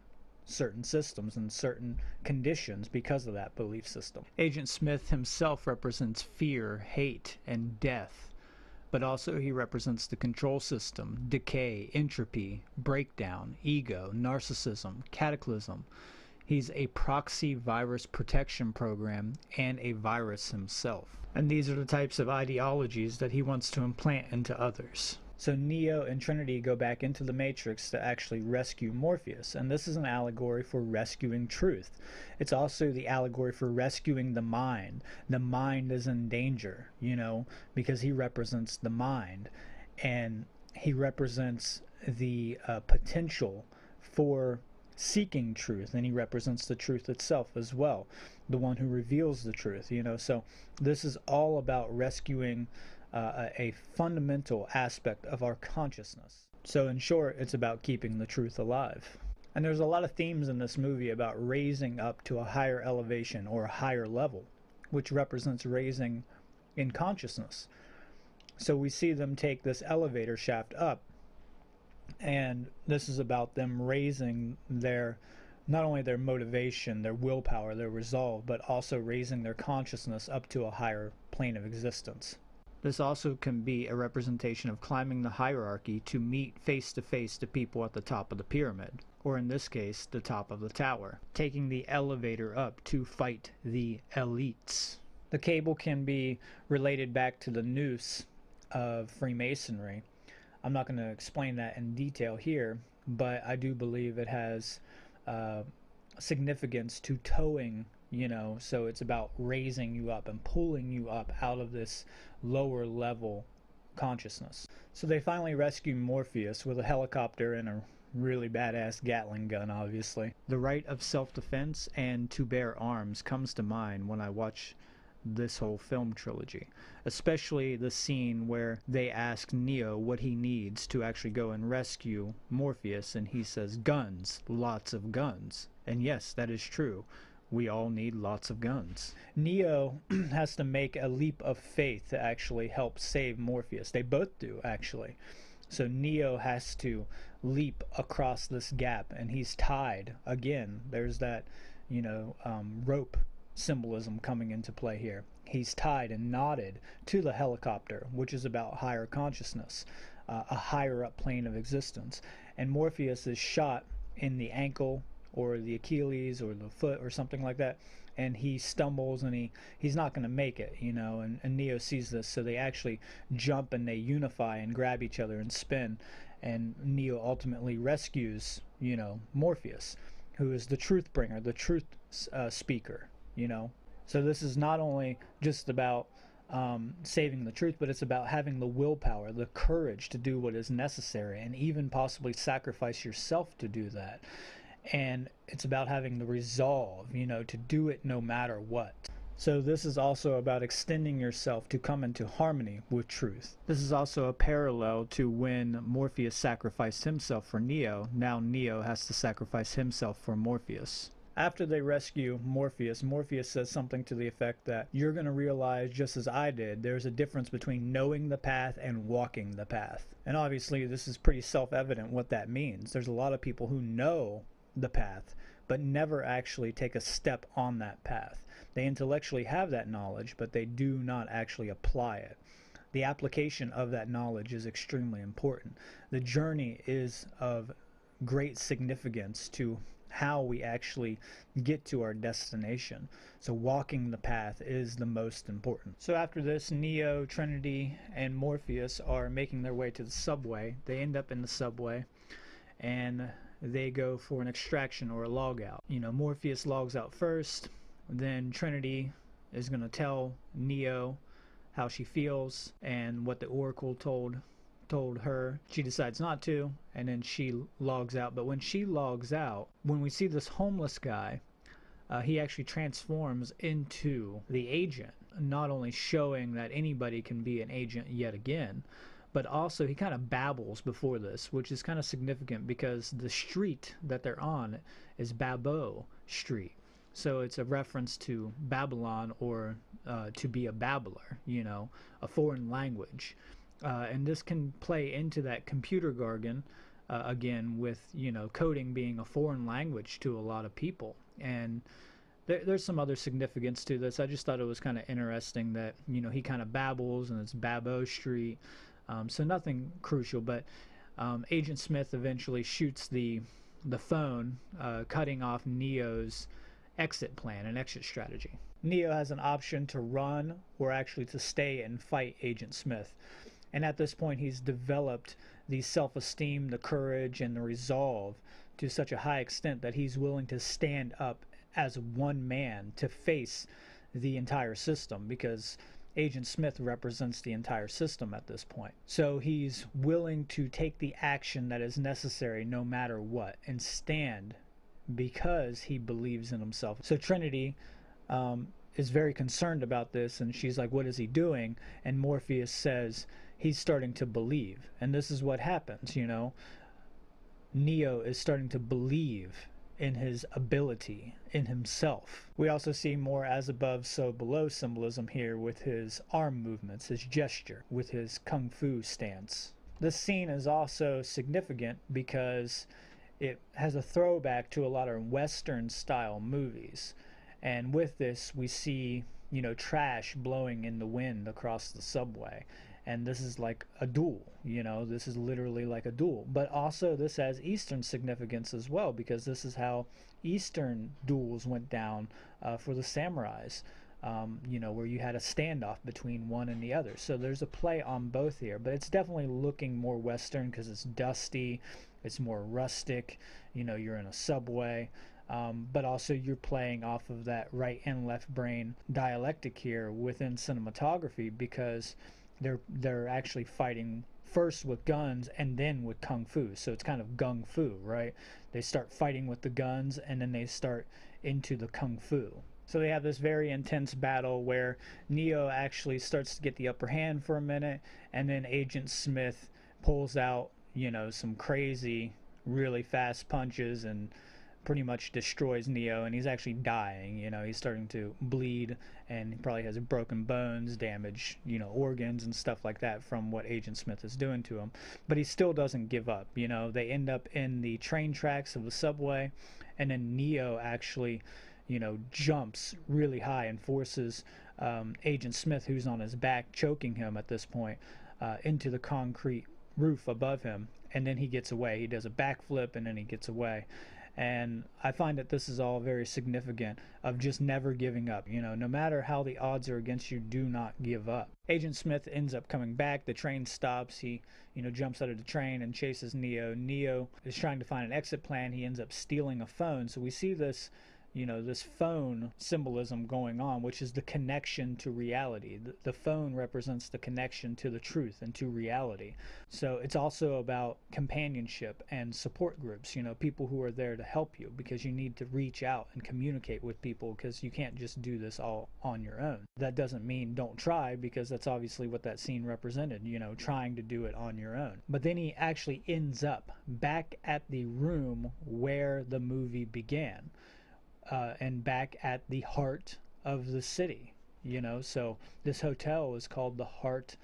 certain systems and certain conditions because of that belief system. Agent Smith himself represents fear, hate, and death. But also he represents the control system, decay, entropy, breakdown, ego, narcissism, cataclysm. He's a proxy virus protection program and a virus himself. And these are the types of ideologies that he wants to implant into others. So Neo and Trinity go back into the Matrix to actually rescue Morpheus, and this is an allegory for rescuing truth. It's also the allegory for rescuing the mind. The mind is in danger, because he represents the mind, and he represents the potential for seeking truth, and he represents the truth itself as well, the one who reveals the truth. So this is all about rescuing a fundamental aspect of our consciousness. So in short, it's about keeping the truth alive. And there's a lot of themes in this movie about raising up to a higher elevation or a higher level, which represents raising in consciousness. So we see them take this elevator shaft up, and this is about them raising their, not only their motivation, their willpower, their resolve, but also raising their consciousness up to a higher plane of existence. This also can be a representation of climbing the hierarchy to meet face to face the people at the top of the pyramid, or in this case, the top of the tower, taking the elevator up to fight the elites. The cable can be related back to the noose of Freemasonry. I'm not going to explain that in detail here, but I do believe it has significance to towing, so it's about raising you up and pulling you up out of this lower level consciousness. So they finally rescue Morpheus with a helicopter and a really badass Gatling gun, obviously. The right of self-defense and to bear arms comes to mind when I watch this whole film trilogy, especially the scene where they ask Neo what he needs to actually go and rescue Morpheus, and he says guns, lots of guns. And yes, that is true. We all need lots of guns. Neo has to make a leap of faith to actually help save Morpheus. They both do, actually. So Neo has to leap across this gap, and he's tied. Again, there's that, rope symbolism coming into play here. He's tied and knotted to the helicopter, which is about higher consciousness, a higher up plane of existence. And Morpheus is shot in the ankle or the Achilles or the foot or something like that, and he stumbles and he's not going to make it, and Neo sees this, so they actually jump and they unify and grab each other and spin, and Neo ultimately rescues, Morpheus, who is the truth bringer, the truth speaker. So this is not only just about saving the truth, but it's about having the willpower, the courage to do what is necessary, and even possibly sacrifice yourself to do that. And it's about having the resolve, to do it no matter what. So this is also about extending yourself to come into harmony with truth. This is also a parallel to when Morpheus sacrificed himself for Neo. Now Neo has to sacrifice himself for Morpheus. After they rescue Morpheus, Morpheus says something to the effect that you're going to realize, just as I did, there's a difference between knowing the path and walking the path. And obviously this is pretty self-evident what that means. There's a lot of people who know the path, but never actually take a step on that path. They intellectually have that knowledge, but they do not actually apply it. The application of that knowledge is extremely important. The journey is of great significance to how we actually get to our destination. So walking the path is the most important. So after this, Neo, Trinity, and Morpheus are making their way to the subway. They end up in the subway and they go for an extraction or a log out. Morpheus logs out first, then Trinity is going to tell Neo how she feels and what the Oracle told her. She decides not to, and then she logs out. But when she logs out, when we see this homeless guy, he actually transforms into the agent, not only showing that anybody can be an agent yet again, but also he kind of babbles before this, which is kind of significant because the street that they're on is Babel Street. So it's a reference to Babylon, or to be a babbler, a foreign language. And this can play into that computer jargon, again, with, coding being a foreign language to a lot of people. And there's some other significance to this. I just thought it was kind of interesting that, he kind of babbles and it's Babel Street. So nothing crucial, but Agent Smith eventually shoots the phone, cutting off Neo's exit plan and exit strategy. Neo has an option to run or actually to stay and fight Agent Smith. And at this point, he's developed the self-esteem, the courage, and the resolve to such a high extent that he's willing to stand up as one man to face the entire system, because Agent Smith represents the entire system at this point. So he's willing to take the action that is necessary no matter what and stand because he believes in himself. So Trinity is very concerned about this, and she's like, what is he doing? And Morpheus says he's starting to believe. And this is what happens, you know. Neo is starting to believe in his ability, in himself. We also see more as above, so below symbolism here with his arm movements, his gesture, with his kung fu stance. This scene is also significant because it has a throwback to a lot of Western style movies. And with this, we see, you know, trash blowing in the wind across the subway. And this is like a duel, you know, this is literally like a duel. But also this has Eastern significance as well, because this is how Eastern duels went down for the samurais, you know, where you had a standoff between one and the other. So there's a play on both here, but it's definitely looking more Western because it's dusty, it's more rustic, you know, you're in a subway. But also you're playing off of that right and left brain dialectic here within cinematography, because they're actually fighting first with guns and then with kung fu. So it's kind of gung fu, right? They start fighting with the guns and then they start into the kung fu. So they have this very intense battle where Neo actually starts to get the upper hand for a minute, and then Agent Smith pulls out, you know, some crazy, really fast punches and pretty much destroys Neo, and he's actually dying. You know, he's starting to bleed, and he probably has broken bones, damaged, you know, organs and stuff like that from what Agent Smith is doing to him. But he still doesn't give up. You know, they end up in the train tracks of the subway, and then Neo actually, you know, jumps really high and forces Agent Smith, who's on his back, choking him at this point, into the concrete roof above him, and then he gets away. He does a backflip, and then he gets away. And I find that this is all very significant of just never giving up. You know, no matter how the odds are against you, do not give up. Agent Smith ends up coming back. The train stops. He, you know, jumps out of the train and chases Neo. Neo is trying to find an exit plan. He ends up stealing a phone. So we see this, you know, this phone symbolism going on, which is the connection to reality. The phone represents the connection to the truth and to reality. So it's also about companionship and support groups, you know, people who are there to help you, because you need to reach out and communicate with people, because you can't just do this all on your own. That doesn't mean don't try, because that's obviously what that scene represented, you know, trying to do it on your own. But then he actually ends up back at the room where the movie began. And back at the heart of the city, you know. So this hotel is called the Heart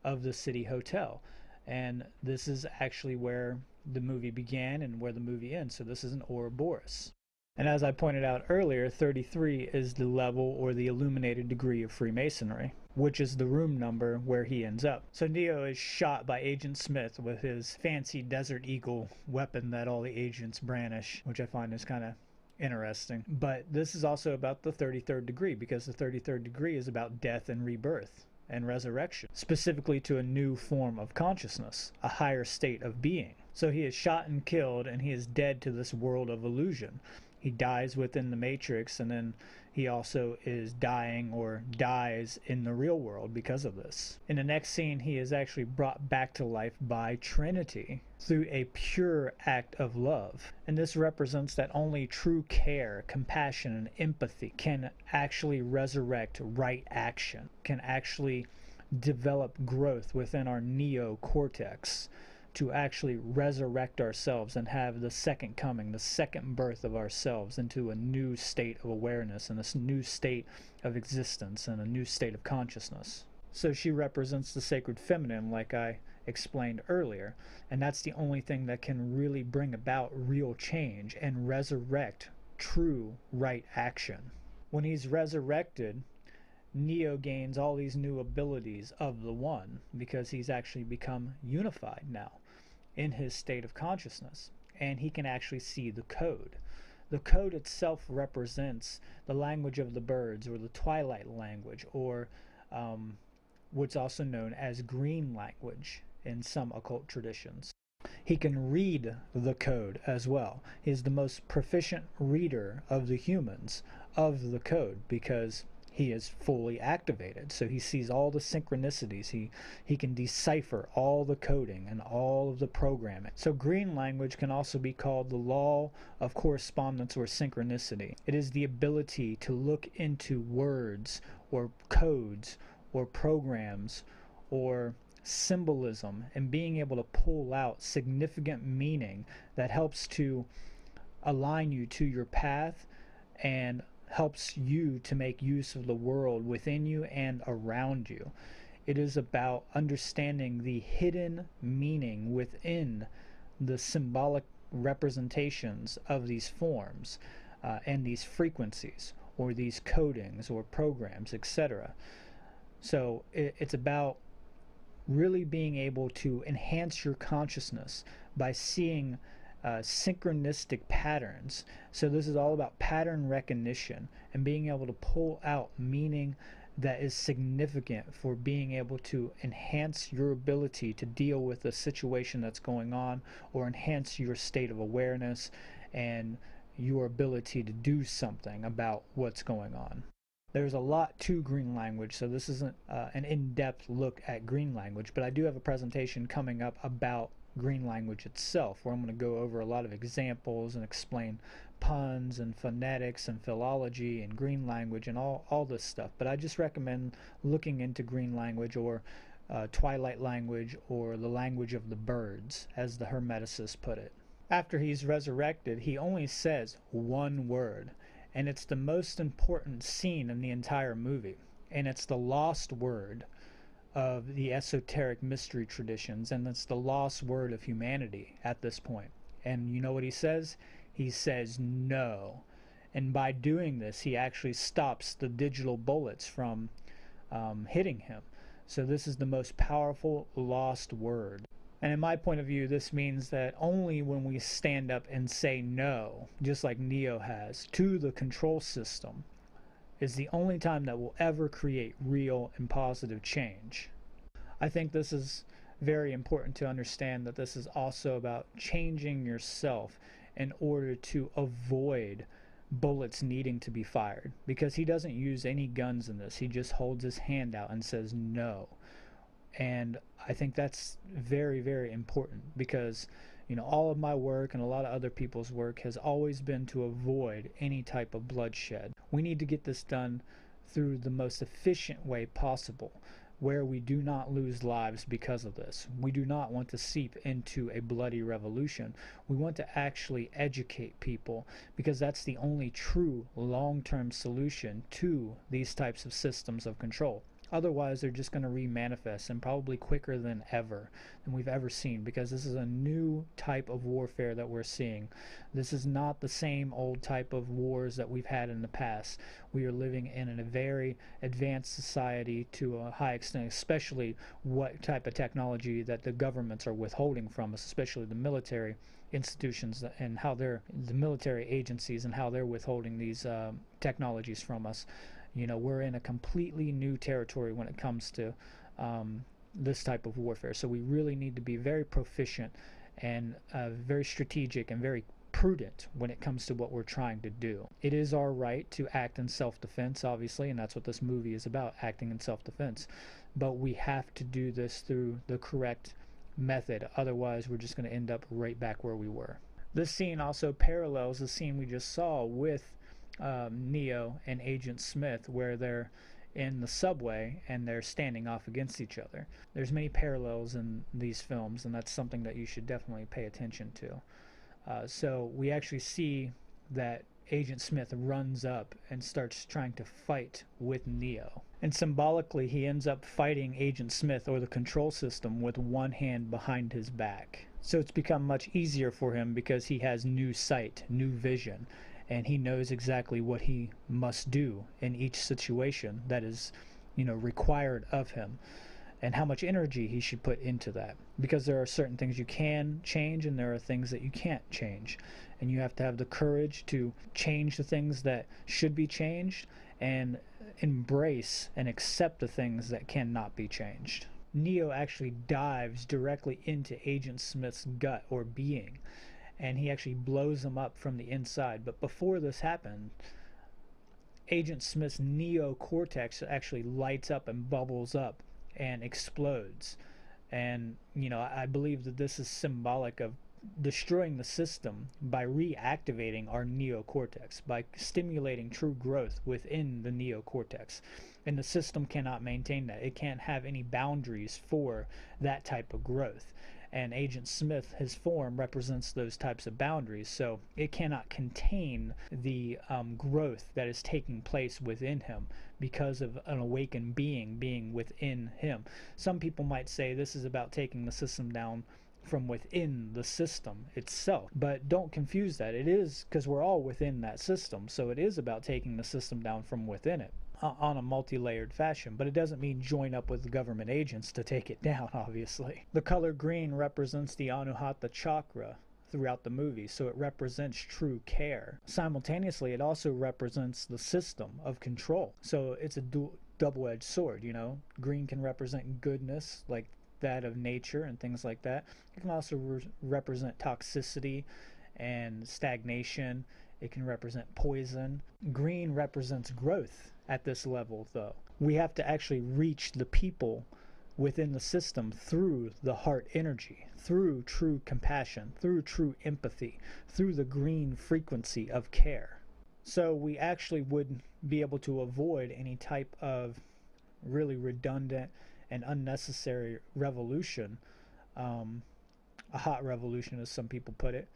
of the City Hotel, and this is actually where the movie began and where the movie ends. So this is an Ouroboros. And as I pointed out earlier, 33 is the level or the illuminated degree of Freemasonry, which is the room number where he ends up. So Neo is shot by Agent Smith with his fancy Desert Eagle weapon that all the agents brandish, which I find is kind of interesting. But this is also about the 33rd degree, because the 33rd degree is about death and rebirth and resurrection, specifically to a new form of consciousness, a higher state of being. So he is shot and killed, and he is dead to this world of illusion. He dies within the Matrix, and then he also is dying or dies in the real world because of this. In the next scene, he is actually brought back to life by Trinity through a pure act of love. And this represents that only true care, compassion, and empathy can actually resurrect right action, can actually develop growth within our neocortex to actually resurrect ourselves and have the second coming, the second birth of ourselves into a new state of awareness and a new state of existence and a new state of consciousness. So she represents the sacred feminine, like I explained earlier, and that's the only thing that can really bring about real change and resurrect true right action. When he's resurrected, Neo gains all these new abilities of the One, because he's actually become unified now in his state of consciousness, and he can actually see the code. The code itself represents the language of the birds, or the twilight language, or what's also known as green language in some occult traditions. He can read the code as well. He is the most proficient reader of the humans of the code, because he is fully activated. So he sees all the synchronicities. He can decipher all the coding and all of the programming. So green language can also be called the law of correspondence or synchronicity. It is the ability to look into words or codes or programs or symbolism and being able to pull out significant meaning that helps to align you to your path and helps you to make use of the world within you and around you. It is about understanding the hidden meaning within the symbolic representations of these forms and these frequencies or these codings or programs, etc. So it's about really being able to enhance your consciousness by seeing synchronistic patterns. So this is all about pattern recognition and being able to pull out meaning that is significant for being able to enhance your ability to deal with the situation that's going on, or enhance your state of awareness and your ability to do something about what's going on. There's a lot to green language, so this isn't an in-depth look at green language, but I do have a presentation coming up about green language itself, where I'm going to go over a lot of examples and explain puns and phonetics and philology and green language and all this stuff. But I just recommend looking into green language, or twilight language, or the language of the birds, as the Hermeticists put it. After he's resurrected, he only says one word, and it's the most important scene in the entire movie, and it's the lost word of the esoteric mystery traditions, and it's the lost word of humanity at this point. And you know what he says? He says no. And by doing this, he actually stops the digital bullets from hitting him. So this is the most powerful lost word. And in my point of view, this means that only when we stand up and say no, just like Neo has, to the control system, is the only time that will ever create real and positive change. I think this is very important to understand, that this is also about changing yourself in order to avoid bullets needing to be fired, because he doesn't use any guns in this. He just holds his hand out and says no. And I think that's very, very important, because all of my work and a lot of other people's work has always been to avoid any type of bloodshed. We need to get this done through the most efficient way possible, where we do not lose lives because of this. We do not want to seep into a bloody revolution. We want to actually educate people, because that's the only true long-term solution to these types of systems of control. Otherwise, they're just going to remanifest, and probably quicker than we've ever seen, because this is a new type of warfare that we're seeing. This is not the same old type of wars that we've had in the past. We are living in a very advanced society to a high extent, especially what type of technology that the governments are withholding from us, especially the military institutions and how the military agencies and how they're withholding these technologies from us. We're in a completely new territory when it comes to this type of warfare. So we really need to be very proficient and very strategic and very prudent when it comes to what we're trying to do. It is our right to act in self-defense, obviously, and that's what this movie is about, acting in self-defense. But we have to do this through the correct method. Otherwise, we're just going to end up right back where we were. This scene also parallels the scene we just saw with Neo and Agent Smith, where they're in the subway and they're standing off against each other. There's many parallels in these films, and that's something that you should definitely pay attention to. So we actually see that Agent Smith runs up and starts trying to fight with Neo. And symbolically, he ends up fighting Agent Smith, or the control system, with one hand behind his back. So it's become much easier for him, because he has new sight, new vision, and he knows exactly what he must do in each situation that is, required of him, and how much energy he should put into that. Because there are certain things you can change, and there are things that you can't change. And you have to have the courage to change the things that should be changed, and embrace and accept the things that cannot be changed. Neo actually dives directly into Agent Smith's gut, or being, and he actually blows him up from the inside. But before this happened, Agent Smith's neocortex actually lights up and bubbles up and explodes. And, I believe that this is symbolic of destroying the system by reactivating our neocortex, by stimulating true growth within the neocortex. And the system cannot maintain that. It can't have any boundaries for that type of growth. And Agent Smith, his form, represents those types of boundaries, so it cannot contain the growth that is taking place within him because of an awakened being within him. Some people might say this is about taking the system down from within the system itself, but don't confuse that. It is, because we're all within that system, so it is about taking the system down from within it on a multi-layered fashion, but it doesn't mean join up with the government agents to take it down, obviously. The color green represents the Anuhata chakra throughout the movie, so it represents true care. Simultaneously, it also represents the system of control, so it's a double-edged sword. Green can represent goodness, like that of nature and things like that. It can also represent toxicity and stagnation. It can represent poison. Green represents growth at this level, though. We have to actually reach the people within the system through the heart energy, through true compassion, through true empathy, through the green frequency of care. So we actually would be able to avoid any type of really redundant and unnecessary revolution, a hot revolution as some people put it,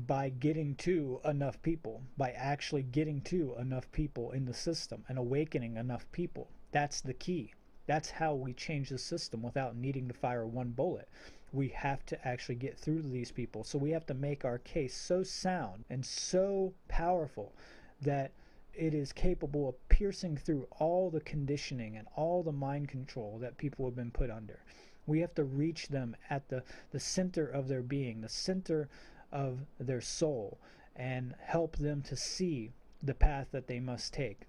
by getting to enough people, by actually getting to enough people in the system and awakening enough people. That's the key. That's how we change the system without needing to fire one bullet. We have to actually get through to these people. So we have to make our case so sound and so powerful that it is capable of piercing through all the conditioning and all the mind control that people have been put under. We have to reach them at the center of their being, the center of their soul, and help them to see the path that they must take,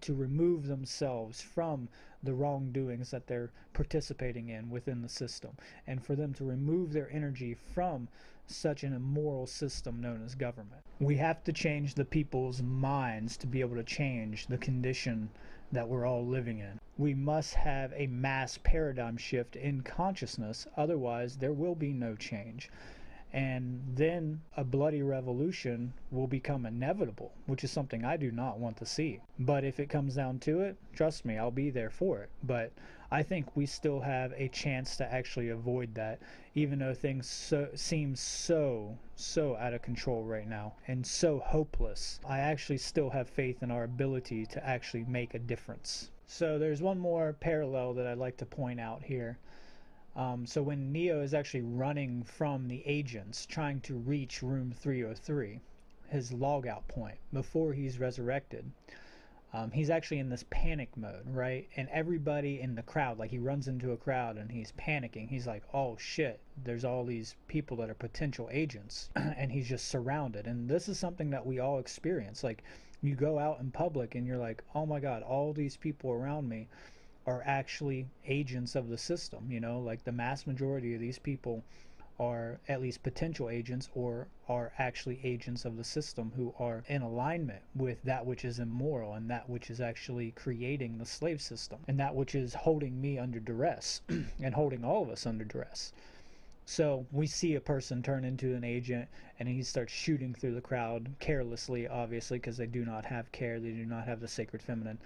to remove themselves from the wrongdoings that they're participating in within the system, and for them to remove their energy from such an immoral system known as government. We have to change the people's minds to be able to change the condition that we're all living in. We must have a mass paradigm shift in consciousness, otherwise there will be no change. And then a bloody revolution will become inevitable, which is something I do not want to see. But if it comes down to it, trust me, I'll be there for it. But I think we still have a chance to actually avoid that, even though things seem so out of control right now and so hopeless. I actually still have faith in our ability to actually make a difference. So there's one more parallel that I'd like to point out here. So when Neo is actually running from the agents, trying to reach room 303, his logout point, before he's resurrected, he's actually in this panic mode, right? And everybody in the crowd, like he runs into a crowd and he's panicking. He's like, oh shit, there's all these people that are potential agents. And he's just surrounded. And this is something that we all experience. Like, you go out in public and you're like, oh my God, all these people around me are actually agents of the system. Like the mass majority of these people are at least potential agents, or are actually agents of the system who are in alignment with that which is immoral and that which is actually creating the slave system and that which is holding me under duress and holding all of us under duress. So we see a person turn into an agent and he starts shooting through the crowd carelessly, obviously, because they do not have care, they do not have the sacred feminine.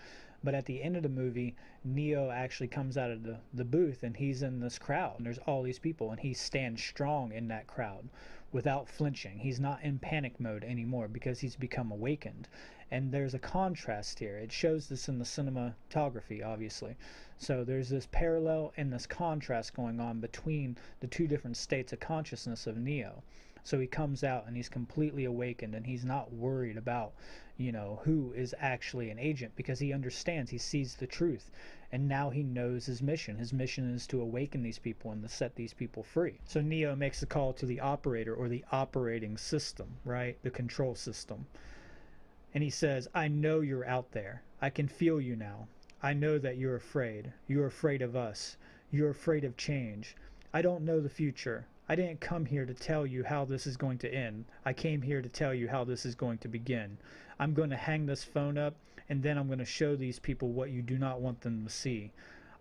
But at the end of the movie, Neo actually comes out of the booth and he's in this crowd. And there's all these people and he stands strong in that crowd without flinching. He's not in panic mode anymore because he's become awakened. And there's a contrast here. It shows this in the cinematography, obviously. So there's this parallel and this contrast going on between the two different states of consciousness of Neo. So he comes out and he's completely awakened and he's not worried about, who is actually an agent, because he understands, he sees the truth. And now he knows his mission. His mission is to awaken these people and to set these people free. So Neo makes a call to the operator, or the operating system, right? The control system. And he says, I know you're out there. I can feel you now. I know that you're afraid. You're afraid of us. You're afraid of change. I don't know the future. I didn't come here to tell you how this is going to end. I came here to tell you how this is going to begin. I'm going to hang this phone up And then I'm going to show these people what you do not want them to see.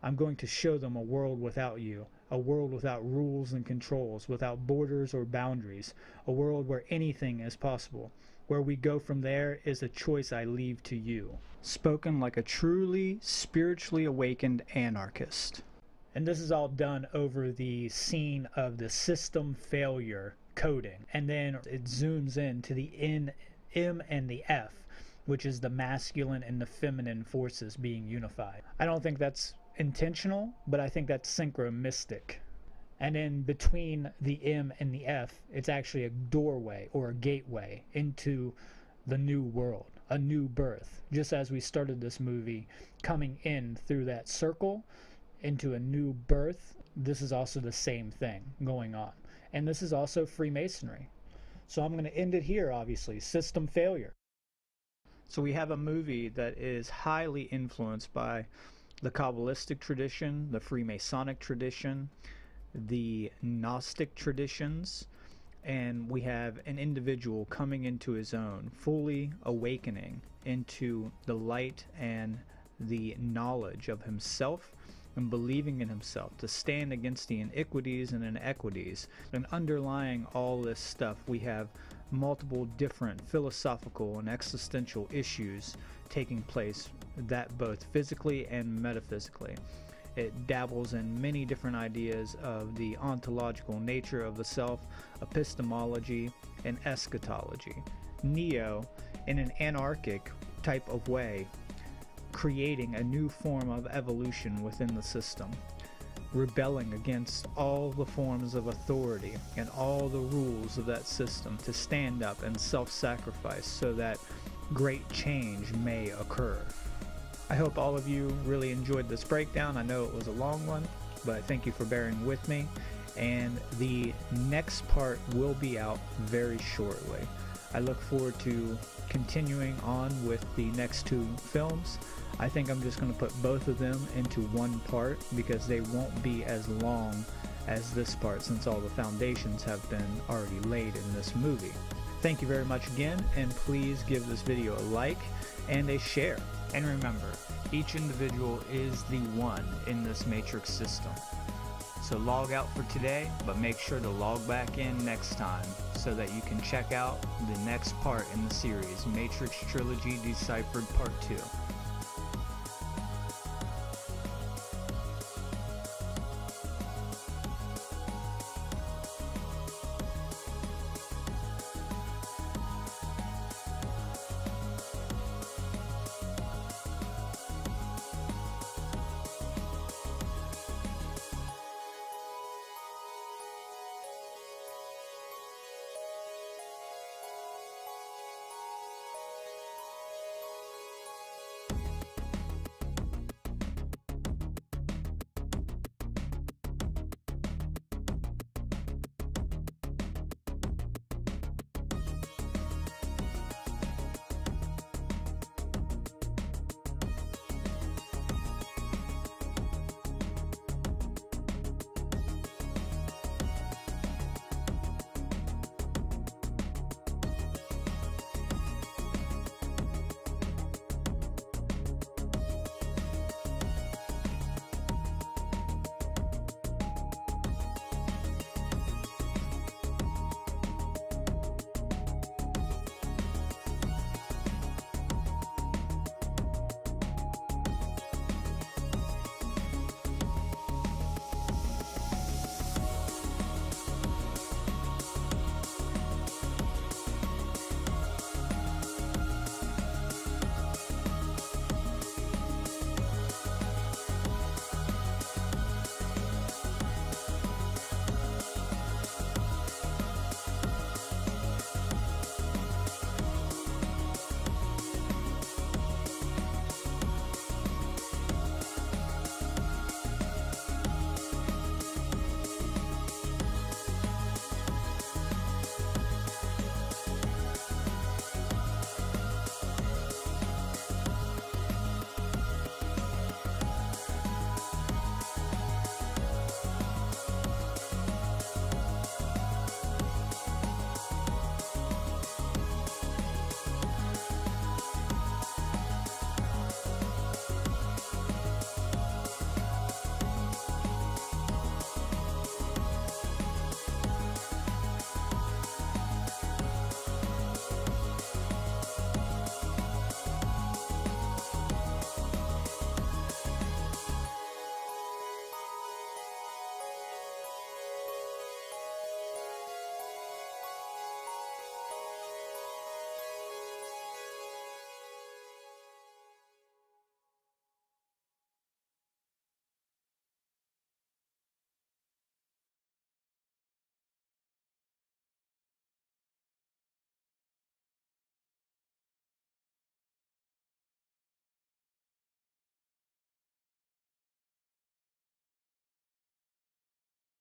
I'm going to show them a world without you, a world without rules and controls, without borders or boundaries, a world where anything is possible. Where we go from there is a choice I leave to you. Spoken like a truly spiritually awakened anarchist. And this is all done over the scene of the system failure coding. And then it zooms in to the M and the F, which is the masculine and the feminine forces being unified. I don't think that's intentional, but I think that's synchromistic. And in between the M and the F, it's actually a doorway or a gateway into the new world, a new birth. Just as we started this movie coming in through that circle into a new birth, this is also the same thing going on. And this is also Freemasonry. So I'm going to end it here, obviously. System failure. So we have a movie that is highly influenced by the Kabbalistic tradition, the Freemasonic tradition, the Gnostic traditions, and we have an individual coming into his own, fully awakening into the light and the knowledge of himself and believing in himself to stand against the iniquities and inequities. And underlying all this stuff, we have multiple different philosophical and existential issues taking place, that both physically and metaphysically. It dabbles in many different ideas of the ontological nature of the self, epistemology, and eschatology. Neo, in an anarchic type of way, creating a new form of evolution within the system, rebelling against all the forms of authority and all the rules of that system to stand up and self-sacrifice so that great change may occur. I hope all of you really enjoyed this breakdown. I know it was a long one, but thank you for bearing with me. And the next part will be out very shortly. I look forward to continuing on with the next two films. I think I'm just going to put both of them into one part because they won't be as long as this part since all the foundations have been already laid in this movie. Thank you very much again, and please give this video a like and a share. And remember, each individual is the one in this matrix system. So log out for today, but make sure to log back in next time so that you can check out the next part in the series, Matrix Trilogy Deciphered Part 2.